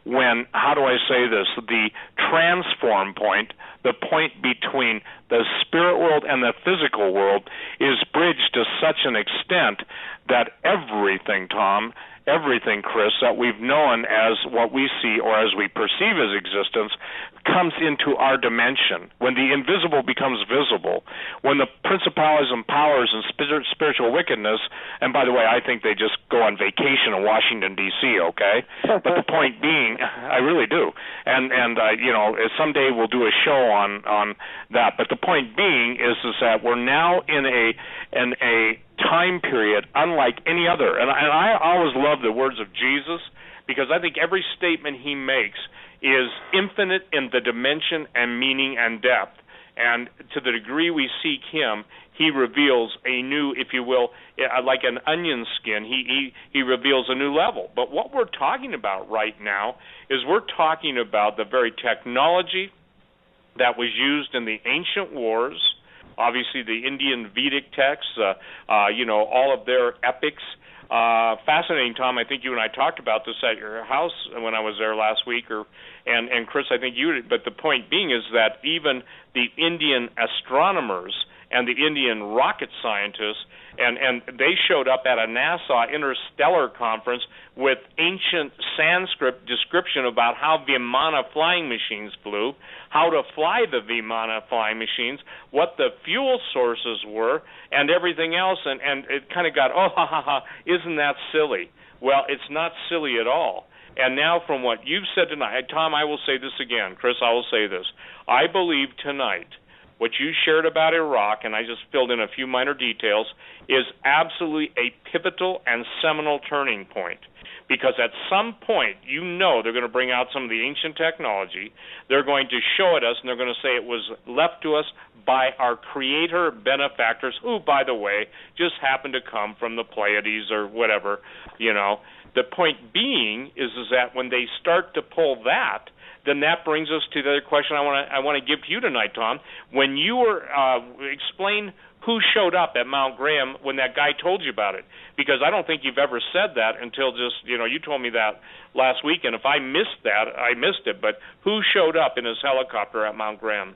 when, how do I say this, the transform point, the point between the spirit world and the physical world is bridged to such an extent that everything, Tom, everything, Chris, that we've known as what we see or as we perceive as existence comes into our dimension. When the invisible becomes visible, when the principalities and powers and spiritual wickedness, and by the way, I think they just go on vacation in Washington, D.C., okay? But the point being, I really do. And someday we'll do a show on that. But the point being is that we're now in a time period unlike any other. And I always love the words of Jesus, because I think every statement he makes is infinite in the dimension and meaning and depth. And to the degree we seek him, he reveals a new, if you will, like an onion skin, he reveals a new level. But what we're talking about right now is we're talking about the very technology that was used in the ancient wars, obviously the Indian Vedic texts, all of their epics. Fascinating, Tom. I think you and I talked about this at your house when I was there last week, and Chris, I think you did. But the point being is that even the Indian astronomers and the Indian rocket scientists, and they showed up at a NASA interstellar conference with ancient Sanskrit description about how Vimana flying machines flew, how to fly the Vimana flying machines, what the fuel sources were, and everything else, and it kind of got, isn't that silly? Well, it's not silly at all. And now from what you've said tonight, Tom, I will say this again. Chris, I will say this. I believe tonight what you shared about Iraq, and I just filled in a few minor details, is absolutely a pivotal and seminal turning point. Because at some point, they're going to bring out some of the ancient technology. They're going to show it us, and they're going to say it was left to us by our creator benefactors, who, by the way, just happened to come from the Pleiades or whatever, The point being is that when they start to pull that, then that brings us to the other question I want to give to you tonight, Tom. When you were explain who showed up at Mount Graham when that guy told you about it, because I don't think you've ever said that until just you told me that last week, and if I missed that, I missed it. But who showed up in his helicopter at Mount Graham?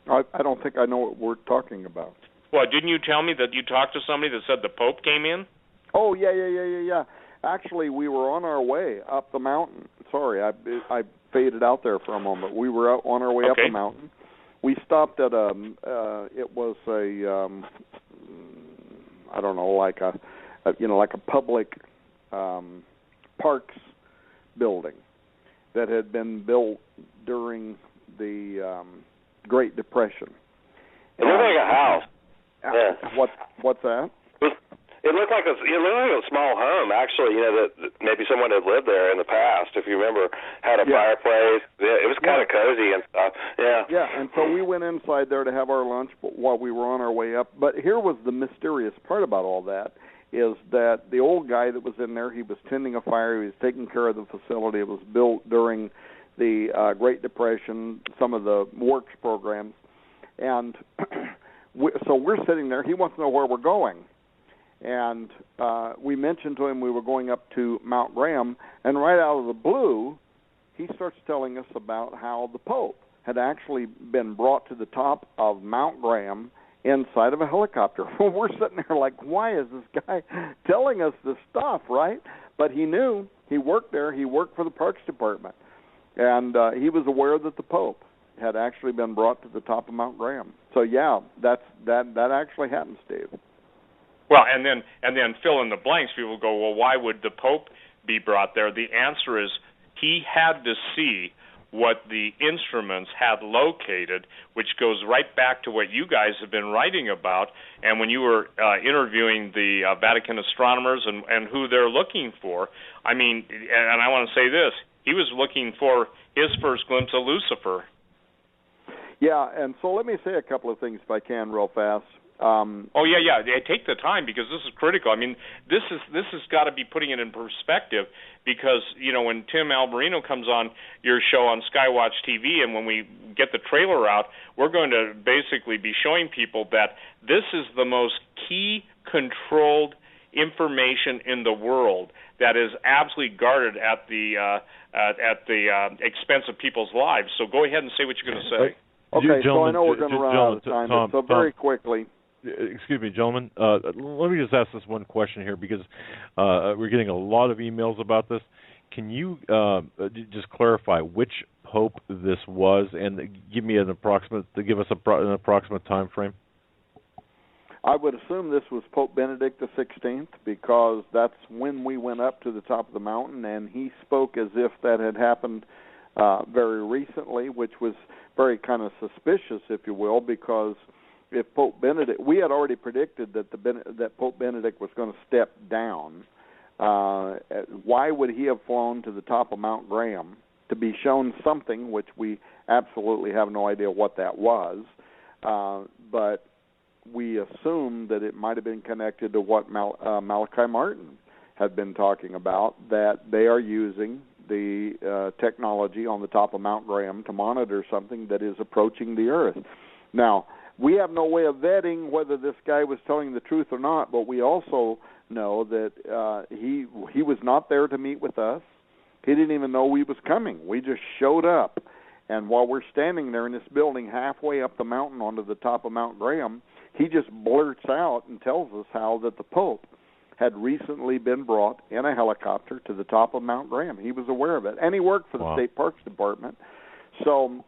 I don't think I know what we're talking about. Well, didn't you tell me that you talked to somebody that said the Pope came in? Oh yeah. Actually, we were on our way up the mountain. Sorry, I faded out there for a moment. We were on our way up the mountain. We stopped at it was I don't know, like a public parks building that had been built during the Great Depression. It looked like a house. Yeah. What's that? It looked like a small home, actually. That maybe someone had lived there in the past. If you remember, had a fireplace. It was kind of cozy and stuff. Yeah. Yeah, and so we went inside there to have our lunch while we were on our way up. But here was the mysterious part about all that: is that the old guy that was in there, he was tending a fire, he was taking care of the facility. It was built during the Great Depression, some of the works programs. And so we're sitting there. He wants to know where we're going. And we mentioned to him we were going up to Mount Graham, and right out of the blue, he starts telling us about how the Pope had actually been brought to the top of Mount Graham inside of a helicopter. We're sitting there like, why is this guy telling us this stuff, right? But he knew. He worked there. He worked for the Parks Department. And he was aware that the Pope had actually been brought to the top of Mount Graham. So, yeah, that actually happened, Steve. Well, and then fill in the blanks. People go, well, why would the Pope be brought there? The answer is he had to see what the instruments had located, which goes right back to what you guys have been writing about, and when you were interviewing the Vatican astronomers and who they're looking for. I mean, and I want to say this, he was looking for his first glimpse of Lucifer. Yeah, and so let me say a couple of things, if I can, real fast. Take the time, because this is critical. I mean, this has got to be putting it in perspective, because when Tim Alberino comes on your show on Skywatch TV, and when we get the trailer out, we're going to basically be showing people that this is the most key controlled information in the world that is absolutely guarded at the expense of people's lives. So go ahead and say what you're going to say. Okay, so I know we're going to run out of time, so very quickly. Excuse me, gentlemen. Let me just ask this one question here, because we're getting a lot of emails about this. Can you just clarify which pope this was, and give me an approximate time frame? I would assume this was Pope Benedict XVI, because that's when we went up to the top of the mountain, and he spoke as if that had happened very recently, which was very kind of suspicious, if you will, because if Pope Benedict, we had already predicted that Pope Benedict was going to step down. Why would he have flown to the top of Mount Graham to be shown something which we absolutely have no idea what that was? But we assume that it might have been connected to what Malachi Martin had been talking about, that they are using the technology on the top of Mount Graham to monitor something that is approaching the Earth. Now, we have no way of vetting whether this guy was telling the truth or not, but we also know that he was not there to meet with us. He didn't even know we was coming. We just showed up. And while we're standing there in this building halfway up the mountain onto the top of Mount Graham, he just blurts out and tells us how that the Pope had recently been brought in a helicopter to the top of Mount Graham. He was aware of it. And he worked for the State Parks Department. So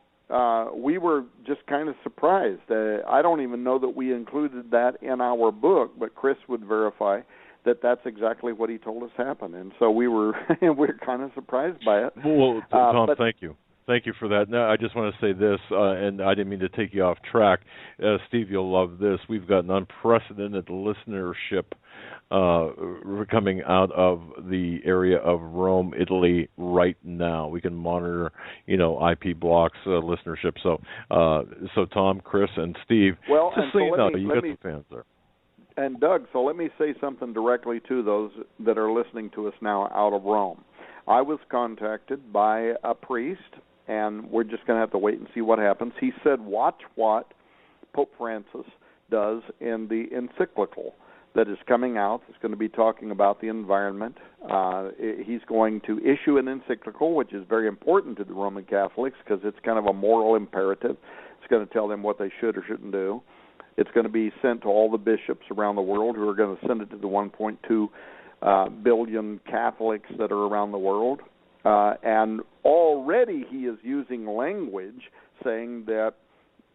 we were just kind of surprised. I don't even know that we included that in our book, but Chris would verify that that's exactly what he told us happened. And so we're kind of surprised by it. Well, Tom, thank you. Thank you for that. Now, I just want to say this, and I didn't mean to take you off track. Steve, you'll love this. We've got an unprecedented listenership coming out of the area of Rome, Italy right now. We can monitor, IP blocks listenership. So Tom, Chris, and Steve, well, just so you know, you got some fans there. And Doug, so let me say something directly to those that are listening to us now out of Rome. I was contacted by a priest, and we're just going to have to wait and see what happens. He said, watch what Pope Francis does in the encyclical that is coming out. It's going to be talking about the environment. He's going to issue an encyclical, which is very important to the Roman Catholics because it's kind of a moral imperative. It's going to tell them what they should or shouldn't do. It's going to be sent to all the bishops around the world who are going to send it to the 1.2 billion Catholics that are around the world. And already he is using language saying that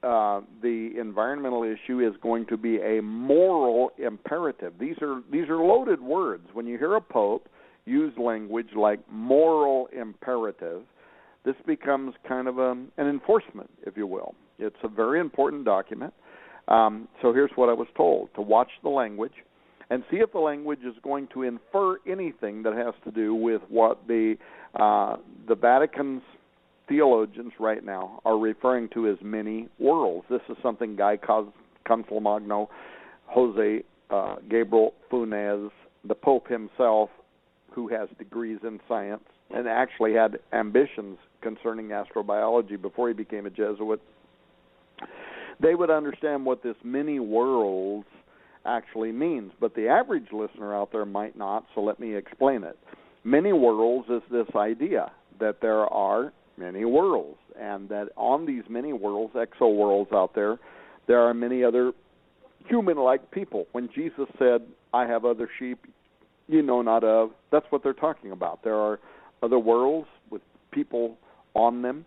the environmental issue is going to be a moral imperative. These are loaded words. When you hear a pope use language like moral imperative, this becomes kind of an enforcement, if you will. It's a very important document. So here's what I was told, to watch the language and see if the language is going to infer anything that has to do with what the Vatican's theologians right now are referring to as many worlds. This is something Guy Consolmagno, Jose Gabriel Funes, the Pope himself, who has degrees in science and actually had ambitions concerning astrobiology before he became a Jesuit, they would understand what this many worlds actually means. But the average listener out there might not, so let me explain it. Many worlds is this idea that there are many worlds, and that on these many worlds, exo-worlds out there, there are many other human-like people. When Jesus said, I have other sheep you know not of, that's what they're talking about. There are other worlds with people on them.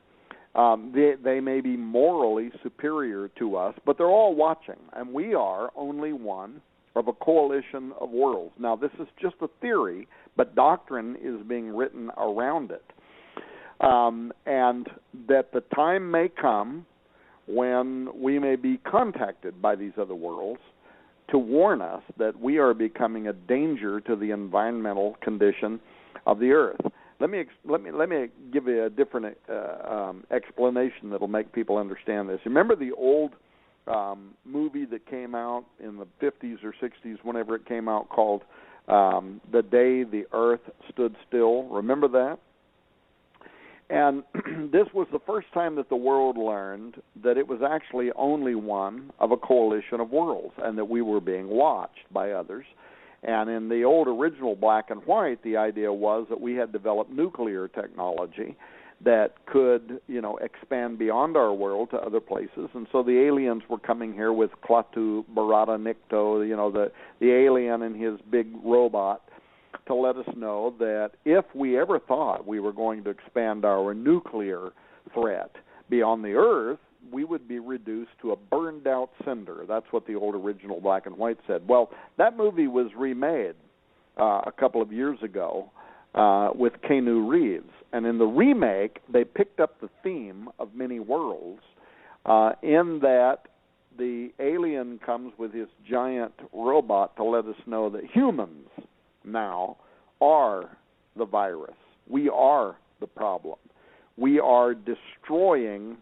They may be morally superior to us, but they're all watching, and we are only one of a coalition of worlds. Now, this is just a theory, but doctrine is being written around it. And that the time may come when we may be contacted by these other worlds to warn us that we are becoming a danger to the environmental condition of the earth. Let me give you a different explanation that'll make people understand this. Remember the old movie that came out in the 50s or 60s, whenever it came out, called The Day the Earth Stood Still? Remember that? And this was the first time that the world learned that it was actually only one of a coalition of worlds, and that we were being watched by others. And in the old original black and white, the idea was that we had developed nuclear technology that could, expand beyond our world to other places. And so the aliens were coming here with Klaatu Barada Nikto, the alien and his big robot, to let us know that if we ever thought we were going to expand our nuclear threat beyond the Earth, we would be reduced to a burned-out cinder. That's what the old original black and white said. Well, that movie was remade a couple of years ago with Keanu Reeves. And in the remake, they picked up the theme of many worlds in that the alien comes with his giant robot to let us know that humans now are the virus. We are the problem. We are destroying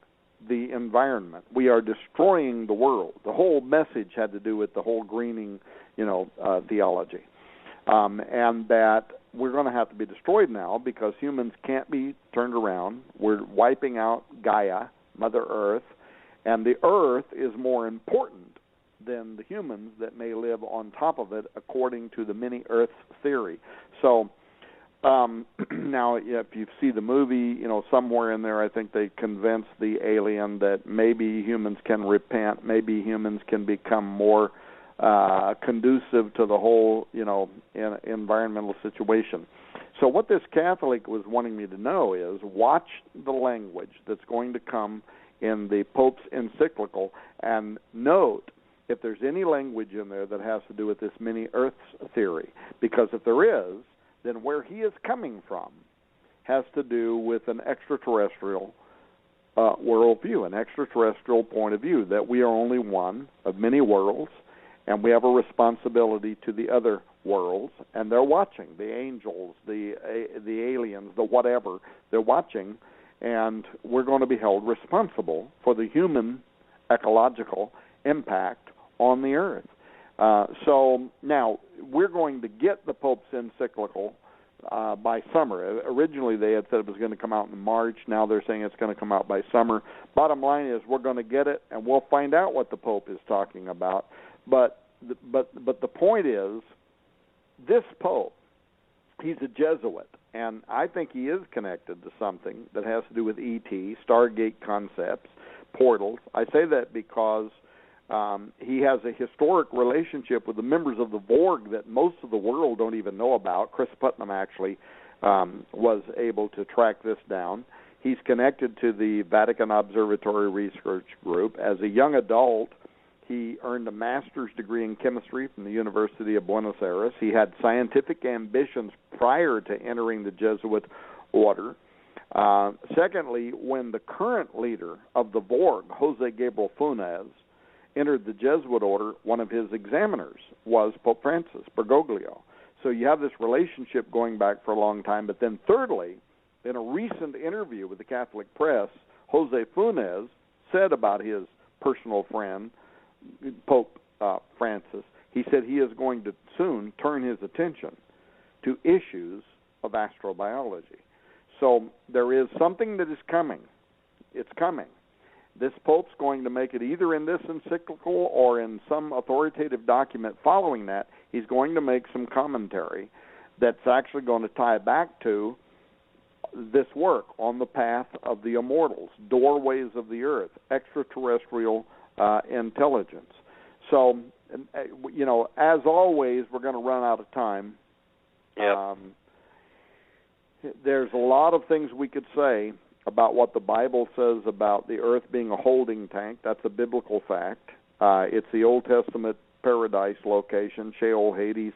the environment. We are destroying the world. The whole message had to do with the whole greening, theology. And that we're going to have to be destroyed now because humans can't be turned around. We're wiping out Gaia, Mother Earth, and the Earth is more important than the humans that may live on top of it, according to the many Earths theory. So now, if you see the movie, somewhere in there, I think they convince the alien that maybe humans can repent, maybe humans can become more conducive to the whole, environmental situation. So what this Catholic was wanting me to know is watch the language that's going to come in the Pope's encyclical and note if there's any language in there that has to do with this many Earths theory. Because if there is, then where he is coming from has to do with an extraterrestrial worldview, an extraterrestrial point of view, that we are only one of many worlds, and we have a responsibility to the other worlds, and they're watching, the angels, the aliens, the whatever, they're watching, and we're going to be held responsible for the human ecological impact on the earth. So now we're going to get the Pope's encyclical by summer. Originally they had said it was going to come out in March. Now they're saying it's going to come out by summer. Bottom line is we're going to get it, and we'll find out what the Pope is talking about. But the point is, this Pope, he's a Jesuit, and I think he is connected to something that has to do with ET, Stargate concepts, portals. I say that because he has a historic relationship with the members of the Borg that most of the world don't even know about. Cris Putnam actually was able to track this down. He's connected to the Vatican Observatory Research Group. As a young adult, he earned a master's degree in chemistry from the University of Buenos Aires. He had scientific ambitions prior to entering the Jesuit order. Secondly, when the current leader of the Borg, Jose Gabriel Funes, entered the Jesuit order, one of his examiners was Pope Francis Bergoglio. So you have this relationship going back for a long time. But then thirdly, in a recent interview with the Catholic press, Jose Funes said about his personal friend, Pope Francis, he said he is going to soon turn his attention to issues of astrobiology. So there is something that is coming. It's coming. This Pope's going to make it either in this encyclical or in some authoritative document following that. He's going to make some commentary that's actually going to tie back to this work on the path of the immortals, doorways of the earth, extraterrestrial intelligence. So, you know, as always, we're going to run out of time. Yep. There's a lot of things we could say about what the Bible says about the earth being a holding tank. That's a biblical fact. It's the Old Testament paradise location, Sheol, Hades,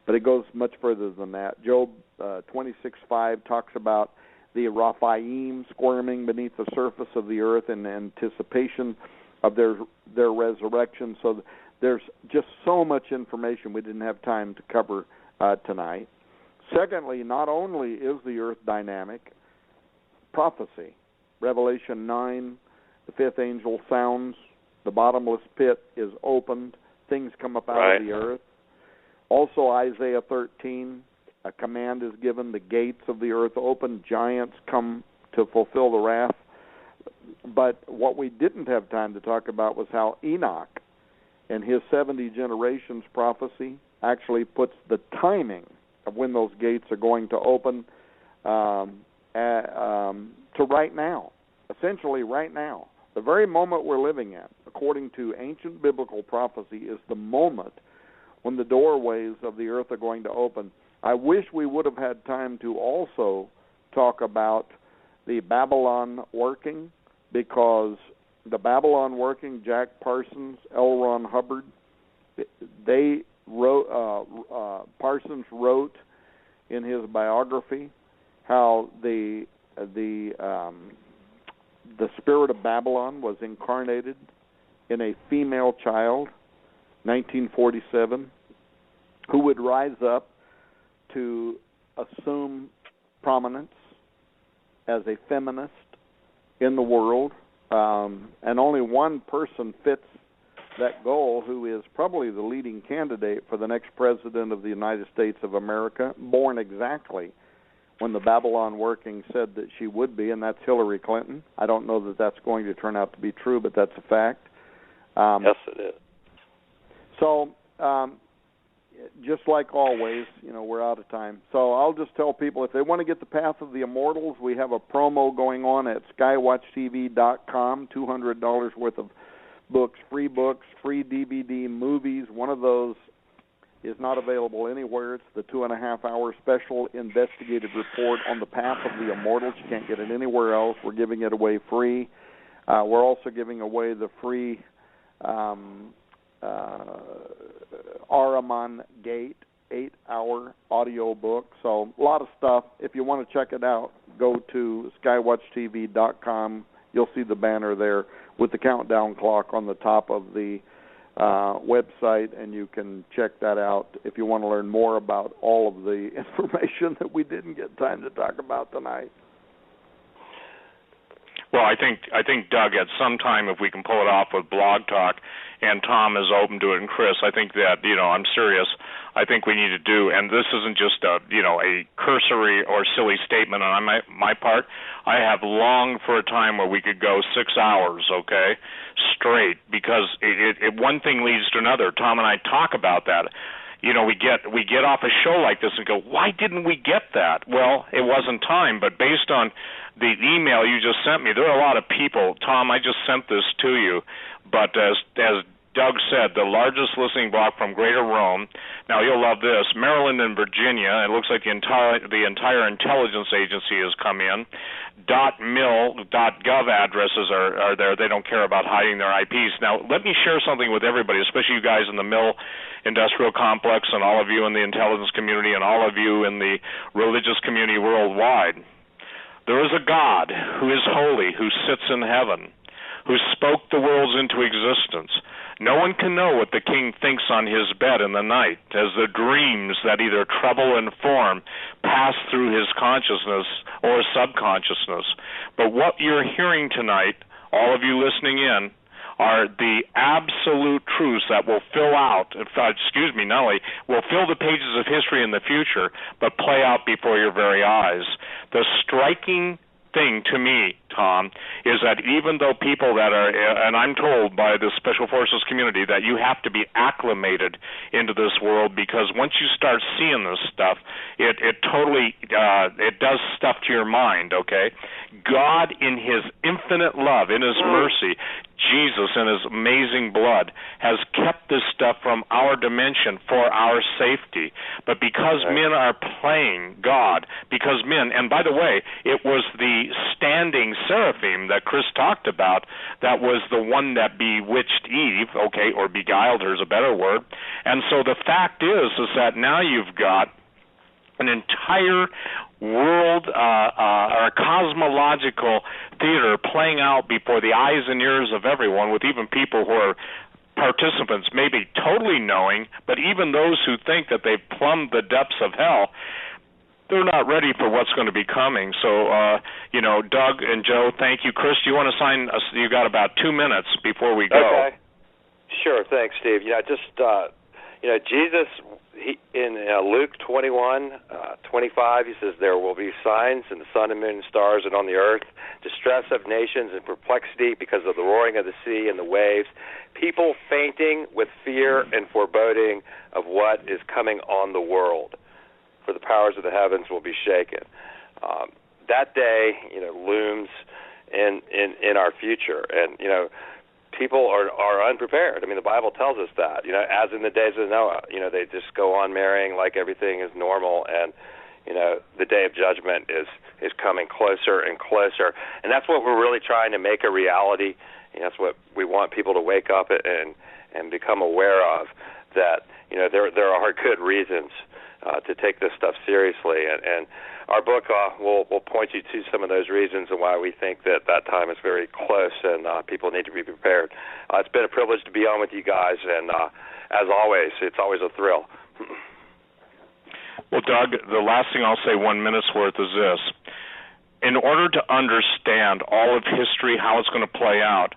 but it goes much further than that. Job 26:5 talks about the Raphaim squirming beneath the surface of the earth in anticipation of their resurrection. So there's just so much information we didn't have time to cover tonight. Secondly, not only is the earth dynamic, prophecy. Revelation 9, the fifth angel sounds, the bottomless pit is opened, things come up out of the earth. Also Isaiah 13, a command is given, the gates of the earth open, giants come to fulfill the wrath. But what we didn't have time to talk about was how Enoch and his 70 generations prophecy actually puts the timing of when those gates are going to open to right now, essentially right now. The very moment we're living in, according to ancient biblical prophecy, is the moment when the doorways of the earth are going to open. I wish we would have had time to also talk about the Babylon working, because the Babylon working, Jack Parsons, L. Ron Hubbard, they wrote, Parsons wrote in his biography how the spirit of Babylon was incarnated in a female child, 1947, who would rise up to assume prominence as a feminist in the world, and only one person fits that goal, who is probably the leading candidate for the next president of the United States of America, born exactly when the Babylon working said that she would be, and that's Hillary Clinton. I don't know that that's going to turn out to be true, but that's a fact. Yes, it is. So, just like always, you know, we're out of time. So I'll just tell people, if they want to get the Path of the Immortals, we have a promo going on at skywatchtv.com, $200 worth of books, free DVD, movies. One of those is not available anywhere. It's the 2.5-hour special investigative report on the Path of the Immortals. You can't get it anywhere else. We're giving it away free. We're also giving away the free Ahriman Gate 8-hour audio book. So a lot of stuff. If you want to check it out, go to skywatchtv.com. You'll see the banner there with the countdown clock on the top of the website, and you can check that out if you want to learn more about all of the information that we didn't get time to talk about tonight. Well, I think Doug, at some time, if we can pull it off with Blog Talk, and Tom is open to it, and Chris, I think that, you know, I'm serious. I think we need to do, and this isn't just a cursory or silly statement on my part. I have longed for a time where we could go 6 hours, okay, straight, because it one thing leads to another. Tom and I talk about that. You know, we get off a show like this and go, why didn't we get that? Well, it wasn't time, but based on the email you just sent me, there are a lot of people. Tom, I just sent this to you, but as Doug said, the largest listening block from Greater Rome. Now, you'll love this. Maryland and Virginia. It looks like the entire intelligence agency has come in. .mil, .gov addresses are there. They don't care about hiding their IPs. Now, let me share something with everybody, especially you guys in the mill industrial complex and all of you in the intelligence community and all of you in the religious community worldwide. There is a God who is holy, who sits in heaven, who spoke the worlds into existence. No one can know what the king thinks on his bed in the night, as the dreams that either trouble and form pass through his consciousness or subconsciousness. But what you're hearing tonight, all of you listening in, are the absolute truths that will fill out, not only will fill the pages of history in the future, but play out before your very eyes. The striking thing to me, Tom, is that even though people that are, and I'm told by the Special Forces community that you have to be acclimated into this world, because once you start seeing this stuff, it totally it does stuff to your mind. Okay, God in His infinite love, in His mercy, Jesus in His amazing blood has kept this stuff from our dimension for our safety. But because men are playing God, because men, and by the way, it was the standing seraphim that Chris talked about that was the one that bewitched Eve, okay, or beguiled her is a better word. And so the fact is that now you've got an entire world or a cosmological theater playing out before the eyes and ears of everyone, with even people who are participants maybe totally knowing, but even those who think that they've plumbed the depths of hell, they're not ready for what's going to be coming. So, Doug and Joe, thank you. Chris, do you want to sign us? You got about 2 minutes before we go. Okay. Sure. Thanks, Steve. Jesus, in Luke 21:25, he says, "There will be signs in the sun and moon and stars and on the earth, distress of nations and perplexity because of the roaring of the sea and the waves, people fainting with fear and foreboding of what is coming on the world. For the powers of the heavens will be shaken." That day, looms in our future, and people are unprepared. I mean, the Bible tells us that. As in the days of Noah, they just go on marrying like everything is normal, and the day of judgment is coming closer and closer, and that's what we're really trying to make a reality. That's what we want people to wake up and become aware of. That there are good reasons to take this stuff seriously, and our book will point you to some of those reasons and why we think that time is very close, and people need to be prepared. It's been a privilege to be on with you guys, and as always, it's always a thrill. Well, Doug, the last thing I'll say 1 minute's worth is this. In order to understand all of history, how it's going to play out,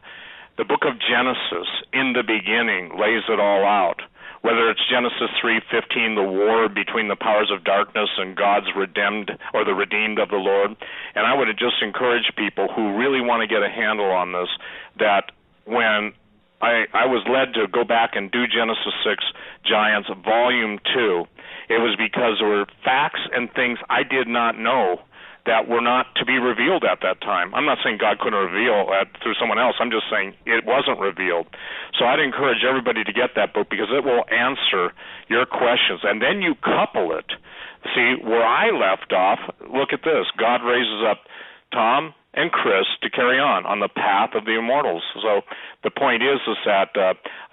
the book of Genesis, in the beginning, lays it all out. Whether it's Genesis 3:15, the war between the powers of darkness and God's redeemed or the redeemed of the Lord. And I would just encourage people who really want to get a handle on this, that when I was led to go back and do Genesis 6 Giants Volume 2, it was because there were facts and things I did not know that were not to be revealed at that time. I'm not saying God couldn't reveal through someone else. I'm just saying it wasn't revealed. So I'd encourage everybody to get that book, because it will answer your questions. And then you couple it. See, where I left off, look at this. God raises up Tom and Chris to carry on the path of the Immortals. So the point is that,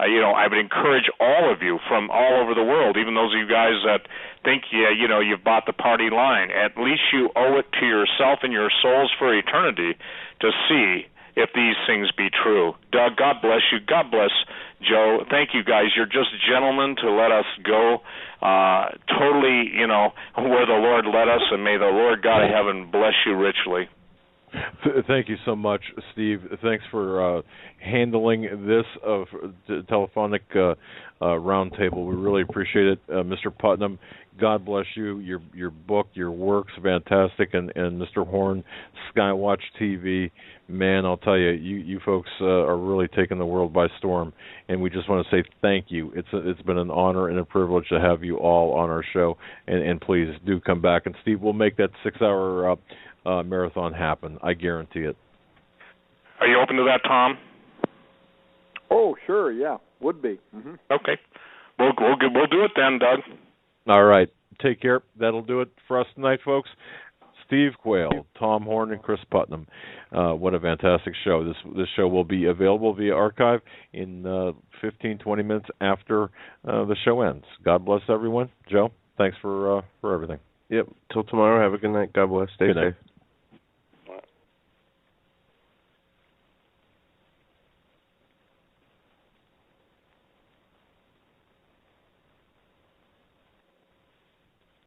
I would encourage all of you from all over the world, even those of you guys that think, you've bought the party line, at least you owe it to yourself and your souls for eternity to see if these things be true. Doug, God bless you. God bless Joe. Thank you, guys. You're just gentlemen to let us go totally, where the Lord led us, and may the Lord God of heaven bless you richly. Thank you so much, Steve. Thanks for handling this telephonic roundtable. We really appreciate it. Mr. Putnam, God bless you. Your book, your work's fantastic. And Mr. Horn, Skywatch TV, man, I'll tell you, you folks are really taking the world by storm. And we just want to say thank you. It's been an honor and a privilege to have you all on our show. And please do come back. And Steve, we'll make that 6-hour marathon happen. I guarantee it. Are you open to that, Tom? Oh, sure, yeah, would be. Mm-hmm. Okay, we'll do it then, Doug. All right, take care. That'll do it for us tonight, folks. Steve Quayle, Tom Horn, and Cris Putnam. What a fantastic show! This show will be available via archive in 15-20 minutes after the show ends. God bless everyone. Joe, thanks for everything. Yep. Till tomorrow. Have a good night. God bless. Stay safe.